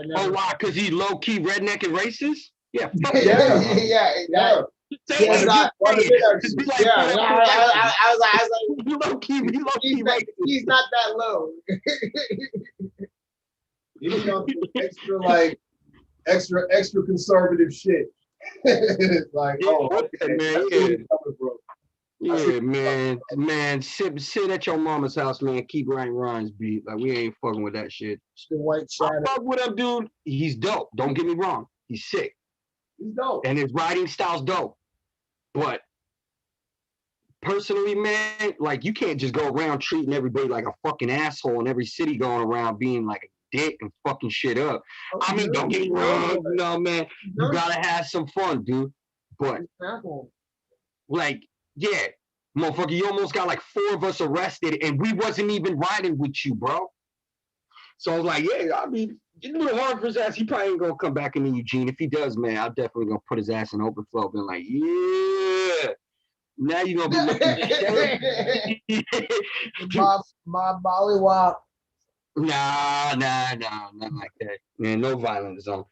never. Oh, why? Because he's low key redneck and racist? Yeah. Yeah. I was like, low key racist. He's not that low. He's on extra conservative shit. Like, man, sit at your mama's house, man. Keep writing rhymes, beat. Like, we ain't fucking with that shit. The white shadow. I fuck with him, dude. He's dope. Don't get me wrong. He's sick. He's dope. And his writing style's dope. But personally, man, like, you can't just go around treating everybody like a fucking asshole in every city, going around being like a dick and fucking shit up. I mean, don't get me wrong, man. You gotta have some fun, dude. But like, yeah, motherfucker, you almost got like 4 of us arrested, and we wasn't even riding with you, bro. So I was like, yeah, I mean, it's a little hard for his ass. He probably ain't gonna come back into Eugene. If he does, man, I'm definitely gonna put his ass in overflow, being like, yeah. Now you're gonna be looking my mollywop. Nah, not like that. Man, no violence zone.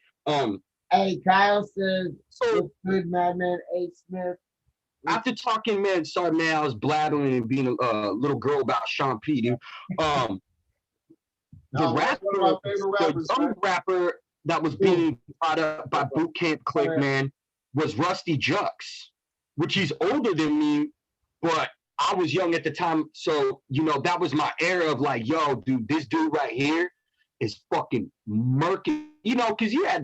Hey, Kyle says, so good, Madman A. Smith. After talking, man, sorry, man, I was blabbering and being a little girl about Sean P, dude. The rapper that was being brought up by Boot Camp Click, man, was Rusty Jux, which he's older than me, but I was young at the time. So, that was my era of like, yo, dude, this dude right here is fucking murky. You know, because you had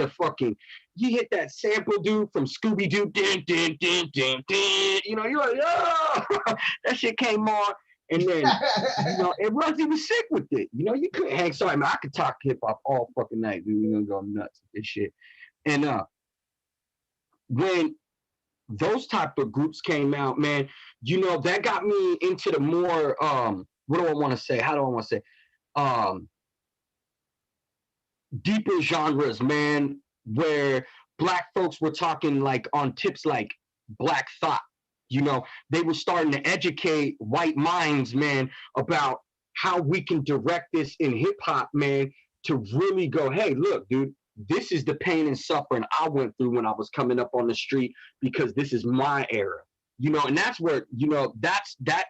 you hit that sample, dude, from Scooby-Doo, din, din, din, din, din. You know, you're like, oh, that shit came on. And then, you know, and Rusty was sick with it. You know, you couldn't hang. Sorry, man, I could talk hip-hop all fucking night, dude. We're going to go nuts with this shit. And when those type of groups came out, man, you know, that got me into the more, what do I want to say? How do I want to say? Deeper genres, man, where Black folks were talking like on tips like Black Thought. You know, they were starting to educate white minds, man, about how we can direct this in hip hop, man, to really go, hey, look, dude, this is the pain and suffering I went through when I was coming up on the street because this is my era. You know, and that's where, you know, that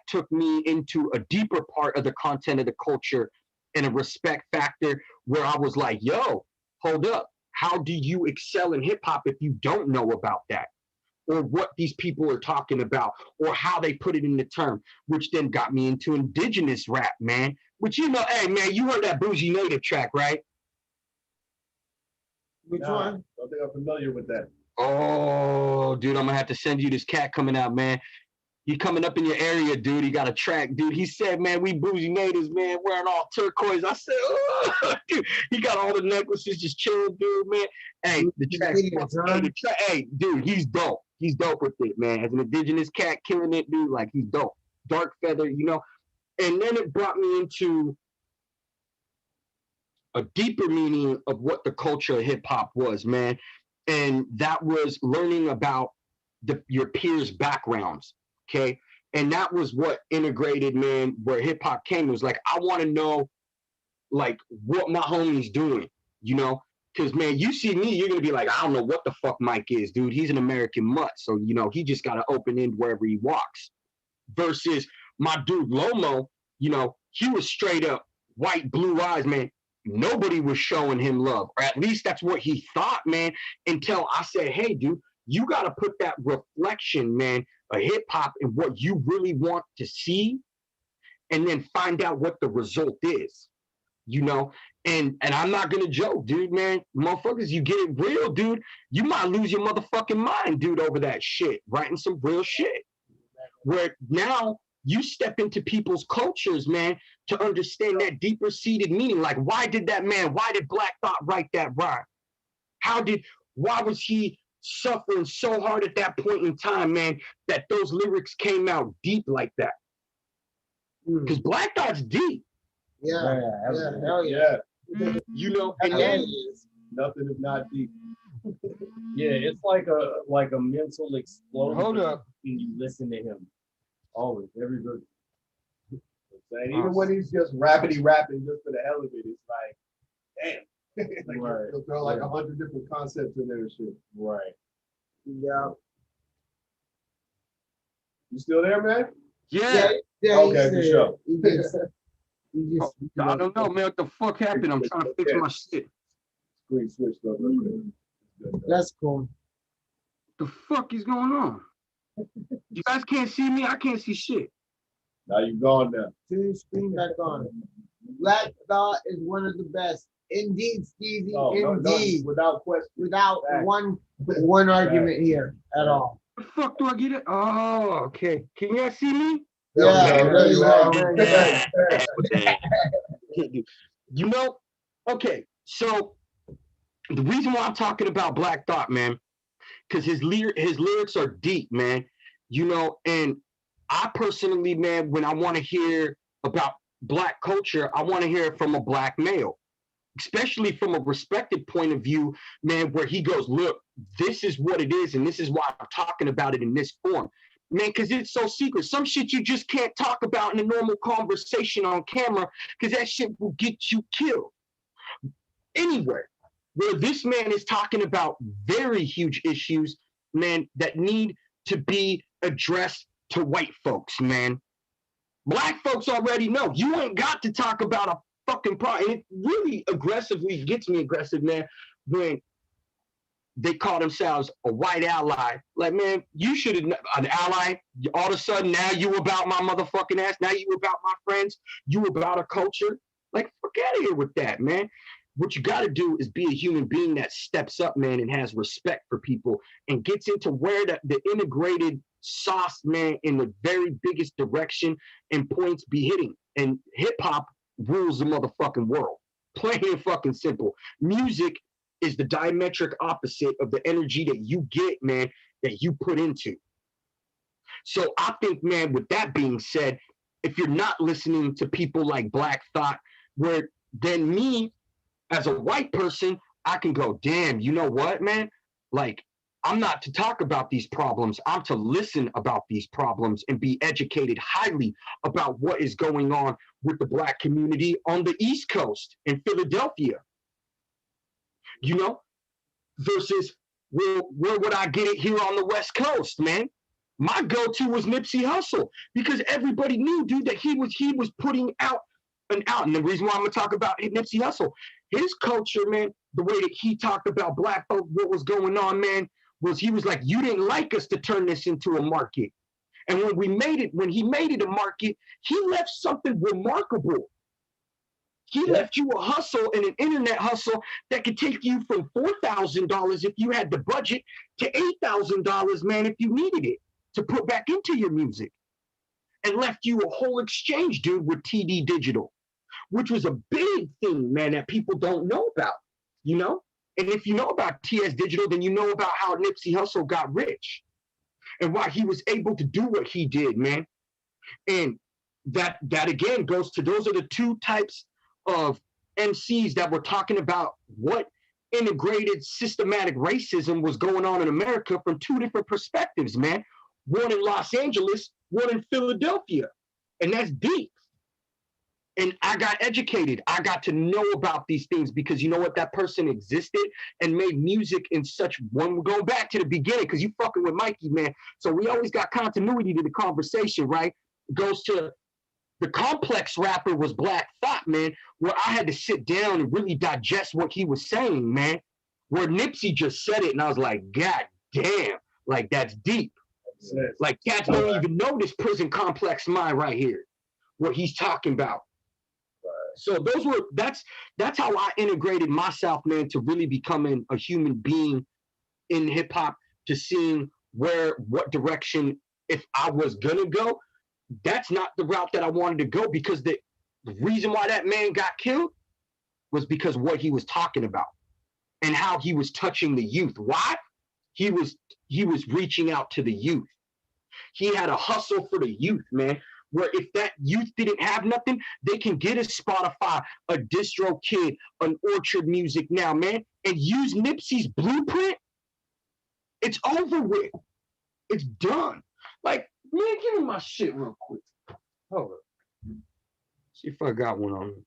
took me into a deeper part of the content of the culture and a respect factor where I was like, yo, hold up. How do you excel in hip hop if you don't know about that? Or what these people are talking about, or how they put it in the term, which then got me into indigenous rap, man. Which, you know, hey, man, you heard that Bougie Native track, right? Which one? I don't think I'm familiar with that. Oh, dude, I'm gonna have to send you this cat coming out, man. He coming up in your area, dude. He got a track, dude. He said, man, we bougie natives, man, wearing all turquoise. I said, oh, dude. He got all the necklaces, just chilling, dude, man. Hey, the track, hey, dude, he's dope. He's dope with it, man. As an indigenous cat, killing it, dude, like he's dope. Dark Feather, you know. And then it brought me into a deeper meaning of what the culture of hip hop was, man. And that was learning about your peers' backgrounds. Okay. And that was what integrated, man, where hip hop came. It was like, I want to know, like, what my homie's doing, you know? Because, man, you see me, you're going to be like, I don't know what the fuck Mike is, dude. He's an American mutt. So, you know, he just got to open end wherever he walks. Versus my dude Lomo, you know, he was straight up white, blue eyes, man. Nobody was showing him love. Or at least that's what he thought, man, until I said, hey, dude, you got to put that reflection, man, of hip hop and what you really want to see, and then find out what the result is, you know? And I'm not gonna joke, dude, man. Motherfuckers, you get it real, dude, you might lose your motherfucking mind, dude, over that shit, writing some real shit. Where now you step into people's cultures, man, to understand that deeper seated meaning. Like, why did Black Thought write that rhyme? Why was he suffering so hard at that point in time, man, that those lyrics came out deep like that? Because Black Thought's deep. Yeah, hell yeah. You know, and then nothing if not deep. Yeah, it's like a mental explosion. Hold up. When you listen to him. Always, every good. And even when he's just rapping just for the hell of it, it's like, damn. Like, right. He'll throw like 100 different concepts in there and shit. Right. Yeah. You still there, man? Yeah. Okay, for sure. I don't know, man. What the fuck happened? I'm trying to fix my shit. Screen switched up. That's cool. The fuck is going on? You guys can't see me. I can't see shit. Now you're gone now. Turn your screen back on. Black Thought is one of the best. Indeed, Steezy. Indeed. No, without question. Without one argument here at all. The fuck do I get it? Oh, okay. Can you guys see me? Yeah, there you are. You know, okay, so the reason why I'm talking about Black Thought, man, because his lyrics are deep, man. You know, and I personally, man, when I want to hear about Black culture, I want to hear it from a Black male, especially from a respected point of view, man, where he goes, look, this is what it is, and this is why I'm talking about it in this form. Man, because it's so secret. Some shit you just can't talk about in a normal conversation on camera, because that shit will get you killed. Anyway, where this man is talking about very huge issues, man, that need to be addressed to white folks, man. Black folks already know. You ain't got to talk about a fucking problem. And it really aggressively gets me aggressive, man, when they call themselves a white ally. Like, man, you should have, an ally, all of a sudden now you about my motherfucking ass, now you about my friends, you about a culture. Like, fuck out of here with that, man. what you got to do is be a human being that steps up, man, and has respect for people and gets into where the integrated sauce, man, in the very biggest direction and points be hitting. And hip hop rules the motherfucking world. Plain and fucking simple. Music is the diametric opposite of the energy that you get, man, that you put into. So I think, man, with that being said, if you're not listening to people like Black Thought, where then me, as a white person, I can go, damn, you know what, man? Like, I'm not to talk about these problems. I'm to listen about these problems and be educated highly about what is going on with the Black community on the East Coast in Philadelphia. You know, versus where would I get it here on the West Coast, man? My go-to was Nipsey Hussle because everybody knew, dude, that he was putting out an out. And the reason why I'm gonna talk about Nipsey Hussle, his culture, man, the way that he talked about Black folk, what was going on, man, was he was like, you didn't like us to turn this into a market. And when he made it a market, he left something remarkable. He left you a hustle and an internet hustle that could take you from $4,000 if you had the budget to $8,000, man, if you needed it to put back into your music. And left you a whole exchange, dude, with TD Digital, which was a big thing, man, that people don't know about, you know? And if you know about TS Digital, then you know about how Nipsey Hussle got rich and why he was able to do what he did, man. And that again goes to, those are the two types of MCs that were talking about what integrated systematic racism was going on in America from two different perspectives, man. One in Los Angeles, one in Philadelphia. And that's deep. And I got educated. I got to know about these things because you know what? That person existed and made music in such, when we're going back to the beginning, because you fucking with Mikey, man. So we always got continuity to the conversation, right? It goes to the complex rapper was Black Thought, man, where I had to sit down and really digest what he was saying, man. Where Nipsey just said it and I was like, God damn, like that's deep. Like cats don't even know this prison complex mind right here, what he's talking about. So that's how I integrated myself, man, to really becoming a human being in hip hop, to seeing what direction, if I was gonna go, that's not the route that I wanted to go, because the reason why that man got killed was because what he was talking about and how he was touching the youth. Why? He was reaching out to the youth. He had a hustle for the youth, man, where if that youth didn't have nothing, they can get a Spotify, a Distro Kid, an Orchard Music now, man, and use Nipsey's blueprint. It's over with. It's done. Like, man, give me my shit real quick. Hold up. See if I got one on me.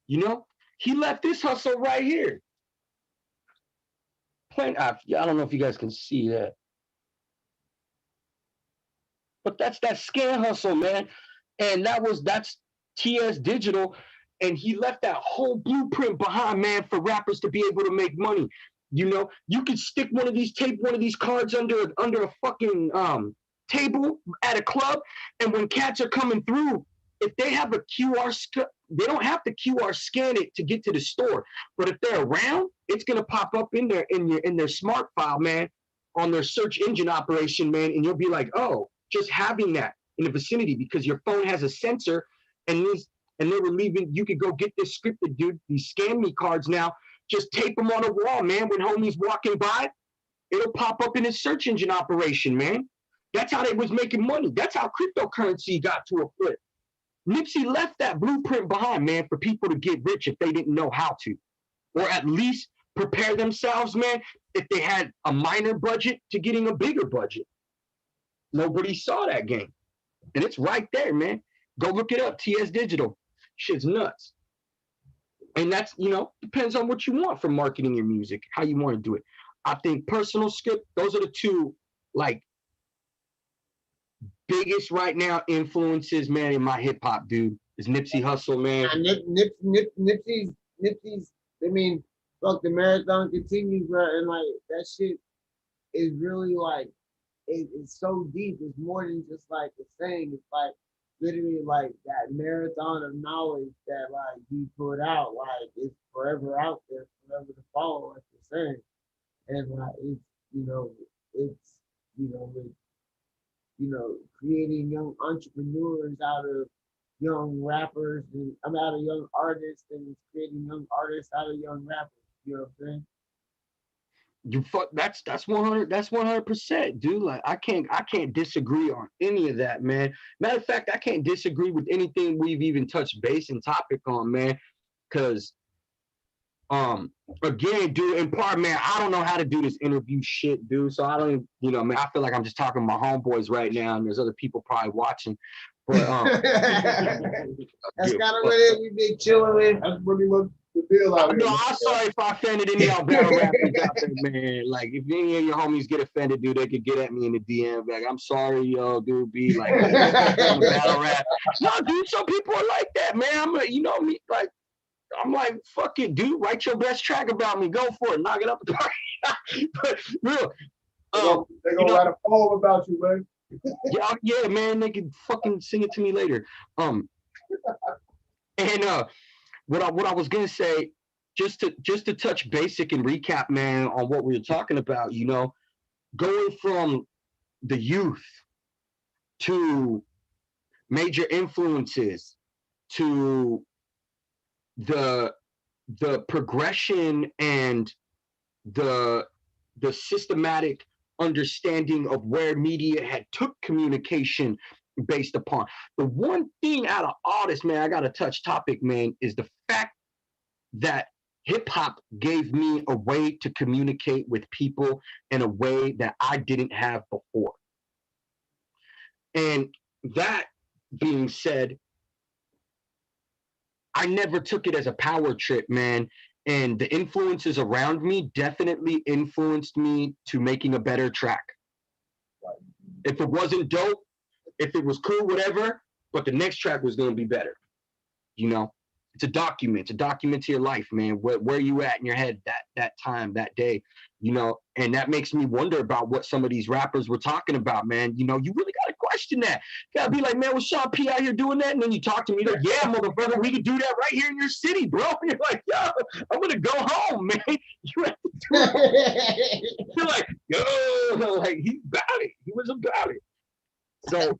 You know, he left this hustle right here. I don't know if you guys can see that. But that's that scan hustle, man. And that's TS Digital. And he left that whole blueprint behind, man, for rappers to be able to make money. You know, you could tape one of these cards under a fucking table at a club, and when cats are coming through, if they have a they don't have to QR scan it to get to the store. But if they're around, it's gonna pop up in their smart file, man, on their search engine operation, man, and you'll be like, oh, just having that in the vicinity because your phone has a sensor, and they were leaving. You could go get this scripted, dude. These Scan Me cards now. Just tape them on a wall, man. When homie's walking by, it'll pop up in his search engine operation, man. That's how they was making money. That's how cryptocurrency got to a flip. Nipsey left that blueprint behind, man, for people to get rich if they didn't know how to. Or at least prepare themselves, man, if they had a minor budget to getting a bigger budget. Nobody saw that game. And it's right there, man. Go look it up, TS Digital. Shit's nuts. And that's, you know, depends on what you want for marketing your music, how you want to do it. I think personal script, those are the two, like, biggest right now influences, man, in my hip hop, dude, is Nipsey Hussle, man. Nipsey's, I mean, look, the marathon continues, bro, and like, that shit is really like, it's so deep. It's more than just like a saying. It's like, literally like that marathon of knowledge that like he put out, like it's forever out there, forever to follow, like you're saying. And like it's you know, it's you know, with creating young entrepreneurs out of young rappers and I'm out of young artists and it's creating young artists out of young rappers. You know what I'm saying? You fuck that's 100%, dude. Like I can't disagree on any of that, man. Matter of fact, I can't disagree with anything we've even touched base and topic on, man. Cause again, dude, in part, man, I don't know how to do this interview shit, dude. So I don't even, man, I feel like I'm just talking to my homeboys right now, and there's other people probably watching. But that's kind of what it we been chilling with. That's really what the deal out here. No, I'm sorry if I offended any of y'all battle rappers out there, man. Like, if any of your homies get offended, dude, they could get at me in the DM. Like, I'm sorry, yo, dude, be like, battle rap. No, dude, some people are like that, man. I'm like, you know me, like, I'm like, fuck it, dude. Write your best track about me. Go for it. Knock it up the party. But real. They're gonna write a poem about you, man. Yeah, man. They can fucking sing it to me later. And what I was gonna say, just to touch basic and recap, man, on what we were talking about. Going from the youth to major influences to the progression and the systematic understanding of where media had took communication based upon. The one thing out of all this, man, I gotta touch topic, man, is the fact that hip-hop gave me a way to communicate with people in a way that I didn't have before. And that being said, I never took it as a power trip, man. And the influences around me definitely influenced me to making a better track. If it wasn't dope, if it was cool, whatever, but the next track was going to be better. It's a document to your life, man. Where you at in your head that time, that day, and that makes me wonder about what some of these rappers were talking about, man. You really got to question that. You got to be like, man, was Sean P out here doing that? And then you talk to me, like, yeah, motherfucker, we could do that right here in your city, bro. And you're like, yo, I'm going to go home, man. You have to do it. You're like, yo, like, he's about it. He was about it. So,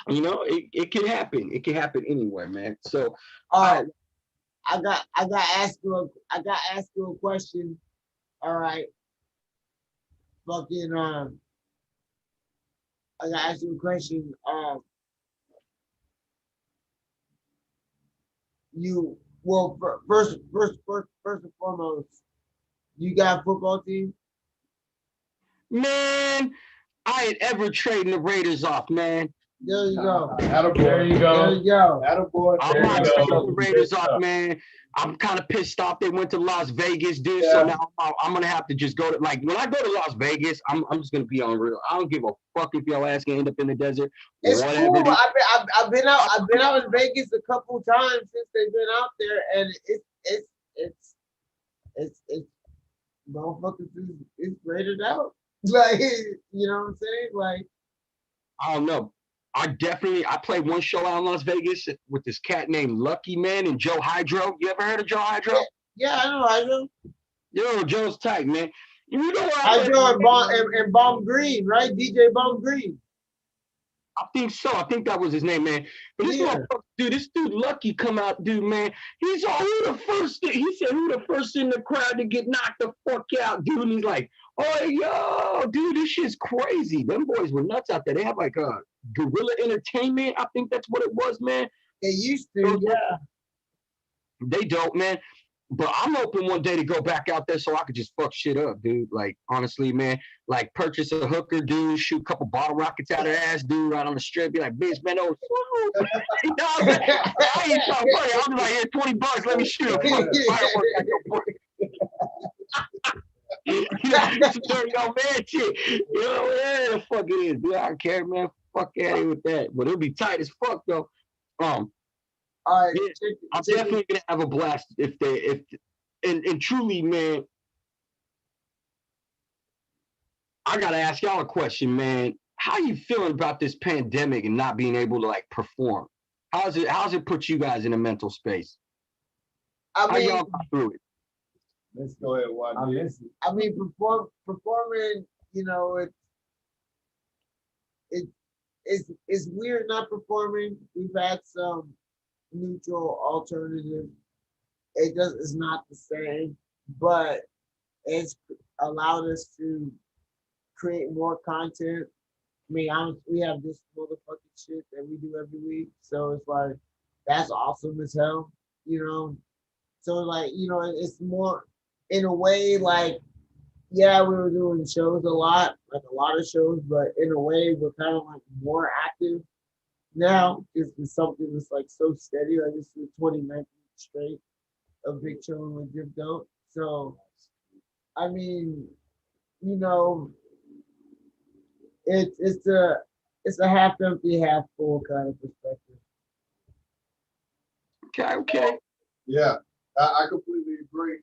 it can happen. It can happen anywhere, man. So, I got ask you a question. All right. Fucking I got ask you a question. First and foremost, you got a football team? Man, I ain't ever trading the Raiders off, man. There you go. There you go. Attaboy. I'm not trading the Raiders off, man. I'm kind of pissed off they went to Las Vegas, dude. Yeah. So now I'm gonna have to just go to, like, when I go to Las Vegas, I'm just gonna be on real. I don't give a fuck if your ass can end up in the desert. It's cool. I've been out in Vegas a couple times since they've been out there, and it's motherfuckers is graded out. Like, you know what I'm saying? Like, I don't know. I played one show out in Las Vegas with this cat named Lucky Man and Joe Hydro. You ever heard of Joe Hydro? Yeah, I know Hydro. Yo, Joe's tight, man. You know what? Hydro and Bomb Green, right? DJ Bomb Green. I think so. I think that was his name, man. But this dude Lucky come out, dude, man. He's all, he said, who the first in the crowd to get knocked the fuck out, dude? And he's like, oh, yo, dude, this shit's crazy. Them boys were nuts out there. They have like a Guerrilla Entertainment. I think that's what it was, man. They used to, yeah. They dope, man. But I'm hoping one day to go back out there so I could just fuck shit up, dude. Like, honestly, man, like purchase a hooker, dude, shoot a couple bottle rockets out of her ass, dude, right on the strip, be like, bitch, man, I ain't trying to play. I'll be like, here, $20, let me shoot a firework at your boy. Some dirty old man shit. Whatever the fuck it is, dude. I don't care, man. Fuck out of here with that. But it'll be tight as fuck, though. All right, yeah, I'm definitely gonna have a blast and truly, man. I gotta ask y'all a question, man. how you feeling about this pandemic and not being able to like perform? How's it put you guys in a mental space? How y'all got through it? Let's go ahead, Wadi. I mean, performing, you know, it's weird not performing. We've had some neutral alternative. It's not the same, but it's allowed us to create more content. I mean, we have this motherfucking shit that we do every week, so it's like that's awesome as hell, you know. So like, you know, it's more in a way like, yeah, we were doing shows a lot, like a lot of shows, but in a way we're kind of like more active now. It's something that's like so steady. Like this is 29th straight of Big Chillin with Diff Dope. So I mean, you know, it's a half empty, half full kind of perspective. Okay. Yeah, I completely agree.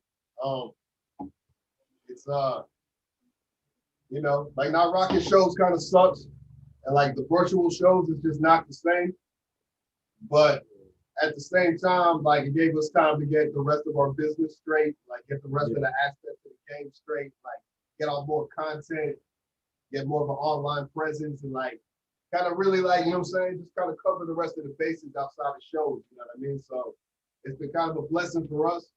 It's you know, like not rocking shows kind of sucks, and like the virtual shows is just not the same. But at the same time, like it gave us time to get the rest of our business straight, like get the rest of the aspects of the game straight, like get on more content, get more of an online presence, and like kind of really like, you know what I'm saying, just kind of cover the rest of the bases outside of shows, you know what I mean? So it's been kind of a blessing for us.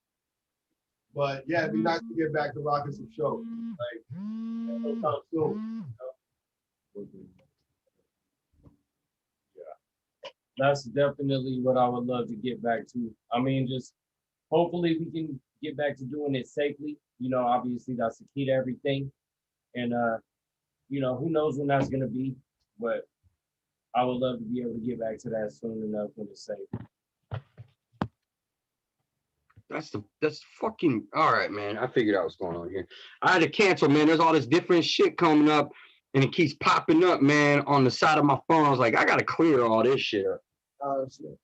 But yeah, it'd be nice to get back to rocking some shows, like sometime soon. You know? That's definitely what I would love to get back to. I mean, just hopefully we can get back to doing it safely. You know, obviously that's the key to everything. And you know, who knows when that's gonna be, but I would love to be able to get back to that soon enough when it's safe. That's fucking all right, man. I figured out what's going on here. I had to cancel, man. There's all this different shit coming up, and it keeps popping up, man, on the side of my phone. I was like, I gotta clear all this shit up. Oh shit!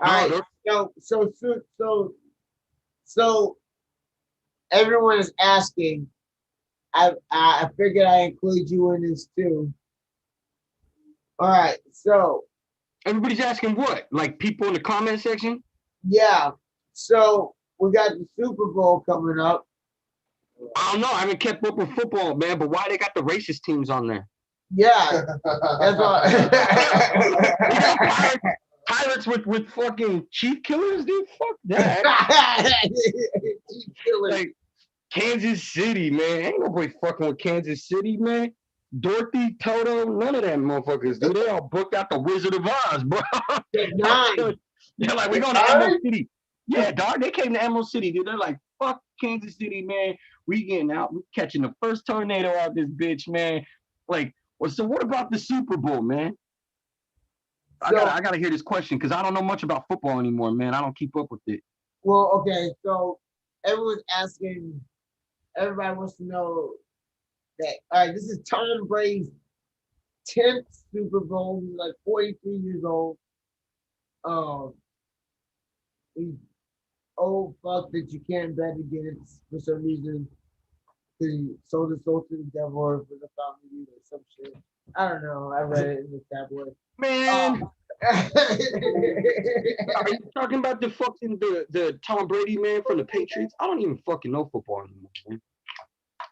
All right, so everyone is asking. I figured I include you in this too. All right, so everybody's asking what? Like people in the comment section? Yeah. So we got the Super Bowl coming up. I don't know. I haven't kept up with football, man. But why they got the racist teams on there? Yeah, that's all. Pirates with fucking chief killers, dude. Fuck that. Chief killers. Like Kansas City, man. Ain't nobody fucking with Kansas City, man. Dorothy, Toto, none of them motherfuckers, dude. They all booked out the Wizard of Oz, bro. They're like, we're going to Emerald City. Yeah, dog. They came to Emerald City, dude. They're like, fuck Kansas City, man. We getting out. We catching the first tornado out this bitch, man. Like, well, so what about the Super Bowl, man? I gotta hear this question because I don't know much about football anymore, man. I don't keep up with it. Well, okay, so everyone's asking. Everybody wants to know that. All right, this is Tom Brady's 10th Super Bowl. He's like 43 years old. He's old fuck that you can't bet against for some reason. He sold his soul to the devil or for the family or some shit. I don't know. I read it in the tabloid. Man, are you talking about the fucking the Tom Brady man from the Patriots? I don't even fucking know football anymore, man.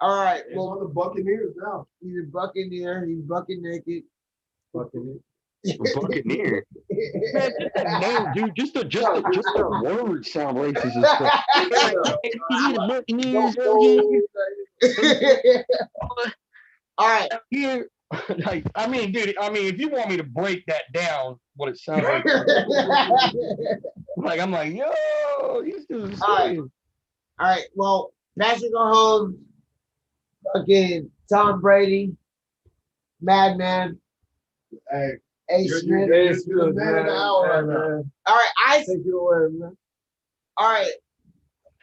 All right, well, one of the Buccaneers now. He's a Buccaneer. He's bucket naked. Buccaneer. Buccaneer. Man, just that name, dude. Just the word sound racist as fuck. He's a Buccaneers. All right. Here, like, I mean, dude. I mean, if you want me to break that down, what it sounds like, I'm like, yo, these dudes. All right. Well, Patrick Mahomes, fucking Tom Brady, Madman. Hey, Smith. You're man of the hour, man. All right, I take you away, man. All right,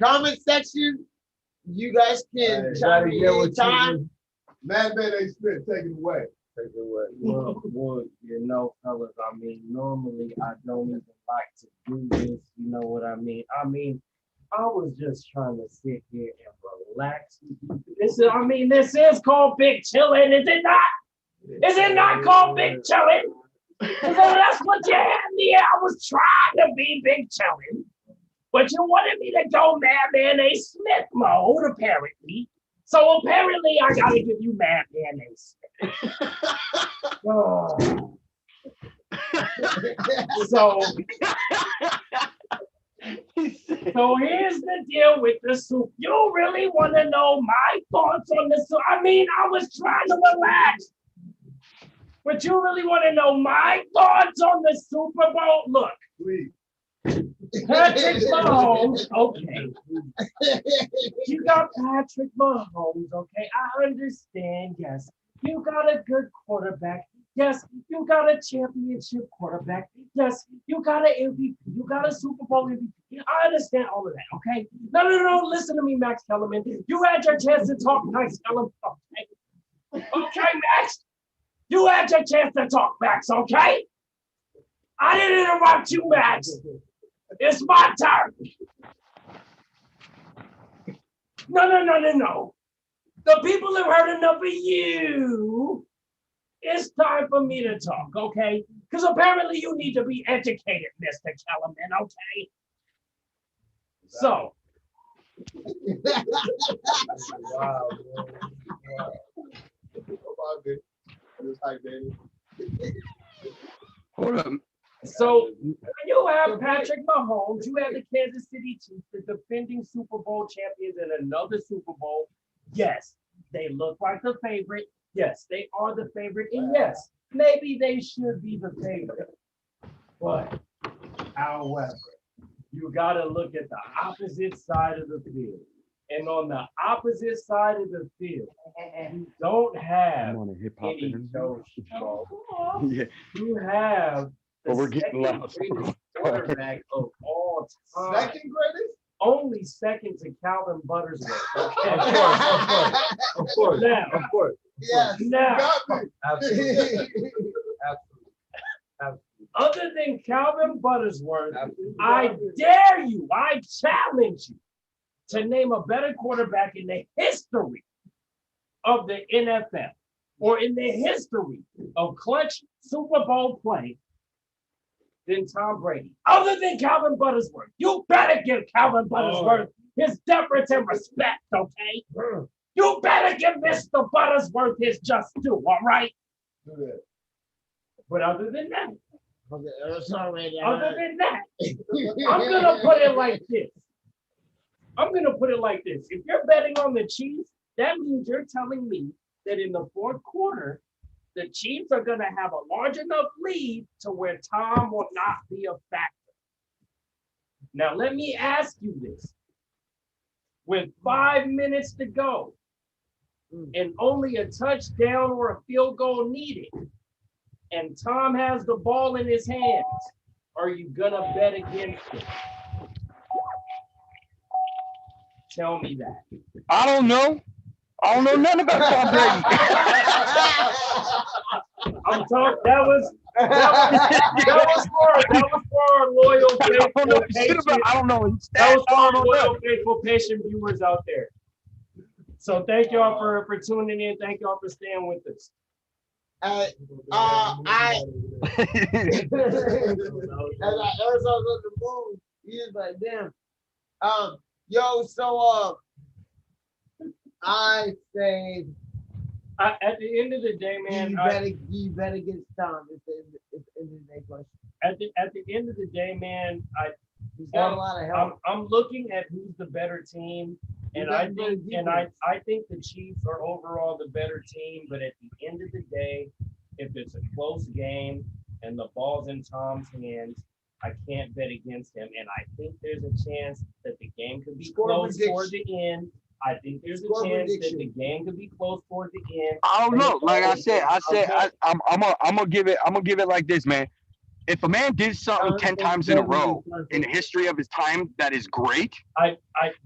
comment section. You guys can chime in anytime. Madman A. Smith, take it away. Take it away. Well, you know, fellas, I mean, normally I don't even like to do this, you know what I mean? I mean, I was just trying to sit here and relax with you. This is called Big Chillin', is it not? Is it not called Big Chillin? That's what you had me. I was trying to be Big Chillin, but you wanted me to go Mad Mayonnaise Smith mode, apparently. So apparently I gotta give you Mad Mayonnaise Smith. Oh. So here's the deal with the soup. You really want to know my thoughts on the soup? I mean, I was trying to relax. But you really want to know my thoughts on the Super Bowl? Look. Please. Patrick Mahomes, okay. You got Patrick Mahomes, okay. I understand, yes. You got a good quarterback. Yes, you got a championship quarterback. Yes, you got an MVP. You got a Super Bowl MVP. I understand all of that, okay? No, listen to me, Max Kellerman. You had your chance to talk, Max Kellerman, okay? Okay, Max? You had your chance to talk, Max, okay? I didn't interrupt you, Max. It's my turn. No. The people have heard enough of you. It's time for me to talk, okay? Because apparently you need to be educated, Mr. Kellerman, okay? So. Wow, man. Hold up. So you have Patrick Mahomes, you have the Kansas City Chiefs, the defending Super Bowl champions in another Super Bowl. Yes, they look like the favorite. Yes, they are the favorite. And yes, maybe they should be the favorite. But, however, you got to look at the opposite side of the field. And on the opposite side of the field, you don't have any Joe Schmo. Yeah. You have the But we're getting loud. quarterback of all time. Second greatest? Only second to Calvin Buttersworth. Okay? Of course. Now, Of course. Yes. now, Absolutely. other than Calvin Buttersworth, I dare you, I challenge you to name a better quarterback in the history of the NFL or in the history of clutch Super Bowl play than Tom Brady. Other than Calvin Buttersworth. You better give Calvin Buttersworth his deference and respect, okay? You better give Mr. Buttersworth his just due, all right? But other than that, I'm gonna put it like this. If you're betting on the Chiefs, that means you're telling me that in the fourth quarter, the Chiefs are gonna have a large enough lead to where Tom will not be a factor. Now, let me ask you this. With 5 minutes to go and only a touchdown or a field goal needed, and Tom has the ball in his hands, are you gonna bet against it? Tell me that. I don't know. I don't know nothing about Tom Brady. I'm talking. That was for our loyal, faithful, patient. I don't know. That was for our loyal, faithful, patient viewers out there. So thank y'all for tuning in. Thank y'all for staying with us. As I was on the moon, he was like, damn. I say at the end of the day, man, you better get Tom. It's the next question. At the end of the day, man, he's got a lot of help. I'm looking at who's the better team, and I think the Chiefs are overall the better team. But at the end of the day, if it's a close game and the ball's in Tom's hands, I can't bet against him. And I think there's a chance that the game could be close toward the end. I think there's a chance that the game could be close toward the end. I don't know. Like I said, I'm gonna give it like this, man. If a man did something 10 times in a row in the history of his time that is great,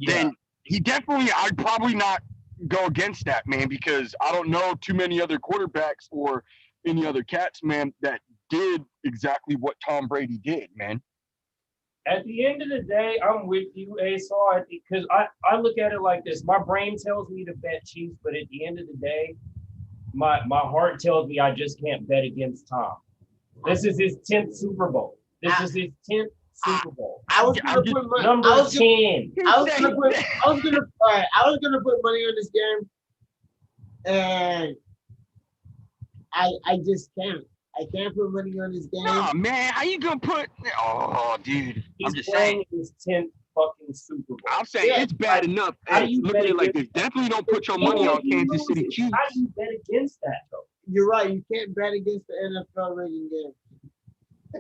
then he definitely, I'd probably not go against that, man, because I don't know too many other quarterbacks or any other cats, man, that did exactly what Tom Brady did, man. At the end of the day, I'm with you, Asar, because I look at it like this. My brain tells me to bet Chiefs, but at the end of the day, my heart tells me I just can't bet against Tom. This is his 10th Super Bowl. This is his 10th Super Bowl. I was gonna put money. Number 10. I was gonna put money on this game, and I just can't. I can't put money on this game. Nah, man, how you gonna put? Oh, dude, I'm just playing saying. his 10th fucking Super Bowl. I'm saying it's bad enough. How Hey, do you look bet at it like against this. Definitely don't put your money on Kansas City Chiefs. How do you bet against that though? You're right. You can't bet against the NFL rating game.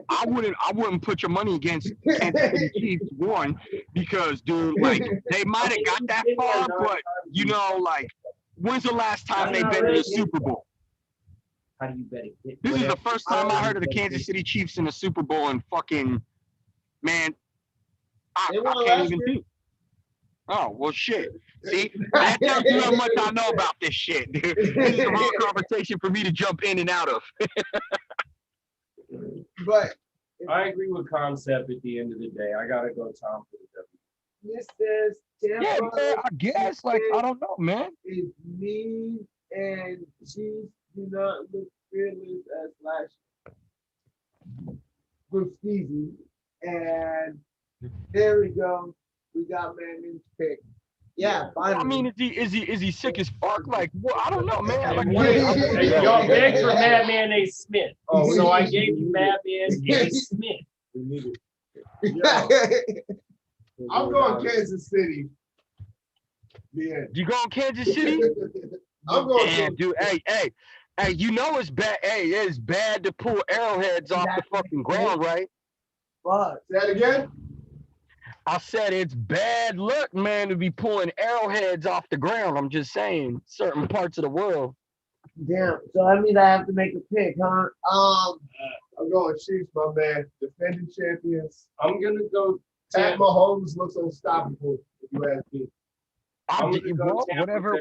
I wouldn't put your money against Kansas City Chiefs, one, because dude, like they might have got that far, but you know, like when's the last time they been to the Super Bowl? How do you bet against? This is the first time I heard of the Kansas City Chiefs in the Super Bowl, and fucking man, I can't even think. Oh well, shit. See, that tells you how much I know about this shit, dude. This is the wrong conversation for me to jump in and out of. But I agree with Concept at the end of the day. I gotta go Tom for the W. this says Tampa. Yeah, man, I guess. Like, I don't know, man. Is mean and Chiefs do not look fearless as last good season. And there we go. We got Manning's pick. Yeah, finally. I mean, is he sick as fuck? Like, well, I don't know, man. Like, Y'all begged for Madman A. Smith. So I gave you Madman A. Smith. I'm going Kansas City. Yeah. You going Kansas City? I'm going. Damn, dude. Hey, you know it's bad. Hey, it's bad to pull arrowheads off the fucking ground, right? Fuck. Say that again. I said it's bad luck, man, to be pulling arrowheads off the ground. I'm just saying, certain parts of the world. Damn. So that means I have to make a pick, huh? I'm going Chiefs, my man. Defending champions. I'm gonna go. Pat Mahomes looks unstoppable. If you ask me. I'm gonna go whatever.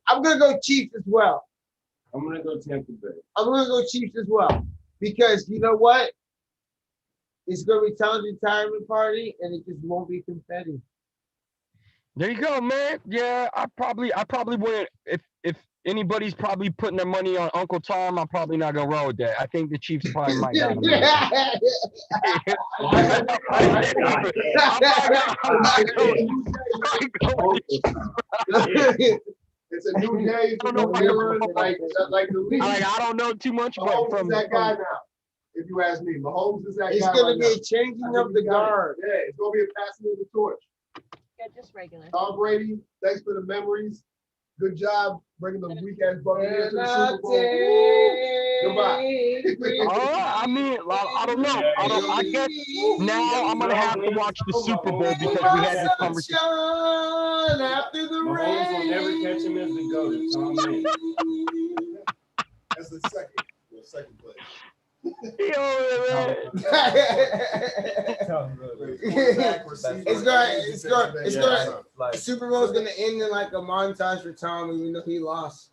I'm gonna go Chiefs as well. I'm gonna go Tampa Bay. I'm gonna go Chiefs as well because you know what? It's gonna be Tom's retirement party, and it just won't be confetti. There you go, man. Yeah, I probably wouldn't. If anybody's probably putting their money on Uncle Tom, I'm probably not gonna roll with that. I think the Chiefs probably might got him. It's a new day. It's a new era. Like the league. I don't know too much, but Mahomes is that guy now. If you ask me, Mahomes is that guy. It's gonna be a changing of the guard. Yeah, it's gonna be a passing of the torch. Yeah, just regular. Tom Brady, thanks for the memories. Good job bringing the weak ass Buccaneers to the Super Bowl. Goodbye. I mean, I don't know. I guess now I'm gonna have to watch the Super Bowl because we had this conversation. After the Mahomes rain. will never catch him as the GOAT. It's Tom Brady. That's the second place. It's going. The Super Bowl is gonna end in like a montage for Tom, even though he lost.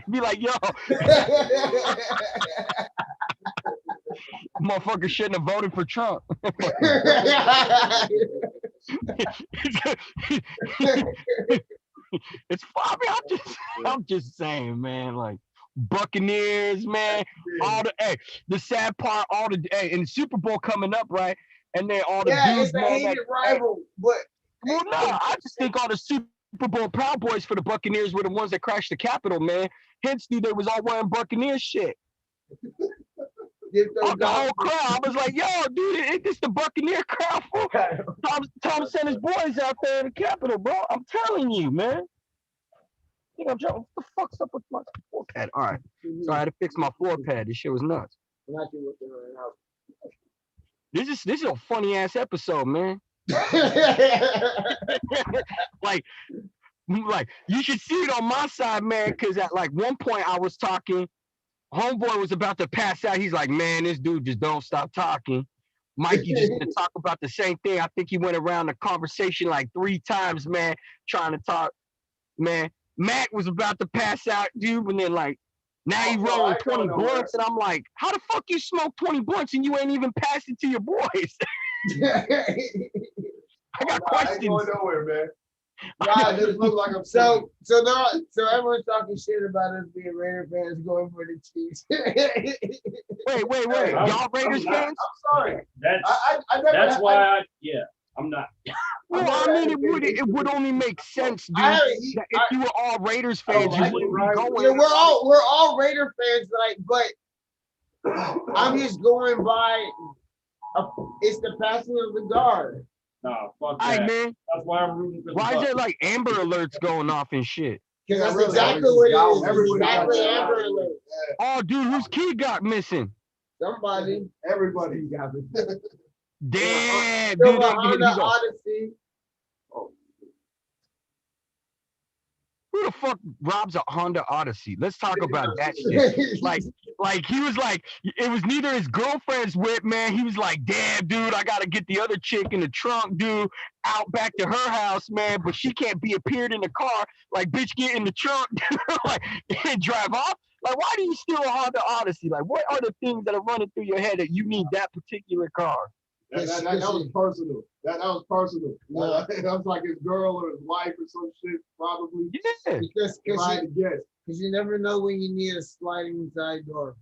Be like, yo, motherfucker shouldn't have voted for Trump. It's I mean, I'm just saying, man, like Buccaneers, man. The sad part, and the Super Bowl coming up, right? And then all the dudes, it's a hated rival, but well, no, I just think all the Super Bowl Proud Boys for the Buccaneers were the ones that crashed the Capitol, man. Hence, they was all wearing Buccaneers shit. The whole crowd, I was like, yo, dude, ain't this the Buccaneer crowd? Tom sent his boys out there in the Capitol, bro. I'm telling you, man. What the fuck's up with my floor pad? All right. So I had to fix my floor pad. This shit was nuts. This is a funny ass episode, man. like you should see it on my side, man, because at like one point I was talking. Homeboy was about to pass out. He's like, man, this dude just don't stop talking. Mikey just to talk about the same thing. I think he went around the conversation like 3 times, man, trying to talk. Man, Mac was about to pass out, dude, and then like, now he rolling 20 blunts, and I'm like, how the fuck you smoke 20 blunts and you ain't even passing to your boys? I got I ain't going questions. nowhere, man. Nah, Just look like I'm so everyone's talking shit about us being Raider fans going for the Chiefs. Wait. Hey, Y'all Raiders I'm not- fans? I'm sorry. That's I never. that's why I'm not. Well, I mean, it would only make sense, dude. That if you were all Raiders fans, you wouldn't be going. Yeah, we're all Raider fans, like, but I'm just going by. It's the passing of the guard. Nah, fuck All right, that. man. That's why I'm rooting for the Why is Bucs. there like Amber Alerts going off and shit? Because that's really, exactly what it is. everybody Exactly got Amber it. Alert. Oh, dude, whose kid got missing? Somebody. Everybody got it. Damn, Still dude. a Honda Odyssey. Who the fuck robs a Honda Odyssey? Let's talk about that shit. Like he was like, it was neither his girlfriend's whip, man. He was like, damn, dude, I gotta get the other chick in the trunk, dude, out back to her house, man. But she can't be appeared in the car. Like, bitch, get in the trunk, like, and drive off. Like, why do you steal a Honda Odyssey? Like, what are the things that are running through your head that you need that particular car? That was personal. That was personal. Yeah. That was like his girl or his wife or some shit, probably. Yeah. If I had to guess. Because you never know when you need a sliding side door.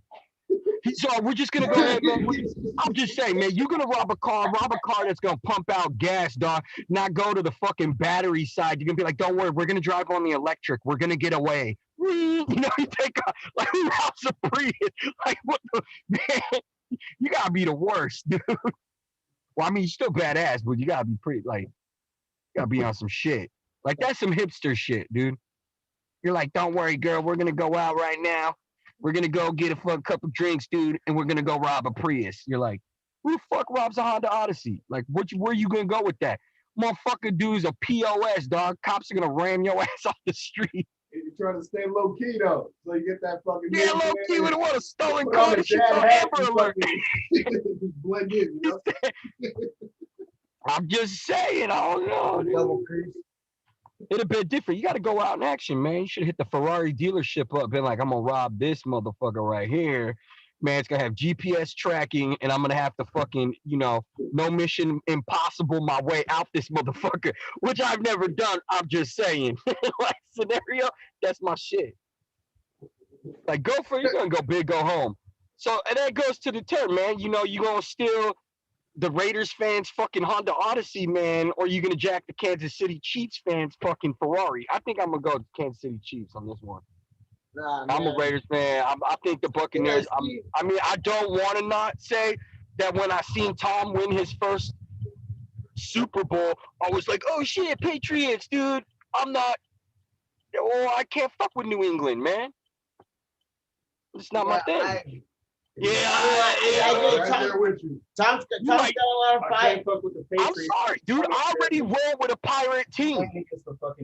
So we're just gonna go ahead, man. I'm just saying, man, you're gonna rob a car that's gonna pump out gas, dog. Not go to the fucking battery side. You're gonna be like, don't worry, we're gonna drive on the electric. We're gonna get away. You know, you take off like who robs a Prius? Like what the man? You gotta be the worst, dude. Well, I mean, you're still badass, but you gotta be pretty like, you gotta be on some shit. Like that's some hipster shit, dude. You're like, don't worry, girl, we're gonna go out right now. We're gonna go get a fuck couple drinks, dude, and we're gonna go rob a Prius. You're like, who the fuck robs a Honda Odyssey? Like, where you gonna go with that? Motherfucker dude's a POS, dog. Cops are gonna ram your ass off the street. You're trying to stay low key though, so you get that fucking. Yeah, low key with what a stolen put on car. the Shit dad on hat Amber and Alert. just blend in, you know. I'm just saying, I don't know, dude. It'd have been different. You got to go out in action, man. You should hit the Ferrari dealership up, been like, I'm gonna rob this motherfucker right here. Man, it's gonna have GPS tracking, and I'm gonna have to fucking, no mission impossible my way out this motherfucker, which I've never done. I'm just saying, like scenario, that's my shit. Like, go for it. You're gonna go big, go home. So, and that goes to the term, man. You gonna steal the Raiders fans fucking Honda Odyssey, man, or you gonna jack the Kansas City Chiefs fans fucking Ferrari? I think I'm gonna go Kansas City Chiefs on this one. Nah, I'm a Raiders fan. I think the Buccaneers. I mean, I don't want to not say that when I seen Tom win his first Super Bowl, I was like, oh shit, Patriots, dude. I'm not. Oh, I can't fuck with New England, man. It's not my thing. Right there with you. Tom's got a lot of fight. I'm sorry, dude. I already roll with a pirate team.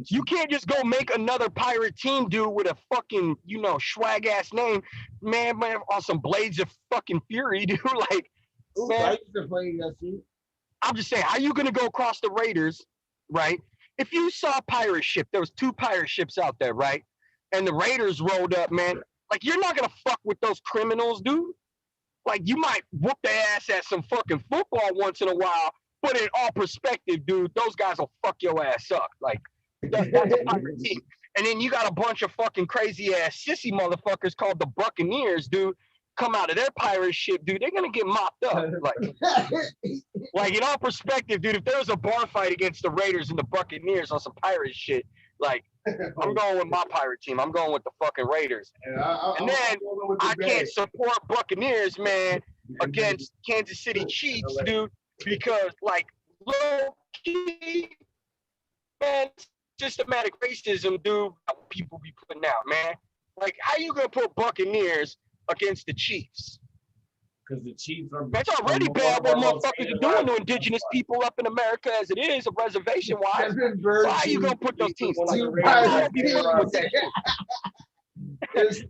You can't just go make another pirate team, dude, with a fucking, swag ass name, man, on some Blades of fucking Fury, dude. Like, man, I used to play UFC. I'm just saying, how you gonna go across the Raiders, right? If you saw a pirate ship, there was 2 pirate ships out there, right? And the Raiders rolled up, man. Like, you're not gonna fuck with those criminals, dude. Like, you might whoop their ass at some fucking football once in a while, but in all perspective, dude, those guys will fuck your ass up. Like, that's a pirate team. And then you got a bunch of fucking crazy ass sissy motherfuckers called the Buccaneers, dude, come out of their pirate ship, dude. They're gonna get mopped up. Like in all perspective, dude, if there was a bar fight against the Raiders and the Buccaneers on some pirate shit, like, I'm going with my pirate team. I'm going with the fucking Raiders. And then I can't support Buccaneers, man, against Kansas City Chiefs, dude, because, like, low key, man, systematic racism, dude, people be putting out, man. Like, how you gonna put Buccaneers against the Chiefs? Because the Chiefs are. That's already bad what motherfuckers are doing to indigenous people up in America as it is, reservation wise. Why are you gonna put those teams? Like, I don't be fucking with that shit. There's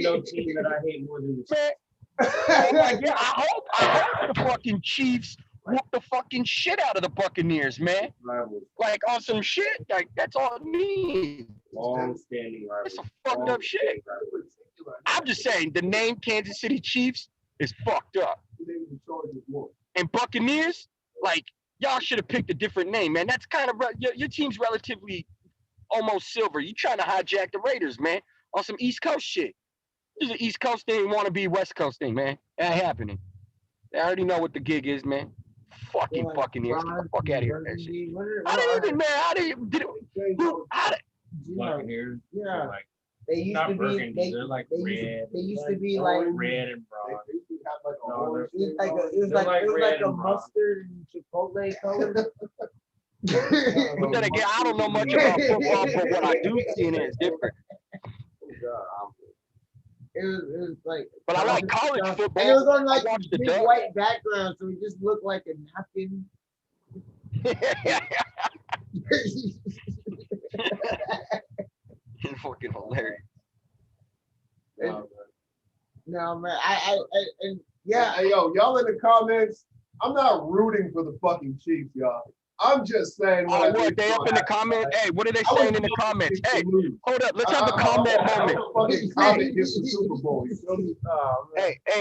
no team that I hate more than the Chiefs. Like, yeah, I hope the fucking Chiefs whoop the fucking shit out of the Buccaneers, man. Like on some shit, like that's all it means. Long-standing rivalry. It's a fucked up shit. I'm just saying the name Kansas City Chiefs is fucked up. And Buccaneers, like, y'all should have picked a different name, man. That's kind of your team's relatively almost silver. You trying to hijack the Raiders, man, on some East Coast shit. This is an East Coast thing, want to be West Coast thing, man. That ain't happening. I already know what the gig is, man. Fucking Buccaneers. Get the fuck out of here with that shit. How did even, man? How did Buccaneers? Yeah. Like, They used not to be. burgundy, they're like red. They used to be like red and brown. It was like a and brown. mustard and chipotle color. But then again, I don't know much about football, but what I do see in it is different. It was like. But I like college football. And it was on like I a watched the big dub. white background, so it just looked like a napkin. It's fucking hilarious. No man, and yeah. Hey yo, y'all in the comments. I'm not rooting for the fucking Chiefs, y'all. I'm just saying. Oh, what? They up in the comments? Hey, what are they saying in the comments? Hey, hold up. Let's have a comment moment. Hey,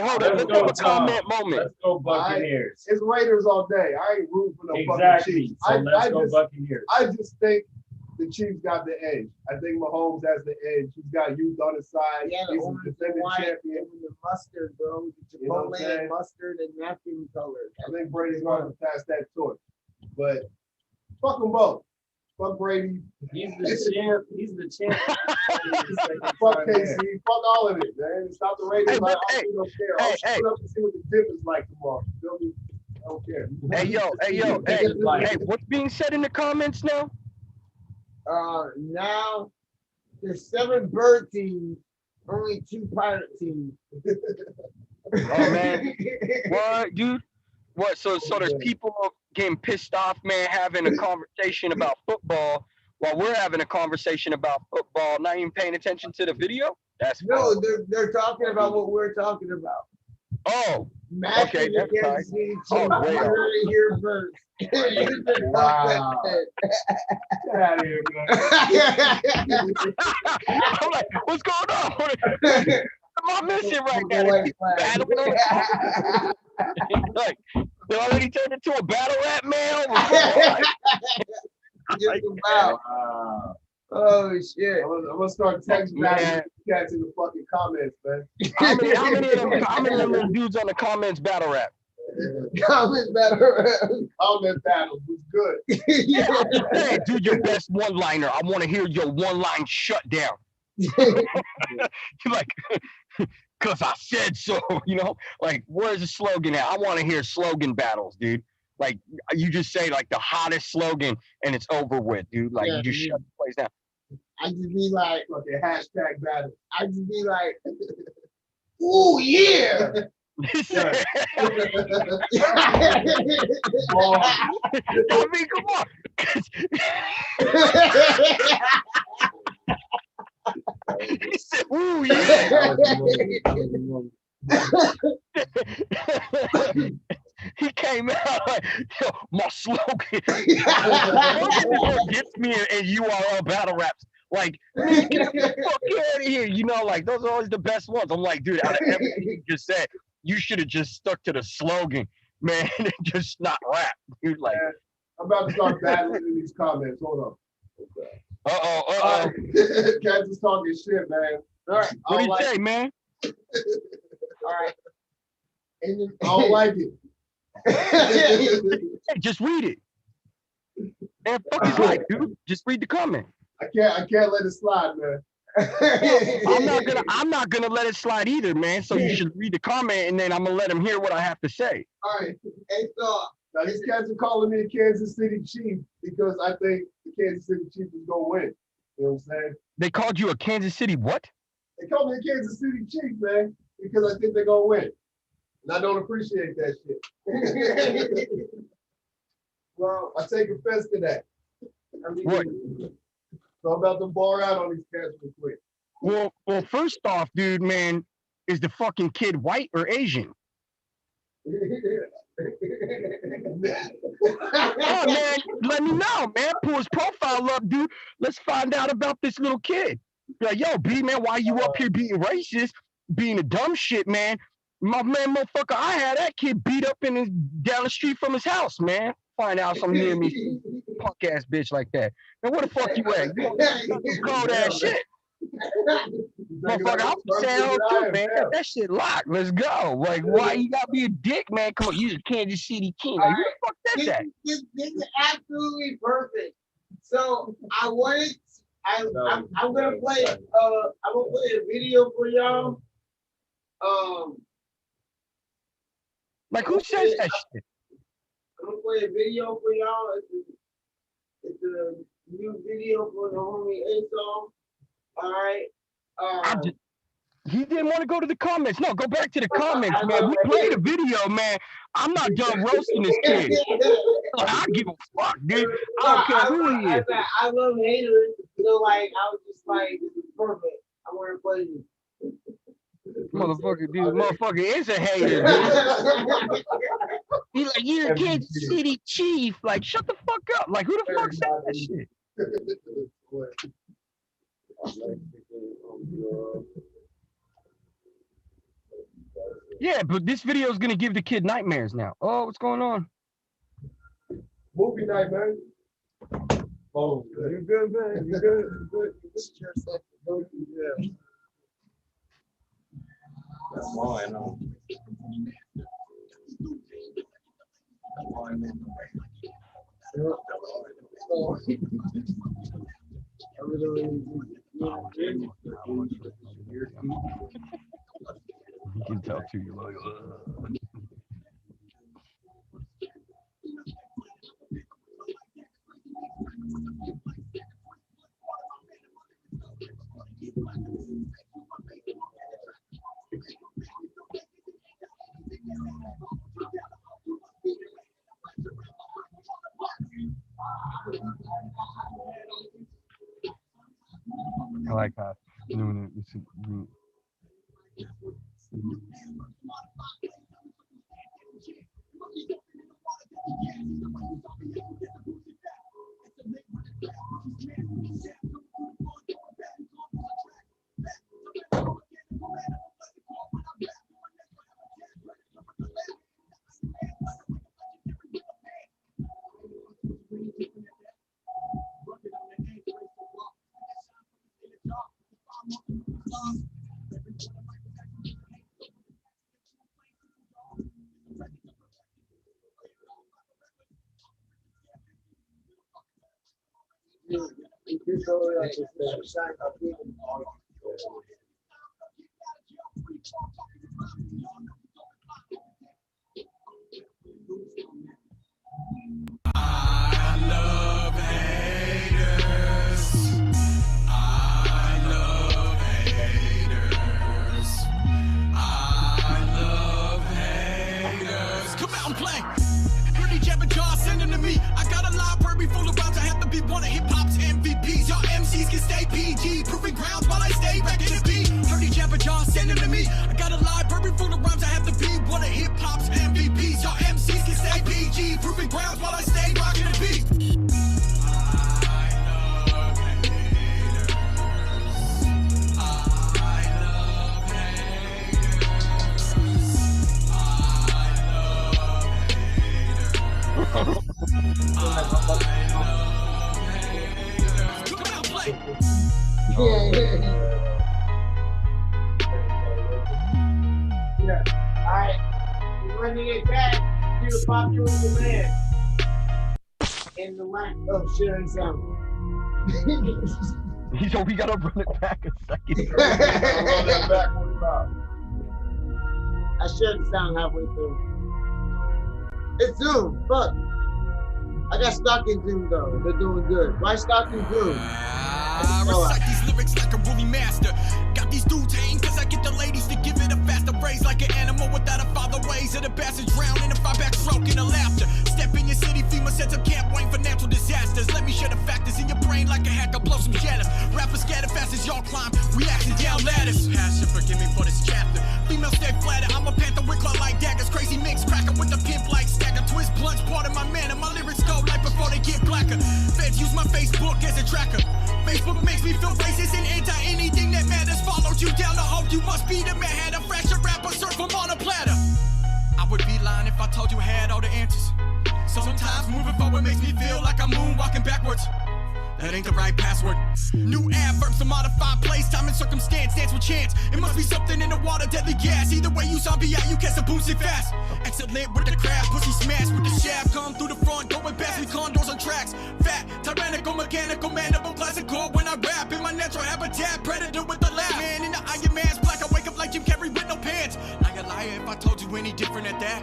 hold up. Let's have a comment moment. Let's go Buccaneers. It's Raiders all day. I ain't rooting for no fucking Exactly. Chiefs. So let's go Buccaneers. I just think the Chiefs got the edge. I think Mahomes has the edge. He's got youth on his side. Yeah, He's a defending champion. The mustard, bro. The You know chipotle what I'm saying? and mustard and napkin color. I think Brady's going to pass that torch. But fuck them both. Fuck Brady. He's the champ. He's the champ. Fuck KC. Fuck all of it, man. Stop the Raiders. Hey, Like, hey, I don't care. I'll shoot up to see what the dip is like tomorrow. You feel me? I don't care. Hey, what's being said in the comments now? Now there's 7 bird teams, only 2 pirate teams. Oh man, what, dude? What? So there's people getting pissed off, man, having a conversation about football while we're having a conversation about football, not even paying attention to the video. That's no, they're talking about what we're talking about. Oh, matching okay, that's Kansas City right. Oh, team. way You off. heard it here first. Wow. Get out of here, man. I'm like, what's going on? What am I missing right now? Battling on the like, they already turned into a battle rap, man. Just about. Oh shit! I'm gonna start texting back cats in the fucking comments, man. How many of them little dudes on the comments battle rap? Comment battle. Comment battles was good. Hey, do your best one-liner. I want to hear your one-line shutdown. Like, cause I said so. You know, like, where's the slogan at? I want to hear slogan battles, dude. Like, you just say like the hottest slogan and it's over with, dude. Like, you just shut the place down. I just be like, okay, hashtag battle. I just be like, ooh yeah. I mean, come on. He said, ooh yeah. He came out like, yo, my slogan. What gets me in URL battle raps. Like, man, get the fuck out of here. You know, like, those are always the best ones. I'm like, dude, out of everything you just said, you should have just stuck to the slogan, man, and just not rap. Dude, like, I'm about to start battling in these comments. Hold on. Uh-oh. Cats is talking shit, man. All right. What do you say, man? All right. I don't like it. Hey, just read it. Man, fuck his life, dude. Just read the comment. I can't let it slide, man. I'm not gonna let it slide either, man. So you should read the comment and then I'm gonna let him hear what I have to say. All right. Hey, so now these cats are calling me a Kansas City Chief because I think the Kansas City Chiefs is gonna win. You know what I'm saying? They called you a Kansas City what? They call me a Kansas City Chief, man, because I think they're gonna win. And I don't appreciate that shit. Well, I take offense to that. I mean, what? So I'm about to bar out on these cats real quick. Well, first off, dude, man, is the fucking kid white or Asian? Oh, man, let me know, man. Pull his profile up, dude. Let's find out about this little kid. Be like, yo, B, man, why you up here being racist, being a dumb shit, man? My man, motherfucker, I had that kid beat up down the street from his house, man. find out some near me punk ass bitch like that. Now where the fuck you at? You want some cold ass shit? Motherfucker, I'm from San Jose too, man. Got that shit locked. Let's go. Like, why you gotta be a dick, man? Come on, you the Kansas City King. Like, who the fuck that's that? This is absolutely perfect. So I'm gonna play a video for y'all. Like, who says that shit? I'm gonna play a video for y'all. It's a new video for the homie A-Song. All right. He didn't want to go to the comments. No, go back to the comments, man. We played a video, man. I'm not done roasting this kid. I don't give a fuck, dude. I don't care who he is. I love haters. So like, I was just like, this is perfect. I want to play this. Motherfucker, dude, motherfucker is a hater, dude. He's like, you're a Kansas City Chief. Like, shut the fuck up. Like, who the fuck said that shit? Yeah, but this video is gonna give the kid nightmares now. Oh, what's going on? Movie night, man. Oh, you good, man? You good? You good? Yeah. That's mine, huh? You can tell too. You're like, ugh. I like how doing it. Chillin sound. So we gotta run it back a second. I shouldn't sound halfway through. It's Zoom. Fuck. I got stock in Zoom though. They're doing good. Why stock in Zoom? I recite these lyrics like a really master. Got these dudes hating cause I get the ladies to give it a faster raise like an animal without a father ways of the bastards drown in a fire back stroke in the laughter. Step in your city, FEMA sets up camp waiting for natural disasters. Let me share the factors in your brain like a hacker, blow some shatters. Rappers scatter fast as y'all climb, reaction down ladders. Passion, forgive me for this chapter. Female stay flatter, I'm a panther with claw like daggers. Crazy mix cracker with the pimp like stagger. Twist blunts, part of my man and my lyrics go like before they get blacker. Feds use my Facebook as a tracker. Facebook makes me feel racist and anti anything that matters. Followed you down the hole, you must be the man. Had a fractured rapper, serve him on a platter. I would be lying if I told you I had all the answers. Sometimes moving forward makes me feel like I'm moonwalking backwards. That ain't the right password. New adverbs to modify place, time and circumstance, dance with chance. It must be something in the water, deadly gas. Either way you zombie out, you catch the boom shit fast. Excellent with the crab, pussy smash with the shaft. Come through the front, going past, we condors on tracks. Fat, tyrannical, mechanical, mandible, classical. When I rap in my natural habitat, predator with the laugh. Man in the Iron Man's black, I wake up like Jim Carrey with no pants. Like a liar if I told you any different at that.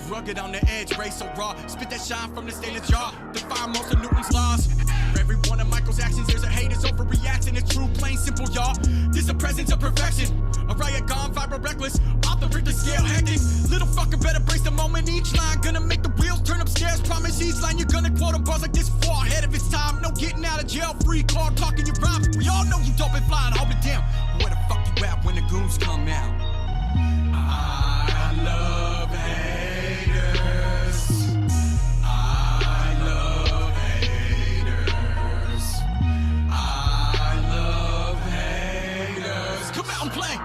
Rugged on the edge, race so raw. Spit that shine from the stainless jaw. Defy most of Newton's laws. For every one of Michael's actions, there's a haters overreaction. It's true, plain simple, y'all. This a presence of perfection. A riot gone, viral, reckless. Off the Richter scale, hectic. Little fucker better brace the moment. Each line gonna make the wheels turn upstairs. Promise each line you're gonna quote on bars like this far ahead of its time. No getting out of jail free card, talking your rhymes. We all know you dope and flying, hold it down. Where the fuck you at when the goons come out? I love haters. I love haters. I love haters. Come out and play.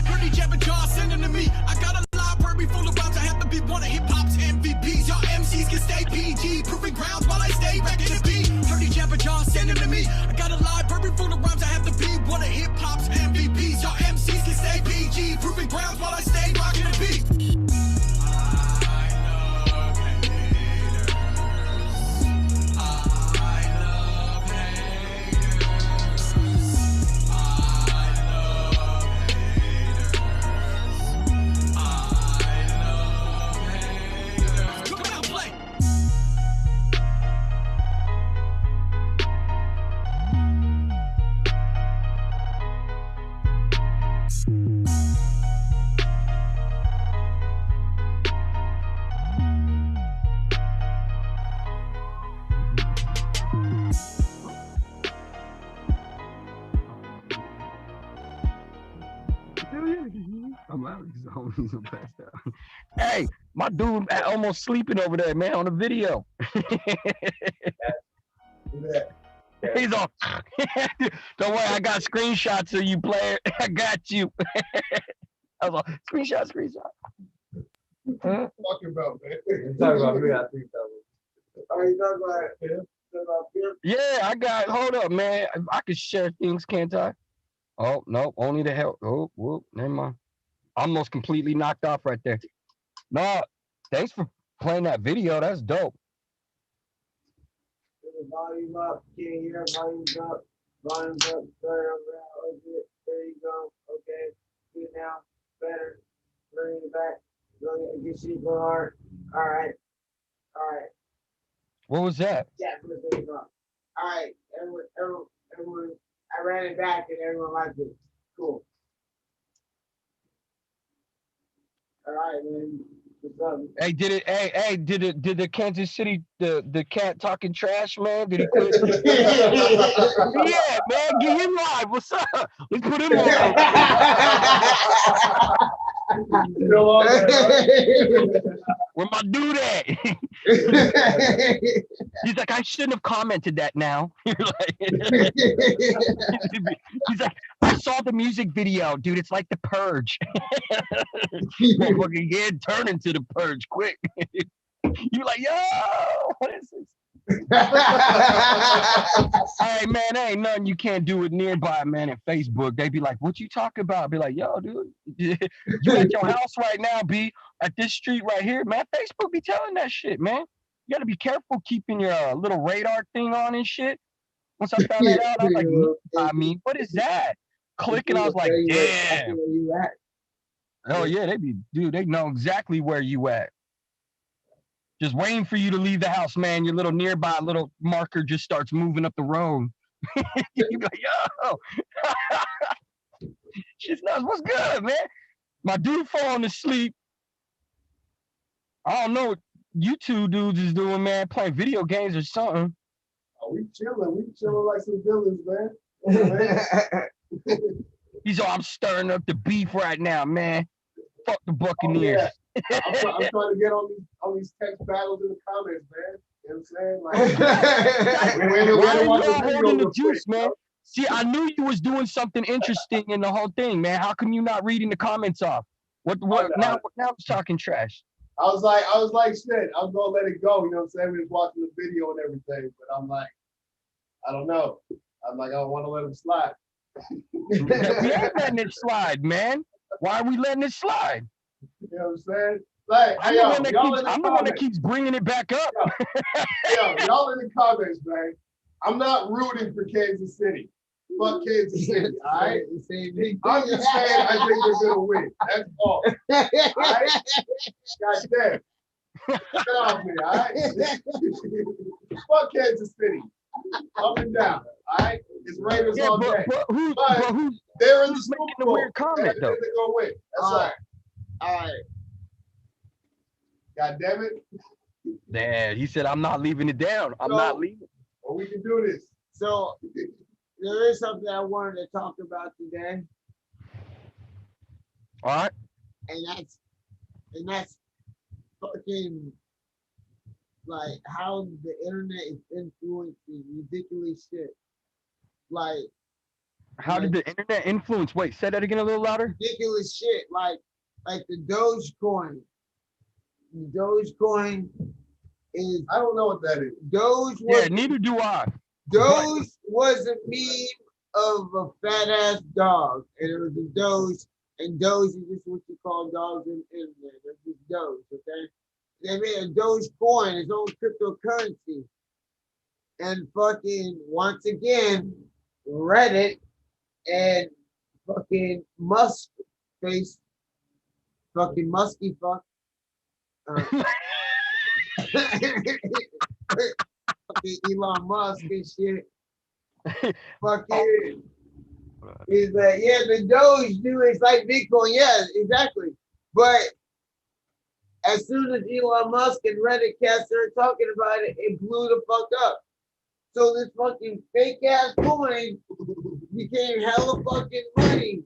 Pretty Jabba Jaw, send them to me. I got a library full of rhymes. I have to be one of hip hop's MVPs. Y'all MCs can stay PG, proving grounds while I stay back in the beat. Pretty Jabba Jaw, send them to me. I got a library full of rhymes. I have to be one of hip hop's MVPs. Y'all MCs can stay PG, proving grounds while I stay rocking the beat. I'm out. He's a passed out. Hey, my dude almost sleeping over there, man, on the video. He's all, don't worry, I got screenshots of you, player. I got you. I was like, screenshot. Huh? Talking about, man. You're talking about me, I think that was. Are you talking about him? Yeah, I got, hold up, man. I can share things, can't I? Oh, no, only the hell. Oh, whoop, never mind. Almost completely knocked off right there. No, thanks for playing that video. That's dope. Volume up, can't hear, volume's up, turn around, okay, there you go, okay, good now, better, bring it back, get super hard, all right. What was that? Yeah, there you go. All right, everyone, I ran it back and everyone liked it, cool. All right, man. Hey, did the Kansas City the cat talking trash, man? Did he quit? Yeah, man, get him live. What's up? Let's put him on. Where my dude at? He's like, I shouldn't have commented that now. He's like, I saw the music video, dude. It's like The Purge. Motherfucking head turn into The Purge quick. You're like, yo, what is this? Hey man, there ain't nothing you can't do with nearby, man. At Facebook, they be like, "What you talking about?" Be like, "Yo, dude, you at your house right now, B, at this street right here, man." Facebook be telling that shit, man. You gotta be careful keeping your little radar thing on and shit. Once I found that out, I was like, what is that? Click, and I was like, damn. Oh yeah, they know exactly where you at. Just waiting for you to leave the house, man. Your little nearby little marker just starts moving up the road. You go, yo. Shit's nuts. What's good, man? My dude falling asleep. I don't know what you two dudes is doing, man. Playing video games or something. Oh, we chilling like some villains, man. He's all, I'm stirring up the beef right now, man. Fuck the Buccaneers. Oh, yeah. I'm trying to get on these text battles in the comments, man. You know what I'm saying? Why are you all holding the juice, man? See, I knew you was doing something interesting in the whole thing, man. How come you not reading the comments off? What now it's talking trash. I was like, shit, I'm gonna let it go. You know what I'm saying? We was watching the video and everything, but I'm like, I don't know. I'm like, I don't want to let him slide. We ain't letting it slide, man. Why are we letting it slide? You know what I'm saying? Like, I'm the one that keeps bringing it back up. Yo, y'all in the comments, man. I'm not rooting for Kansas City. Fuck Kansas City, all right? I'm just saying I think they're gonna win. That's all. All right? God damn. Get off me, all right? Fuck Kansas City. Up and down, all right? It's Raiders all day. But who's they're in the who's Super making the Bowl. weird comment, though? They're gonna win. That's all. All right. God damn it. Yeah, he said, I'm not leaving it down. I'm not leaving. Well, we can do this. So there is something I wanted to talk about today. All right. And that's fucking like how the internet is influencing ridiculous shit. Like how did the internet influence? Wait, say that again a little louder. Ridiculous shit. Like the Dogecoin. The Dogecoin is I don't know what that is. Doge was, yeah, neither do I. Doge was a meme of a fat ass dog, and it was a Doge, and Doge is just what you call dogs in the internet. It's just Doge, okay? They made a Doge coin, its own cryptocurrency. And fucking once again, Reddit and fucking Musk face, fucking musky fuck. Fucking Elon Musk and shit. Fucking is that the Doge do it's like Bitcoin, yeah, exactly. But as soon as Elon Musk and Reddit cats started talking about it, it blew the fuck up. So this fucking fake ass coin became hella fucking money.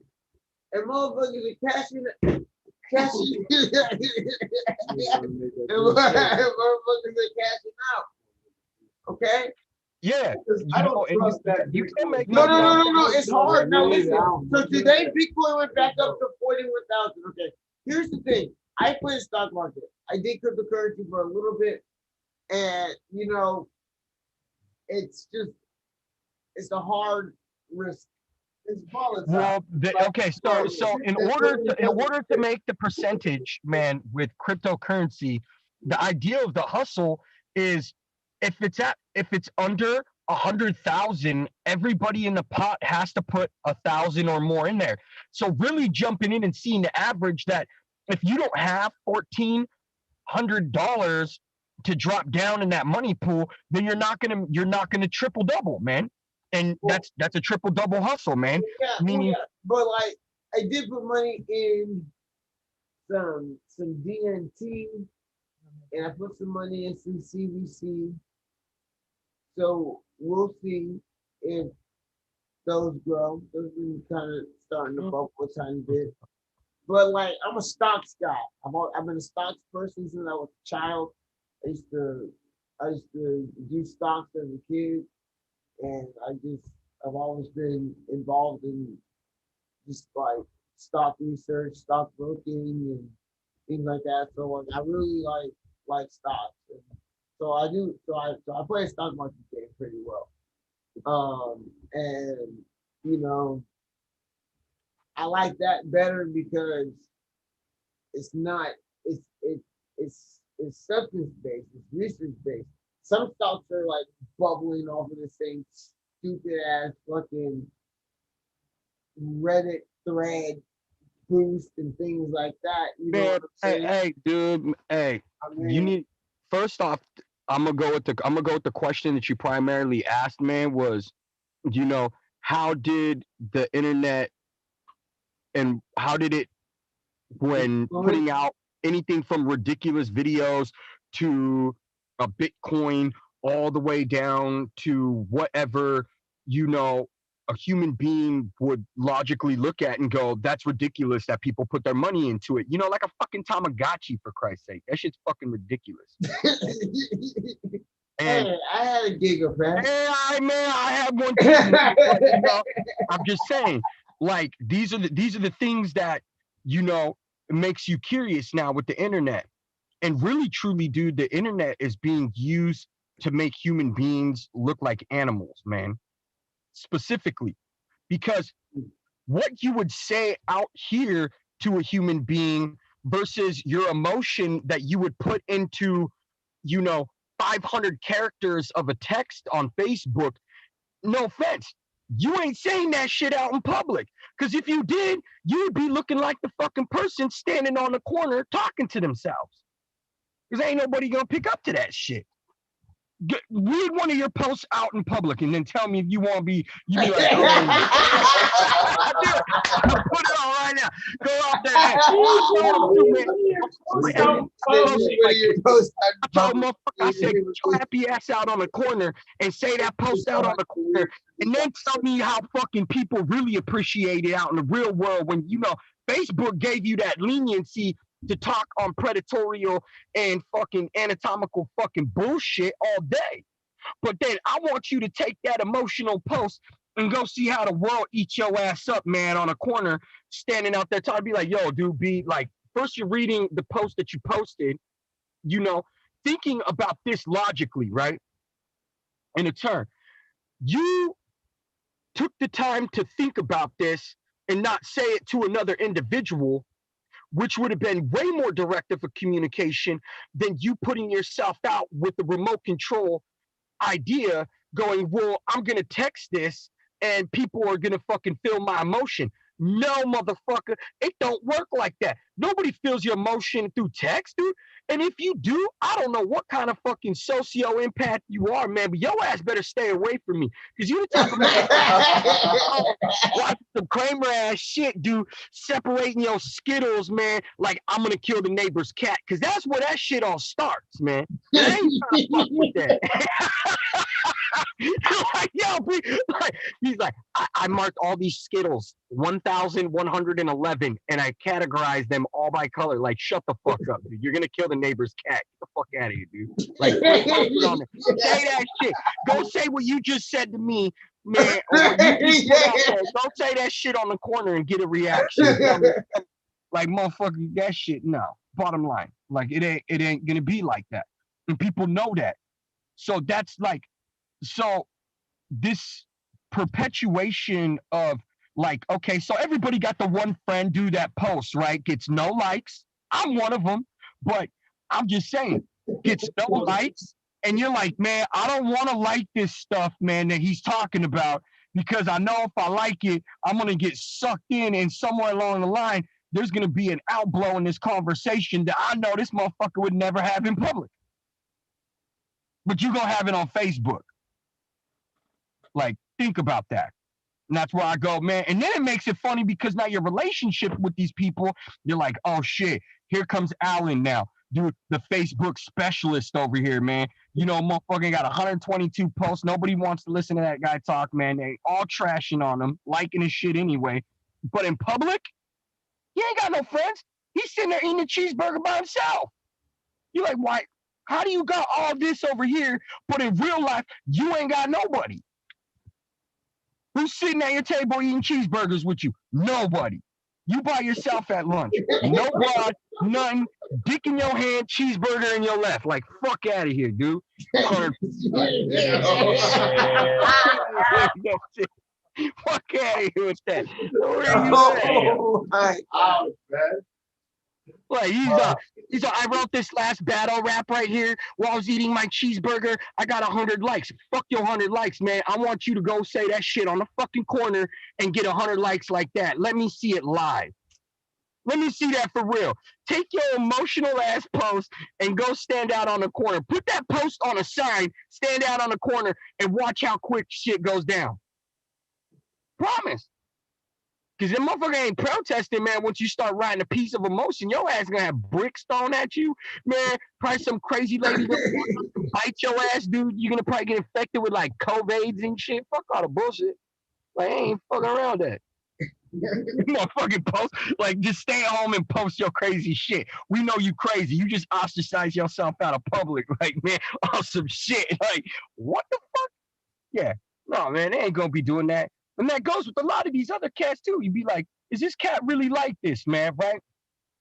And motherfuckers are cashing motherfuckers are cashing out. Okay? Yeah. I don't trust that. You can make No. It's hard. Now listen. So today Bitcoin went back up to 41,000. Okay. Here's the thing. I play the stock market. I did cryptocurrency for a little bit, and it's a hard risk. It's volatile. Well, okay, so in order to make the percentage, man, with cryptocurrency, the idea of the hustle is if it's under 100,000, everybody in the pot has to put 1,000 or more in there. So really jumping in and seeing the average that if you don't have $1,400 to drop down in that money pool, then you're not gonna triple double, man. And that's a triple double hustle, man. Yeah, but like I did put money in some DNT, and I put some money in some CVC. So we'll see if those grow. Those are kind of starting to bubble a tiny bit. But like I'm a stocks guy. I've been a stocks person since I was a child. I used to do stocks as a kid, and I've always been involved in just like stock research, stock broking, and things like that. So I really like stocks. And so I do. So I play a stock market game pretty well. And I like that better because it's substance based, it's research based. Some stocks are like bubbling off of the same stupid ass fucking Reddit thread boost and things like that. You know what I'm saying? Hey, dude, you need first off. I'm gonna go with the question that you primarily asked, man. Was how did the internet and how did it when putting out anything from ridiculous videos to a Bitcoin all the way down to whatever, a human being would logically look at and go, that's ridiculous that people put their money into it. Like a fucking Tamagotchi, for Christ's sake. That shit's fucking ridiculous. And hey, I had a giggle, man. I had one too. I'm just saying, like, these are the things that, makes you curious now with the internet. And really, truly, dude, the internet is being used to make human beings look like animals, man. Specifically, because what you would say out here to a human being versus your emotion that you would put into, 500 characters of a text on Facebook, no offense, you ain't saying that shit out in public. Because if you did, you would be looking like the fucking person standing on the corner talking to themselves. Because ain't nobody gonna pick up to that shit. Read one of your posts out in public and then tell me if you want to be, you be like, oh, I'll put it on right now. Go out there. Hey, I said, get your happy ass out on the corner and say that post out on the corner, and then tell me how fucking people really appreciate it out in the real world when, Facebook gave you that leniency to talk on predatorial and fucking anatomical fucking bullshit all day. But then I want you to take that emotional post and go see how the world eats your ass up, man, on a corner, standing out there trying to be like, yo, dude, be like, first you're reading the post that you posted, thinking about this logically, right? In a turn. You took the time to think about this and not say it to another individual, which would have been way more directive of communication than you putting yourself out with the remote control idea going, well, I'm going to text this and people are going to fucking feel my emotion. No, motherfucker, it don't work like that. Nobody feels your emotion through text, dude. And if you do, I don't know what kind of fucking socio-empath you are, man, but your ass better stay away from me. Because you the type of man watch some Kramer ass shit, dude, separating your Skittles, man, like I'm going to kill the neighbor's cat. Because that's where that shit all starts, man. I ain't trying to fuck with that. Like, yo, he's like, I marked all these Skittles, 1,111, and I categorized them all by color. Like, shut the fuck up, dude. You're gonna kill the neighbor's cat. Get the fuck out of here, dude. Like, say that shit. Go say what you just said to me, man. Or what you just put out there. Don't say that shit on the corner and get a reaction. Like, motherfucker, that shit, no. Bottom line, like, it ain't gonna be like that, and people know that. So that's like, so this perpetuation of like, okay, so everybody got the one friend do that post, right? Gets no likes. I'm one of them, but I'm just saying, gets no likes. And you're like, man, I don't want to like this stuff, man, that he's talking about, because I know if I like it, I'm going to get sucked in, and somewhere along the line, there's going to be an outblow in this conversation that I know this motherfucker would never have in public. But you're going to have it on Facebook. Like, think about that. And that's where I go, man. And then it makes it funny because now your relationship with these people, you're like, oh shit, here comes Alan now. Dude, the Facebook specialist over here, man. Motherfucking got 122 posts. Nobody wants to listen to that guy talk, man. They all trashing on him, liking his shit anyway. But in public, he ain't got no friends. He's sitting there eating a cheeseburger by himself. You're like, why? How do you got all this over here, but in real life, you ain't got nobody? Who's sitting at your table eating cheeseburgers with you? Nobody. You by yourself at lunch. No broad, nothing. Dick in your hand, cheeseburger in your left. Like, fuck out of here, dude. Fuck out of here with that. Like, he's I wrote this last battle rap right here while I was eating my cheeseburger. I got 100 likes. Fuck your 100 likes, man. I want you to go say that shit on the fucking corner and get 100 likes like that. Let me see it live. Let me see that for real. Take your emotional ass post and go stand out on the corner. Put that post on a sign, stand out on the corner, and watch how quick shit goes down. Promise. Because the motherfucker ain't protesting, man. Once you start writing a piece of emotion, your ass gonna have bricks thrown at you, man. Probably some crazy lady gonna bite your ass, dude. You're gonna probably get infected with like COVIDs and shit. Fuck all the bullshit. Like, I ain't fucking around that. Motherfucking post, like, just stay at home and post your crazy shit. We know you crazy. You just ostracize yourself out of public, like, man, awesome shit. Like, what the fuck? Yeah, no, man, they ain't gonna be doing that. And that goes with a lot of these other cats too. You'd be like, is this cat really like this, man? Right? And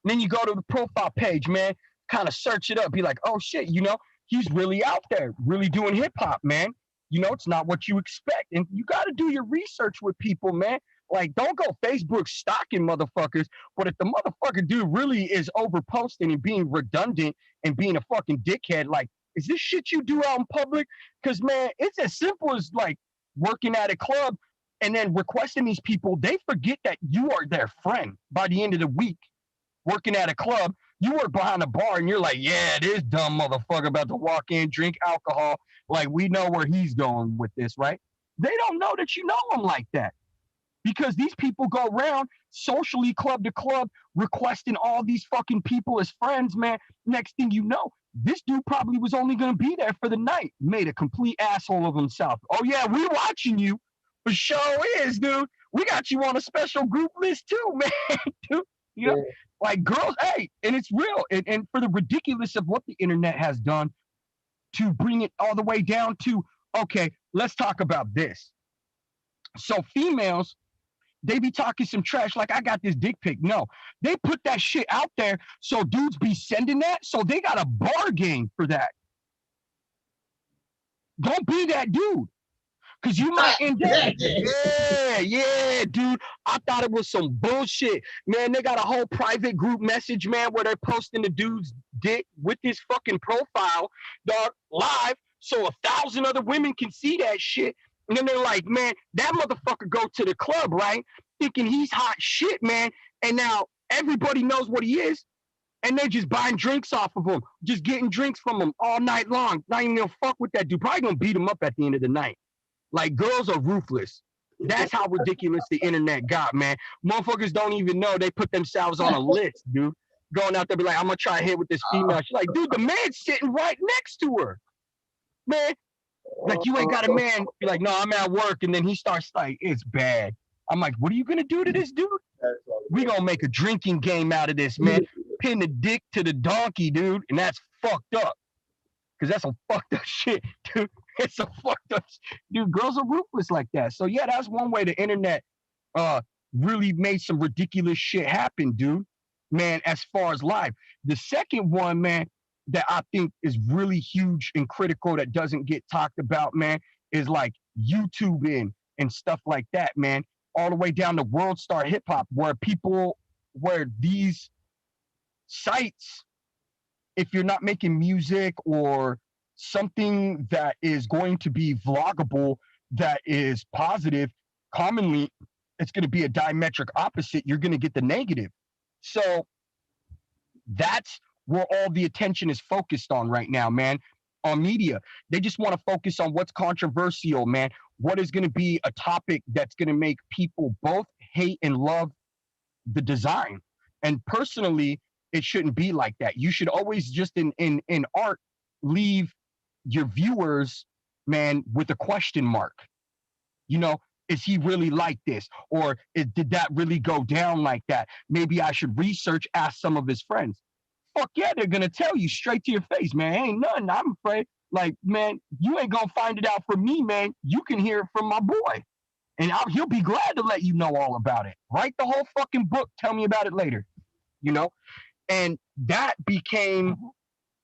then you go to the profile page, man. kind of search it up, be like, oh shit, you know, he's really out there, really doing hip hop, man. You know, it's not what you expect. And you got to do your research with people, man. Like, don't go Facebook stalking motherfuckers. But if the motherfucker dude really is over posting and being redundant and being a fucking dickhead, like, is this shit you do out in public? Because, man, it's as simple as like working at a club and then requesting these people. They forget that you are their friend by the end of the week. Working at a club, you work behind a bar and you're like, yeah, this dumb motherfucker about to walk in, drink alcohol. Like, we know where he's going with this, right? They don't know that you know him like that. Because these people go around socially, club to club, requesting all these fucking people as friends, man. Next thing you know, this dude probably was only going to be there for the night. Made a complete asshole of himself. Oh, yeah, we're watching you. For sure is, dude. We got you on a special group list too, man. Dude, you know, like girls, hey, and it's real. And for the ridiculous of what the internet has done to bring it all the way down to, okay, let's talk about this. So females, they be talking some trash like I got this dick pic. No, they put that shit out there so dudes be sending that, so they got a bargain for that. Don't be that dude, because you might end up. Yeah, dude. I thought it was some bullshit. Man, they got a whole private group message, man, where they're posting the dude's dick with his fucking profile, dog, live, so 1,000 other women can see that shit. And then they're like, man, that motherfucker go to the club, right? Thinking he's hot shit, man. And now everybody knows what he is. And they're just buying drinks off of him, just getting drinks from him all night long. Not even gonna fuck with that dude. Probably gonna beat him up at the end of the night. Like, girls are ruthless. That's how ridiculous the internet got, man. Motherfuckers don't even know they put themselves on a list, dude. Going out there be like, I'm gonna try to hit with this female. She's like, dude, the man's sitting right next to her. Man, like, you ain't got a man. Be like, no, I'm at work. And then he starts like, it's bad. I'm like, what are you going to do to this dude? We going to make a drinking game out of this, man. Pin the dick to the donkey, dude. And that's fucked up. Because that's some fucked up shit, dude. It's a fucked up dude. Girls are ruthless like that. So, yeah, that's one way the internet really made some ridiculous shit happen, dude. Man, as far as live. The second one, man, that I think is really huge and critical that doesn't get talked about, man, is like YouTubing and stuff like that, man. All the way down to World Star Hip Hop, where these sites, if you're not making music or something that is going to be vloggable, that is positive, commonly it's going to be a diametric opposite. You're going to get the negative. So that's where all the attention is focused on right now, man, on media. They just want to focus on what's controversial, man. What is going to be a topic that's going to make people both hate and love the design. And personally, it shouldn't be like that. You should always just in art leave your viewers, man, with a question mark. You know, is he really like this? Or did that really go down like that? Maybe I should research, ask some of his friends. Fuck yeah, they're gonna tell you straight to your face, man. Ain't nothing. I'm afraid. Like, man, you ain't gonna find it out from me, man. You can hear it from my boy, and he'll be glad to let you know all about it. Write the whole fucking book. Tell me about it later. You know, and that became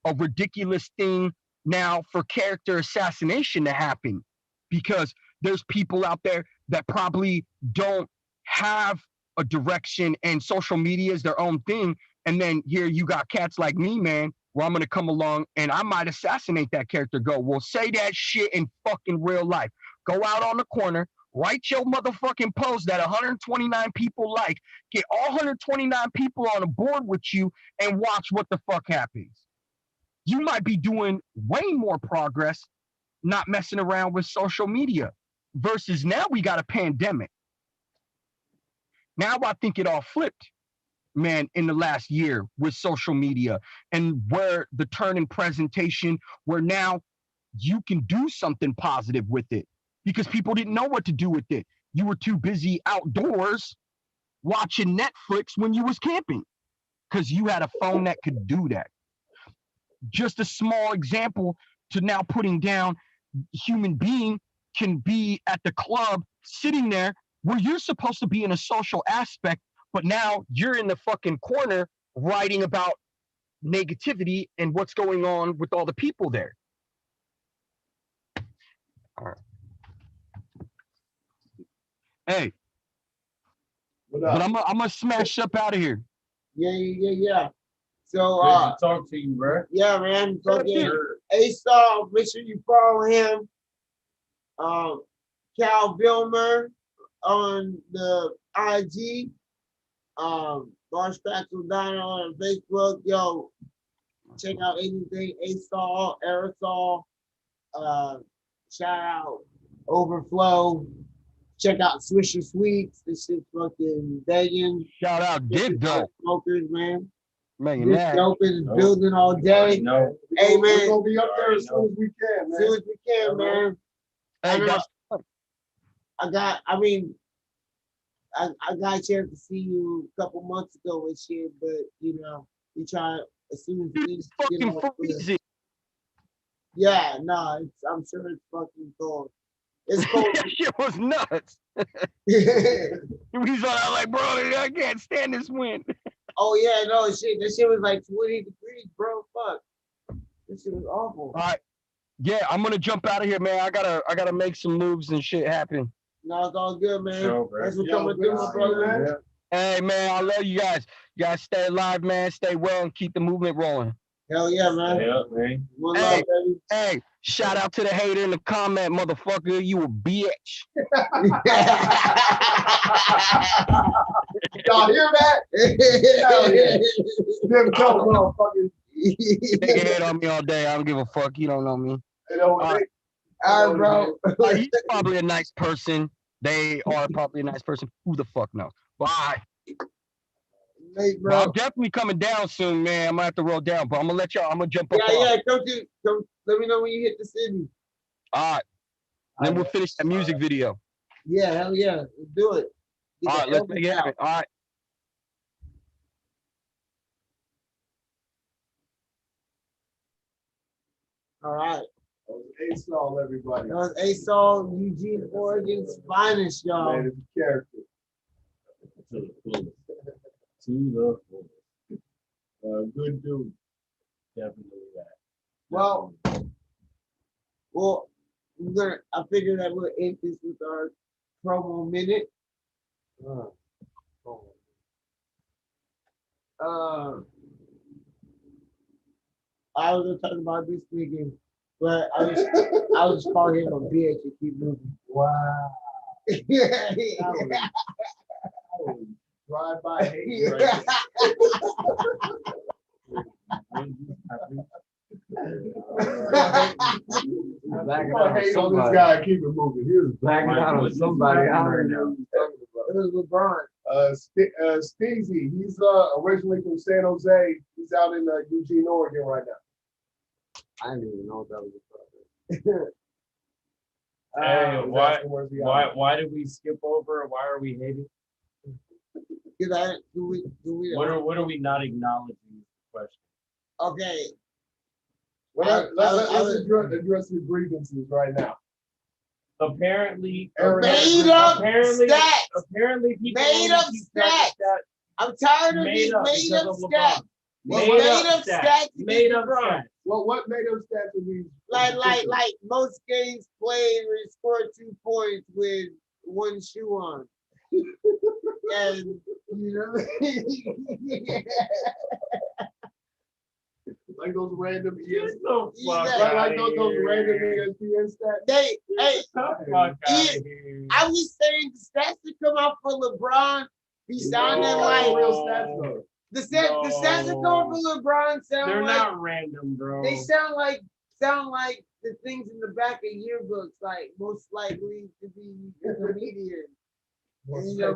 a ridiculous thing now for character assassination to happen, because there's people out there that probably don't have a direction, and social media is their own thing. And then here you got cats like me, man, where I'm going to come along and I might assassinate that character. Go, well, say that shit in fucking real life. Go out on the corner, write your motherfucking post that 129 people like, get all 129 people on a board with you and watch what the fuck happens. You might be doing way more progress not messing around with social media versus now we got a pandemic. Now I think it all flipped, man, in the last year with social media and where the turn in presentation, where now you can do something positive with it because people didn't know what to do with it. You were too busy outdoors watching Netflix when you was camping because you had a phone that could do that. Just a small example to now putting down human being can be at the club sitting there where you're supposed to be in a social aspect, but now you're in the fucking corner writing about negativity and what's going on with all the people there. All right. Hey, but I'm gonna smash up out of here. Yeah. So Good to talk to you, bro. Yeah, man. Fucking A-Star, make sure you follow him. Cal Vilmer on the IG. Barge Spaxel Diner on Facebook. Yo, check out anything A-Star, Aerosol. Shout out Overflow. Check out Swisher Sweets. This shit's fucking begging. Shout out Diff Dope. Smokers, man. Diff Dope is building all day. No. Hey, man. We're going to be up there as soon as we can, man. As soon as we can, man. Hey, I got a chance to see you a couple months ago and shit, but you know, we try as soon as things get off good. Yeah, no, I'm sure it's fucking cold. It's cold. That shit was nuts. We saw that like, bro, I can't stand this wind. Oh yeah, no shit. That shit was like 20 degrees, bro. Fuck. This shit was awful. All right. Yeah, I'm gonna jump out of here, man. I gotta make some moves and shit happen. No, it's all good, man. Sure, Thanks for coming through, my brother, man. Hey, man, I love you guys. You guys stay alive, man. Stay well and keep the movement rolling. Hell yeah, man. Stay up, man. One love, baby. Hey, shout out to the hater in the comment, motherfucker. You a bitch. Y'all hear that? Hell yeah. Them dope motherfuckers. Nigga hate on me all day. I don't give a fuck. You don't know me. All right, bro. He's probably a nice person. They are probably a nice person. Who the fuck knows? Bye. Hey, bro. I'm definitely coming down soon, man. I'm gonna have to roll down, but I'm gonna let y'all. I'm gonna jump up. Yeah. Come. Let me know when you hit the city. All right. Then we'll finish that music video. Yeah, hell yeah. Let's do it. All right, let's make it happen. All right. All right. That was A-Sol, everybody. That was A-Sol, Eugene, Oregon's finest, y'all. Man, it's a character. To the fullest. To the fullest. Good dude. Definitely that. Well, I figured that we'll end this with our promo minute. I was gonna talk about this nigga, but I was just call him a bitch and keep moving. Wow. Drive by hate right Blacking out hate on this guy and keep it moving. He was blacking out on somebody. I don't know. It was LeBron. Steezy, he's originally from San Jose. He's out in Eugene, Oregon right now. I didn't even know what that was a Hey, why did we skip over? Why are we hating? What are we not acknowledging? Question. Okay. Well, let's address the grievances right now. Apparently, made up apparently, stats. Apparently, people made up stats. I'm tired of these made up stats. Made up stats. Made up stats. Well, what made up stats are these? Like most games played where you score 2 points with one shoe on. And you know, like those random ESPN, like those random ESPN stats. I was saying the stats that come out for LeBron be sounding like real stats though. The stats that come for LeBron sound they're like not random, bro. They sound like the things in the back of yearbooks, like most likely to be a comedian. And, you know,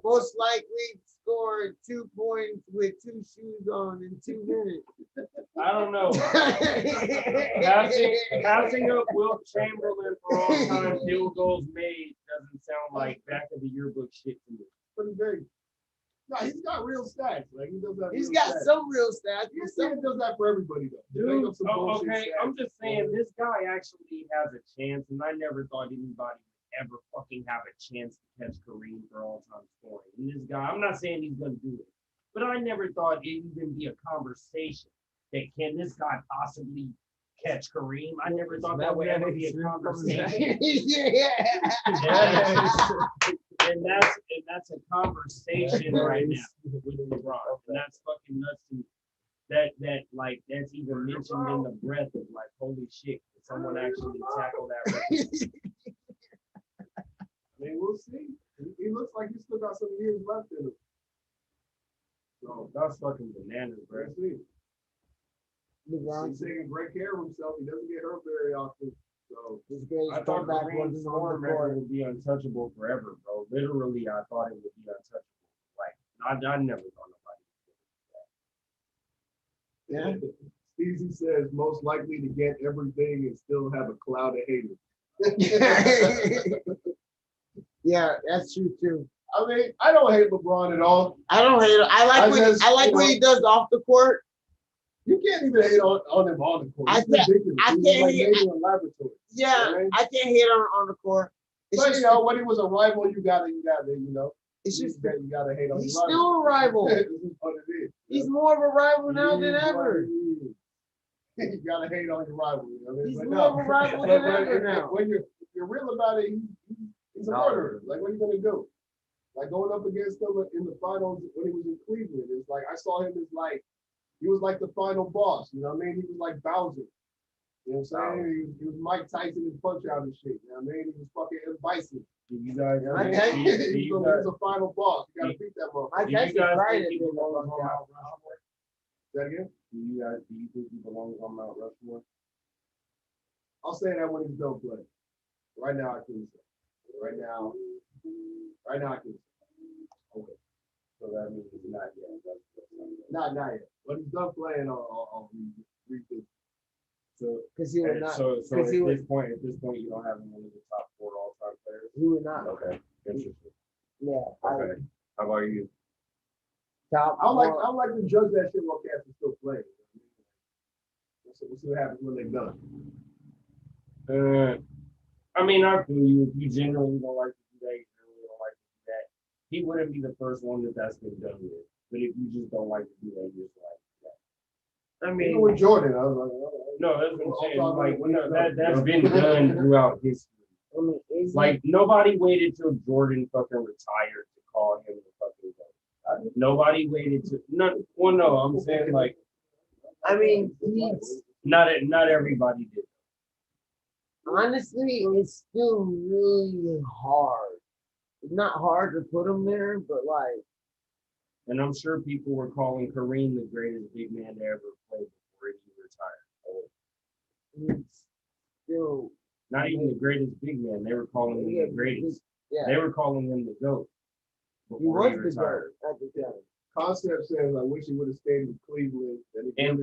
most likely scored 2 points with 2 shoes on in 2 minutes. I don't know. Passing up Wilt Chamberlain for all-time field goals made doesn't sound like back of the yearbook shit to me. Pretty big. No, he's got real stats. Like he does that. He's got some real stats. He does that for everybody though. Dude, okay, I'm just saying this guy actually has a chance, and I never thought anybody ever fucking have a chance to catch Kareem for all-time scoring. And this guy, I'm not saying he's gonna do it, But I never thought it'd even be a conversation that can this guy possibly catch Kareem? I never thought that would ever be a conversation. And that's a conversation right now with LeBron. And that's fucking nuts to me. That like that's even mentioned in the breath of like, holy shit, did someone actually tackle that record? I mean, we'll see. He looks like he's still got some years left in him. So that's fucking bananas, bro. We'll see. He's taking great care of himself. He doesn't get hurt very often. So I thought Kareem's scoring record would be untouchable forever, bro. Literally, I thought it would be untouchable. Like, I never thought nobody. Yeah. Steezy says most likely to get everything and still have a cloud of haters. Yeah, that's true too. I mean, I don't hate LeBron at all. I don't hate him. I like what he does off the court. You can't even hate on him on the court. I can't hate. Yeah, right? I can't hate on the court. It's But just, you know, when he was a rival, you gotta, you know. It's just you gotta hate on. he's the still a rival. This is what it is. He's more of a rival now than ever. You gotta hate on your rival. You know what I mean? He's But more of a rival than ever now. When you're real about it, he's a murderer. Like, what are you gonna do? Like going up against him in the finals when he was in Cleveland, it's like I saw him as like he was like the final boss. You know what I mean? He was like Bowser. You know what I'm saying? He was Mike Tyson and Punch Out and shit. You know what I mean? He was fucking M. Bison. You guys, he was a final boss. You gotta beat that motherfucker. Do you guys think he belongs on Mount Rushmore? Say that again? Do you think he belongs on Mount Rushmore? I'll say that when he's done playing. Right now, I couldn't say. Right now, I couldn't say. Okay. So that means it's not yet. Not yet. When he's done playing, I'll revisit. So, because he would not. So at this point, you don't have him one of the top 4 all-time players. He would not. Okay, interesting. Yeah. Okay. How about you? Top. I like to judge that shit while cats are still playing. We'll see what happens when they're done. I mean, I feel you. If you generally don't like to do that, you generally don't like to do that. He wouldn't be the first one that's been done with. But if you just don't like to do that, you just like that. I mean, even with Jordan, I was like, no, that's what I'm saying. Like, that's been done throughout history. I mean, like nobody waited till Jordan fucking retired to call him the fucking GOAT. Nobody waited to no, I'm saying like I mean, he's not everybody did. Honestly, it's still really hard. It's not hard to put him there, but like, and I'm sure people were calling Kareem the greatest big man to ever play before he retired. He's still not even the greatest big man. They were calling him the greatest. Yeah. They were calling him the GOAT. He was the GOAT at the time. Concept says, I wish he would have stayed in Cleveland. And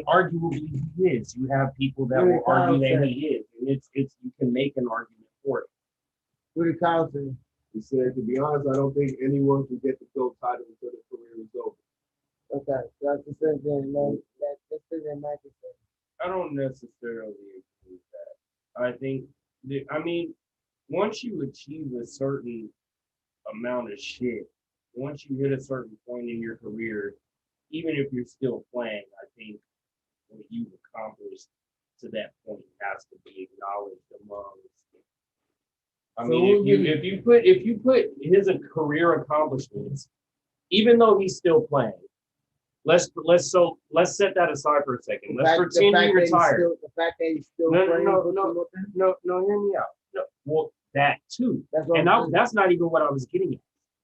arguably he is. You have people that will argue that he is. And it's you can make an argument for it. What did Kyle say? He said, to be honest, I don't think anyone can get the GOAT title until their career is over. Okay, that's the same thing, man. That's the same thing Mike is saying. I don't necessarily agree with that. I think once you achieve a certain amount of shit, once you hit a certain point in your career, even if you're still playing, I think what you've accomplished to that point has to be acknowledged amongst. I mean, if you put his career accomplishments, even though he's still playing, let's set that aside for a second. Let's pretend he retired. The fact that he's still no, playing. No, hear me out. No, well, that too. That's not even what I was getting at.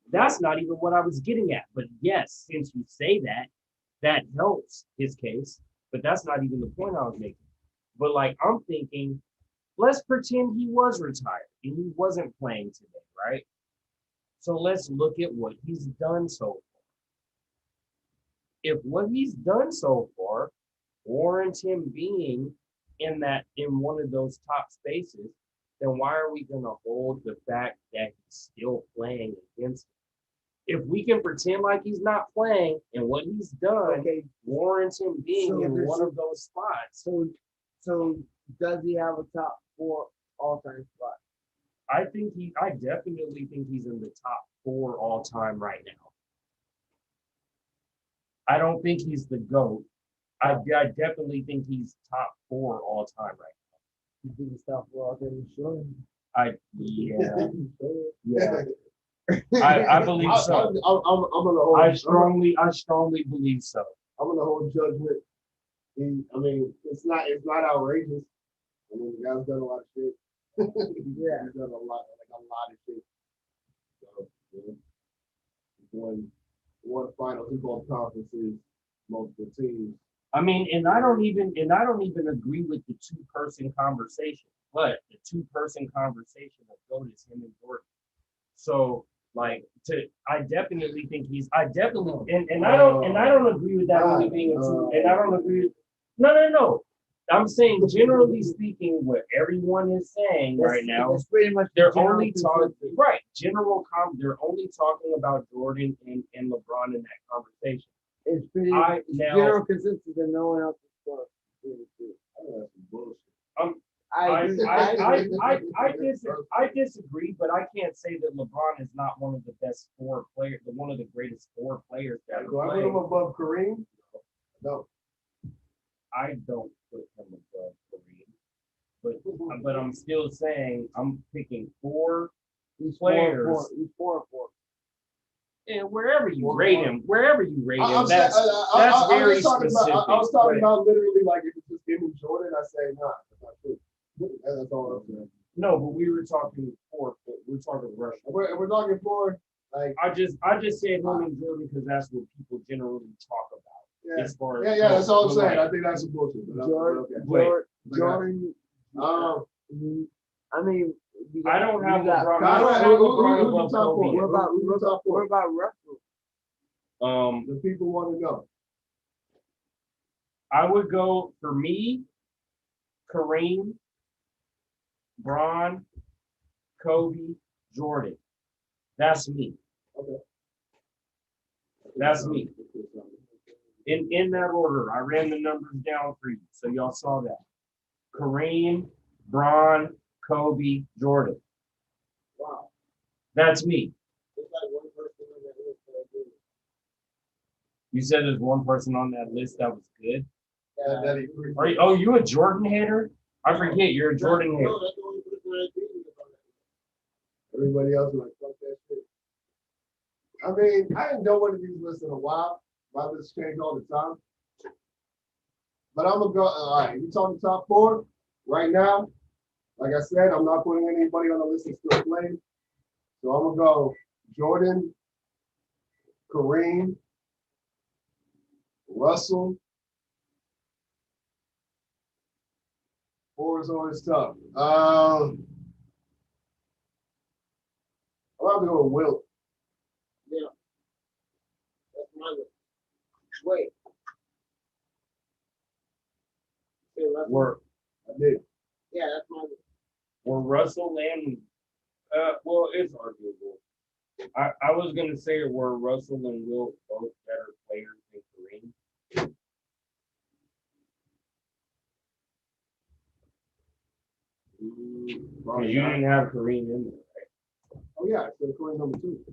That's not even what I was getting at. But yes, since you say that, that helps his case. But that's not even the point I was making. But like, I'm thinking, let's pretend he was retired and he wasn't playing today, right? So let's look at what he's done so far. If what he's done so far warrants him being in one of those top spaces, then why are we going to hold the fact that he's still playing against him? If we can pretend like he's not playing and what he's done warrants him being in one of those spots. So does he have a top 4 all-time spot? I definitely think he's in the top 4 all-time right now. I don't think he's the GOAT. I definitely think he's top 4 all time right now. You think he's top 4 out there in Jordan? Yeah. I believe so. I strongly believe so. I'm gonna hold judgment. I mean, it's not outrageous. I mean, the guy's done a lot of shit. Yeah, he's done a lot of shit. So, he won finals, he won conferences, multiple teams. I mean, and I don't even agree with the 2-person conversation, but the 2-person conversation of GOAT is him and Jordan. So like I definitely think I don't agree with that only being a 2, and I don't agree with no. I'm saying generally speaking, what everyone is saying right now, that's pretty much they're only talking right. They're only talking about Jordan and LeBron in that conversation. It's pretty general consensus that no one else is bullshit. I disagree, but I can't say that LeBron is not one of the best 4 players, one of the greatest 4 players that do I put him above Kareem? No. I don't put him above Kareem, but I'm still saying I'm picking 4 players. He's 4. And wherever you rate him, that's very specific. I was talking about literally like if it's just him and Jordan. I say nah, that's not true. That's all I'm saying. No, but we were talking 4. We're talking Russia. We're talking 4. Like I just said him and Jordan because that's what people generally talk about. Yeah, as far as that's all I'm saying. I think that's a bullshit. Jordan. I mean, I don't have LeBron. What about Russell? The people want to know. I would go for me, Kareem, Bron, Kobe, Jordan. That's me. Okay. That's me. In that order, I ran the numbers down for you, so y'all saw that. Kareem, Bron, Kobe, Jordan. Wow. That's me. You said there's one person on that list that was good? You a Jordan hater? I forget, you're a Jordan hater. Everybody else is like, fuck that shit. I mean, I didn't know one of these lists in a while. My lists change all the time. But I'm going to go, all right, you talking top 4 right now? Like I said, I'm not putting anybody on the list that's still playing. So I'm going to go Jordan, Kareem, Russell. 4 is always tough. I'm going to go with Wilt. Yeah. That's my list. Wait. I did. Yeah, that's my list. Were Russell and well, it's arguable. I was gonna say were Russell and Wilt both better players than Kareem. You didn't have Kareem in there, right? Oh yeah, I said Kareem number 2. Okay,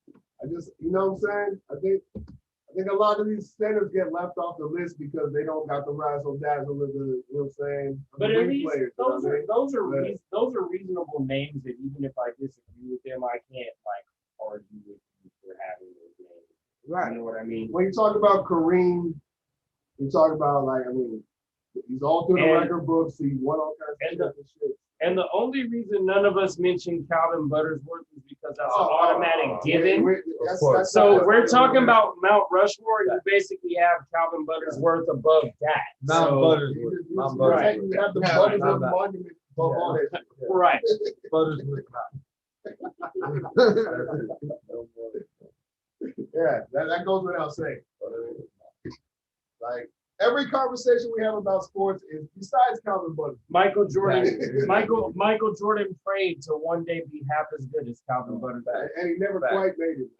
gotcha. I just, you know what I'm saying? I think a lot of these centers get left off the list because they don't got the razzle dazzle of the, you know what I'm saying? But at least players, those are reasonable names that even if I disagree with them, I can't like argue with you for having those names. Right. You know what I mean? When you talk about Kareem, you talk about like, I mean, he's all through the record books. He won all kinds of shit. And the only reason none of us mentioned Calvin Buttersworth is because that's an automatic given. So we're talking about Mount Rushmore, and you basically have Calvin Buttersworth above that. Buttersworth. Right. You have the Buttersworth monument above all that. Right. Buttersworth. Yeah, that goes without saying. Like, every conversation we have about sports is besides Calvin Buttersworth. Michael Jordan prayed to one day be half as good as Calvin Buttersworth. And he never quite made it.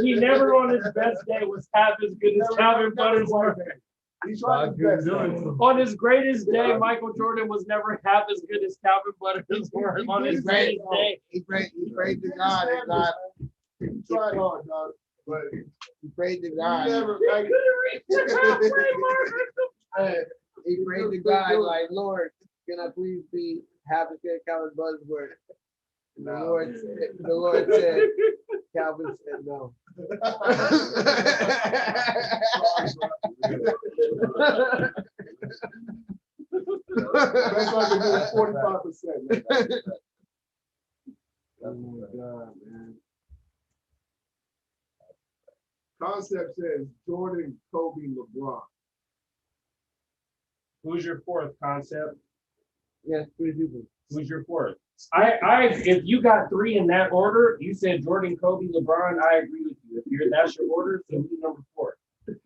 he never on his best day was half as good as Calvin Buttersworth. He tried his best. On his greatest day, Michael Jordan was never half as good as Calvin Buttersworth on his greatest day. He prayed to God and God He tried hard, dog, but He prayed to he God. never like. He prayed to God, like, Lord, can I please be half a good Calvin Buzzword? And the Lord said, Calvin said no. Best I can do is 45%. Oh my God, man. Concept says Jordan, Kobe, LeBron. Who's your fourth Concept? Yeah, 3 people. Who's your fourth? If you got 3 in that order, you said Jordan, Kobe, LeBron, I agree with you. If that's your order, then who's number 4?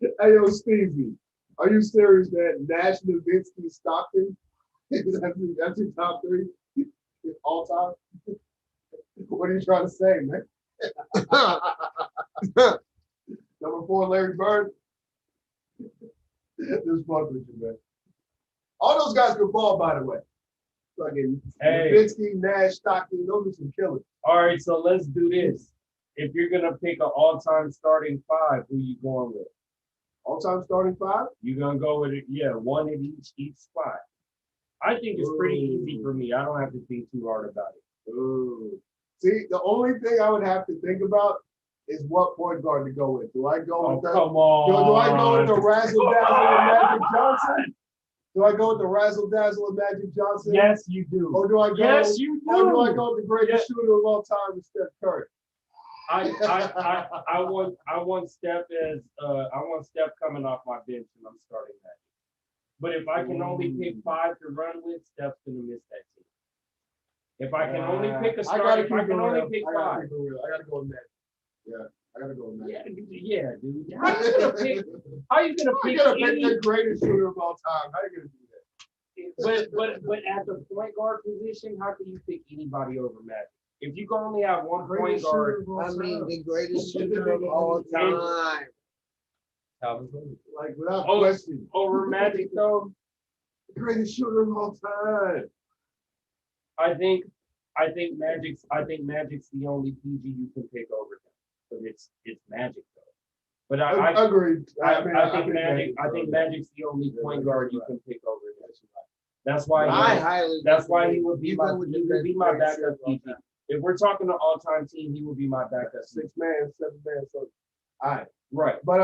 Hey, yo, Stevie, are you serious that Nash, Nowitzki, Stockton? that's your top 3 all time? What are you trying to say, man? Number 4, Larry Bird. Just fuck with you, man. All those guys can ball, by the way. Fucking Nowitzki, Nash, Stockton, those are some killers. All right, so let's do this. If you're gonna pick an all-time starting 5, who you going with? All-time starting 5? You're gonna go with it, yeah, 1 in each spot. I think it's pretty easy for me. I don't have to think too hard about it. Ooh. See, the only thing I would have to think about is what point guard to go with. Do I go with come on. Do I go with the Razzle Dazzle and Magic Johnson? Do I go with the Razzle Dazzle and Magic Johnson? Yes, you do. Or do I go? Yes, you do. Or do I go with the greatest shooter of all time, with Steph Curry? I want Steph coming off my bench and I'm starting that. But if I can only pick 5 to run with, Steph's gonna miss that team. If I can only pick a starter, if I can only pick 5. I gotta go with that. Yeah, I gotta go with that. Yeah, dude. How you gonna pick? How you gonna pick the greatest shooter of all time? How you gonna do that? But at the point guard position, how can you pick anybody over Magic? If you can only have one point guard, I mean, the greatest shooter of all time. Like without question. Over Magic though, the greatest shooter of all time. I think Magic's the only PG you can pick over him. But it's Magic though. But I agree. I think Magic's the only point guard you can pick over him. That's why he would be my backup PG. If we're talking an all-time team, he would be my backup. 6-man, 7-man. So, all right, right. But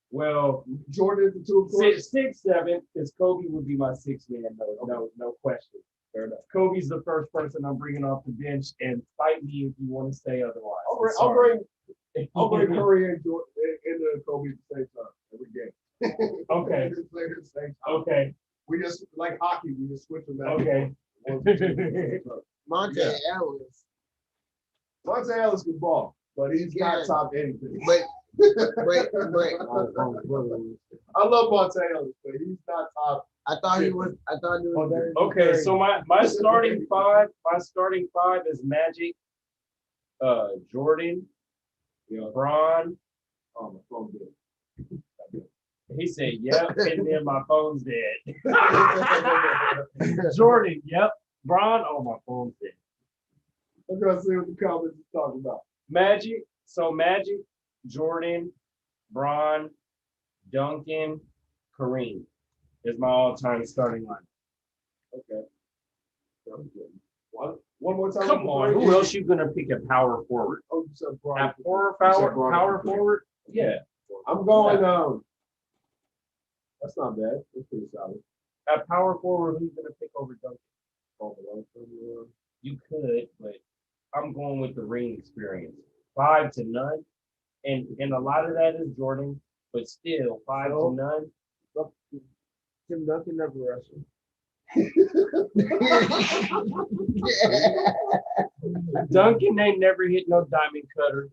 well, Jordan is the 2, of course. 6, 7, because Kobe would be my 6-man. No question. Fair enough. Kobe's the first person I'm bringing off the bench, and fight me if you want to say otherwise. I'll bring Curry and Jordan into Kobe at the same time every game. Okay. Play at the same time. Okay. We just like hockey. We just switch them out. Okay. Monte Ellis. Monte Ellis can ball, but he's not top anything. But I love Monte Ellis, but he's not top. I thought he was. Okay, so my starting 5 is Magic, Jordan, LeBron. Oh, my phone dead. He said, "Yep," and then my phone's dead. Jordan, yep. Bron, oh, my phone's dead. I'm gonna see what the comments are talking about. Magic, Jordan, Bron, Duncan, Kareem is my all-time starting line. Okay. One more time. Come on, who else you gonna pick at power forward? Oh, you said Bron. At power forward? Yeah. I'm going. That's not bad. That's pretty solid. At power forward, who's gonna pick over Duncan? You could, but I'm going with the ring experience. 5 to none. And a lot of that is Jordan, but still 5 to none. Tim Duncan never wrestled. Duncan ain't never hit no diamond cutter.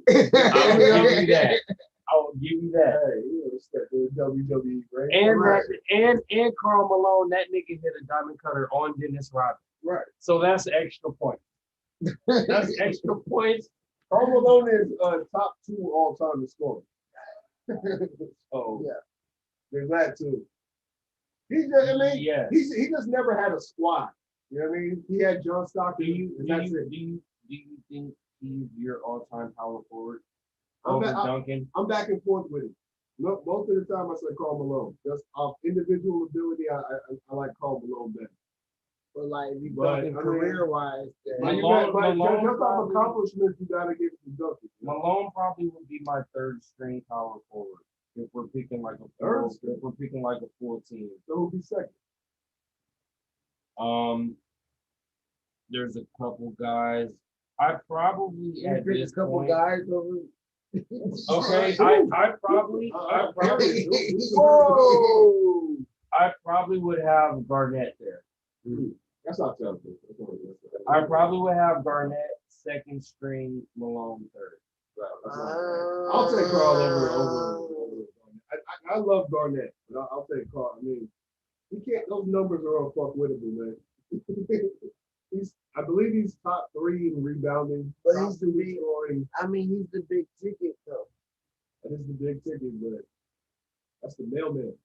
I'll give you that. Hey, WWE, right? And Karl Malone, that nigga hit a diamond cutter on Dennis Rodman. Right. So that's extra point. That's extra points. Karl Malone is top 2 all time in scoring. So yeah, there's that too. He just never had a squad. You know what I mean? He had John Stockton. Do you think Steve, your all-time power forward I'm over back, Duncan? I'm back and forth with it. Most of the time I say Karl Malone. Just off individual ability, I like Karl Malone better. But like, if you But, talking I mean, career-wise, But you Malone- got, but Malone just off probably- accomplishments, you gotta give it to Duncan. Malone probably would be my third string power forward if we're picking like a full team. So who'll be second? There's a couple guys. I probably you at pick a this couple point. guys over. Okay, I probably Whoa! I probably would have Garnett there. That's not tough. I probably would have Garnett second string, Malone third. I'll take Karl over. I love Garnett, but I'll take Karl. I mean, he can't. Those numbers are unfuckwittable, man. I believe he's top 3 in rebounding. But top he's 2 in scoring. I mean, he's the big ticket though. That is the big ticket, but that's the mailman.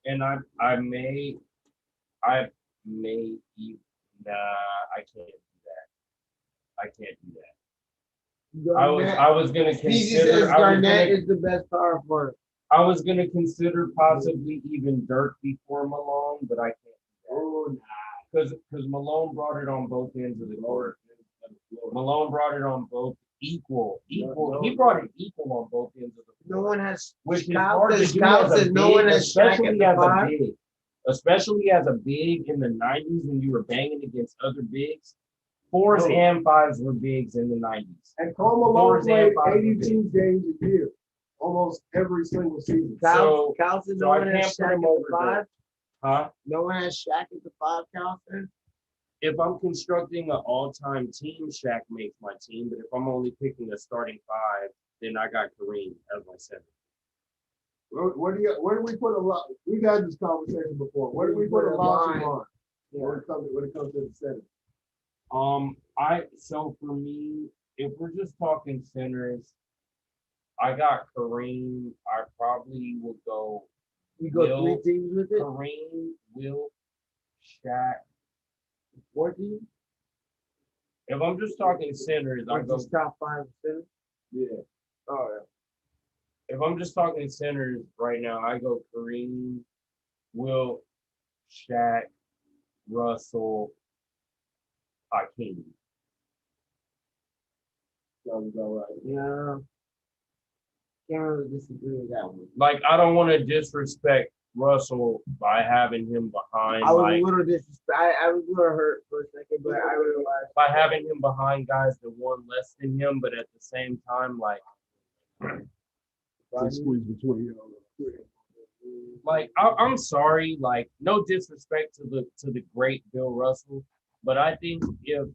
And I may even, I can't do that. I can't do that. I was gonna consider Garnett is the best power forward. I was gonna consider possibly even Dirk before Malone, but I can't do that. Oh, nah. Because Malone brought it on both ends of the court. Malone brought it on both equal. He brought it equal on both ends of the court. No one has. Which is hard to do as a big, especially as a big in the 90s when you were banging against other bigs. 4s and 5s were bigs in the 90s. And Karl Malone played 82 games a year, almost every single season. So no I one can't has put Shaq him at over the 5. Dirk. Huh? No one has Shaq at the 5, Carlson. If I'm constructing an all-time team, Shaq makes my team. But if I'm only picking a starting 5, then I got Kareem as my 7. Where do we put a lot? We've had this conversation before. Where do we put a logic on when it comes to the setting? So for me, if we're just talking centers, I got Kareem. I probably would go. We go 3 teams with it. Kareem, Will, Shaq. 4 teams. If I'm just talking centers, I go top 5 centers. Yeah. Oh yeah. If I'm just talking centers right now, I go Kareem, Will, Shaq, Russell, Hakeem. Sounds about right. Yeah. Can't really disagree with that one. Like, I don't want to disrespect Russell by having him behind. I was a little disrespect. I was a little hurt for a second, but I realized by having him behind guys that won less than him, but at the same time, like squeeze between I'm sorry, like no disrespect to the great Bill Russell, but I think if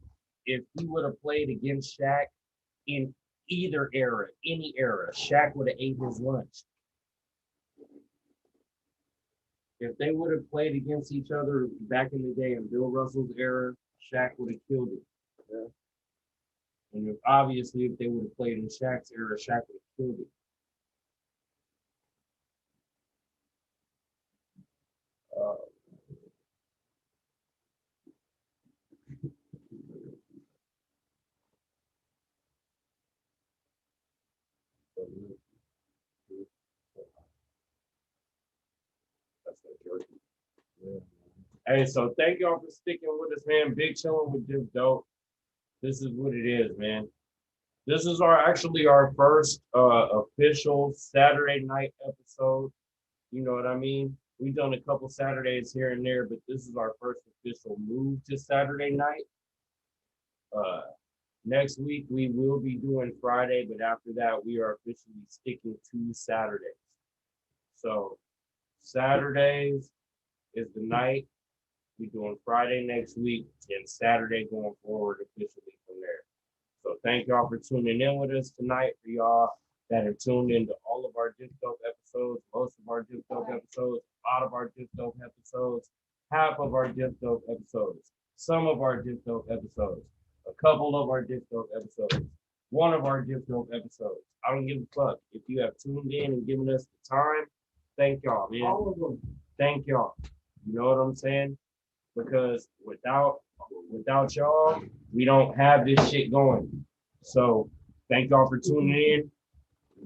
he would have played against Shaq in either era, any era, Shaq would have ate his lunch. If they would have played against each other back in the day in Bill Russell's era, Shaq would have killed it. Yeah. And obviously, if they would have played in Shaq's era, Shaq would have killed it. Hey, so thank y'all for sticking with us, man. Big Chillin with Diff Dope. This is what it is, man. This is actually our first official Saturday night episode. You know what I mean? We've done a couple Saturdays here and there, but this is our first official move to Saturday night. Next week we will be doing Friday, but after that we are officially sticking to Saturdays. So Saturdays is the night. We're doing Friday next week and Saturday going forward officially from there. So thank y'all for tuning in with us tonight. For y'all that are tuned into all of our Diff Dope episodes, most of our Diff Dope episodes, a lot of our Diff Dope episodes, half of our Diff Dope episodes, some of our Diff Dope episodes, a couple of our Diff Dope episodes, one of our Diff Dope episodes. I don't give a fuck. If you have tuned in and given us the time, thank y'all, man. All of them. Thank y'all. You know what I'm saying? Because without Without y'all, we don't have this shit going. So thank y'all for tuning in,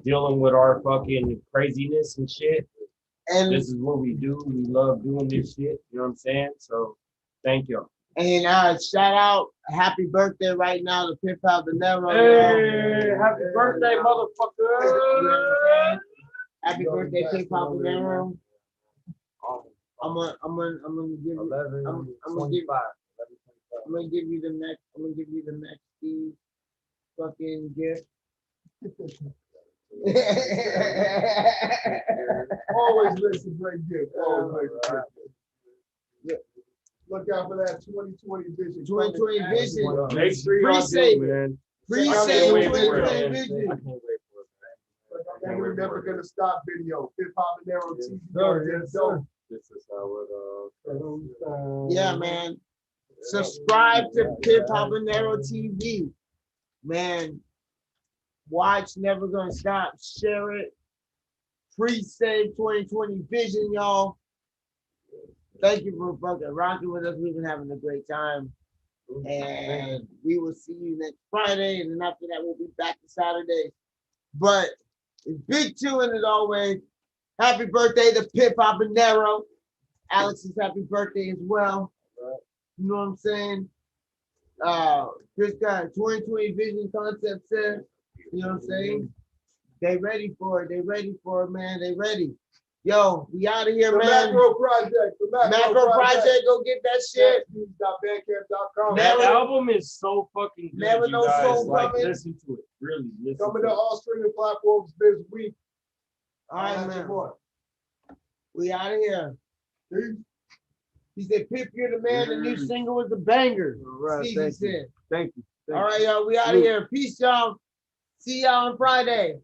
dealing with our fucking craziness and shit. And this is what we do. We love doing this shit. You know what I'm saying? So thank y'all. And shout out, happy birthday right now to Pip Habanero. Hey, happy birthday, motherfucker! Happy birthday, Pip Habanero. I'm gonna give you. I'm gonna give you the next. I'm gonna give you the next Steve fucking gift. Always makes a great gift. Always makes a great gift. Look out for that 2020 vision. 2020 vision. Make sure y'all do, man. Pre-save 2020 vision. vision. I can't wait for it, man. We're never gonna stop video. Hip Hop and Arrow TV. Yes, Dope. This is how it Yeah, man. Subscribe to Pip Habanero TV. Man, watch Never Gonna Stop. Share it. Pre-save 2020 vision, y'all. Thank you for fucking rocking with us. We've been having a great time. And we will see you next Friday. And then after that, we'll be back to Saturday. But it's Big Chillin as always. Happy birthday to Pip Habanero. Alex's happy birthday as well. You know what I'm saying? This guy, 2020 Vision Concept says, you know what I'm saying? They ready for it. They ready for it, man. They ready. Yo, we out of here, The man. Macro Project. The Macro Project, go get that shit. Bandcamp.com. That album is so fucking good. Never you No guys. Soul Like, Coming. listen to it. Really, listen Coming to to it. all streaming platforms this week. All right, man. We out of here. He said, Pip, you're the man. The new single was the banger. All right, Stevie thank you. said. Thank you. All right, y'all. We out of here. Peace, y'all. See y'all on Friday.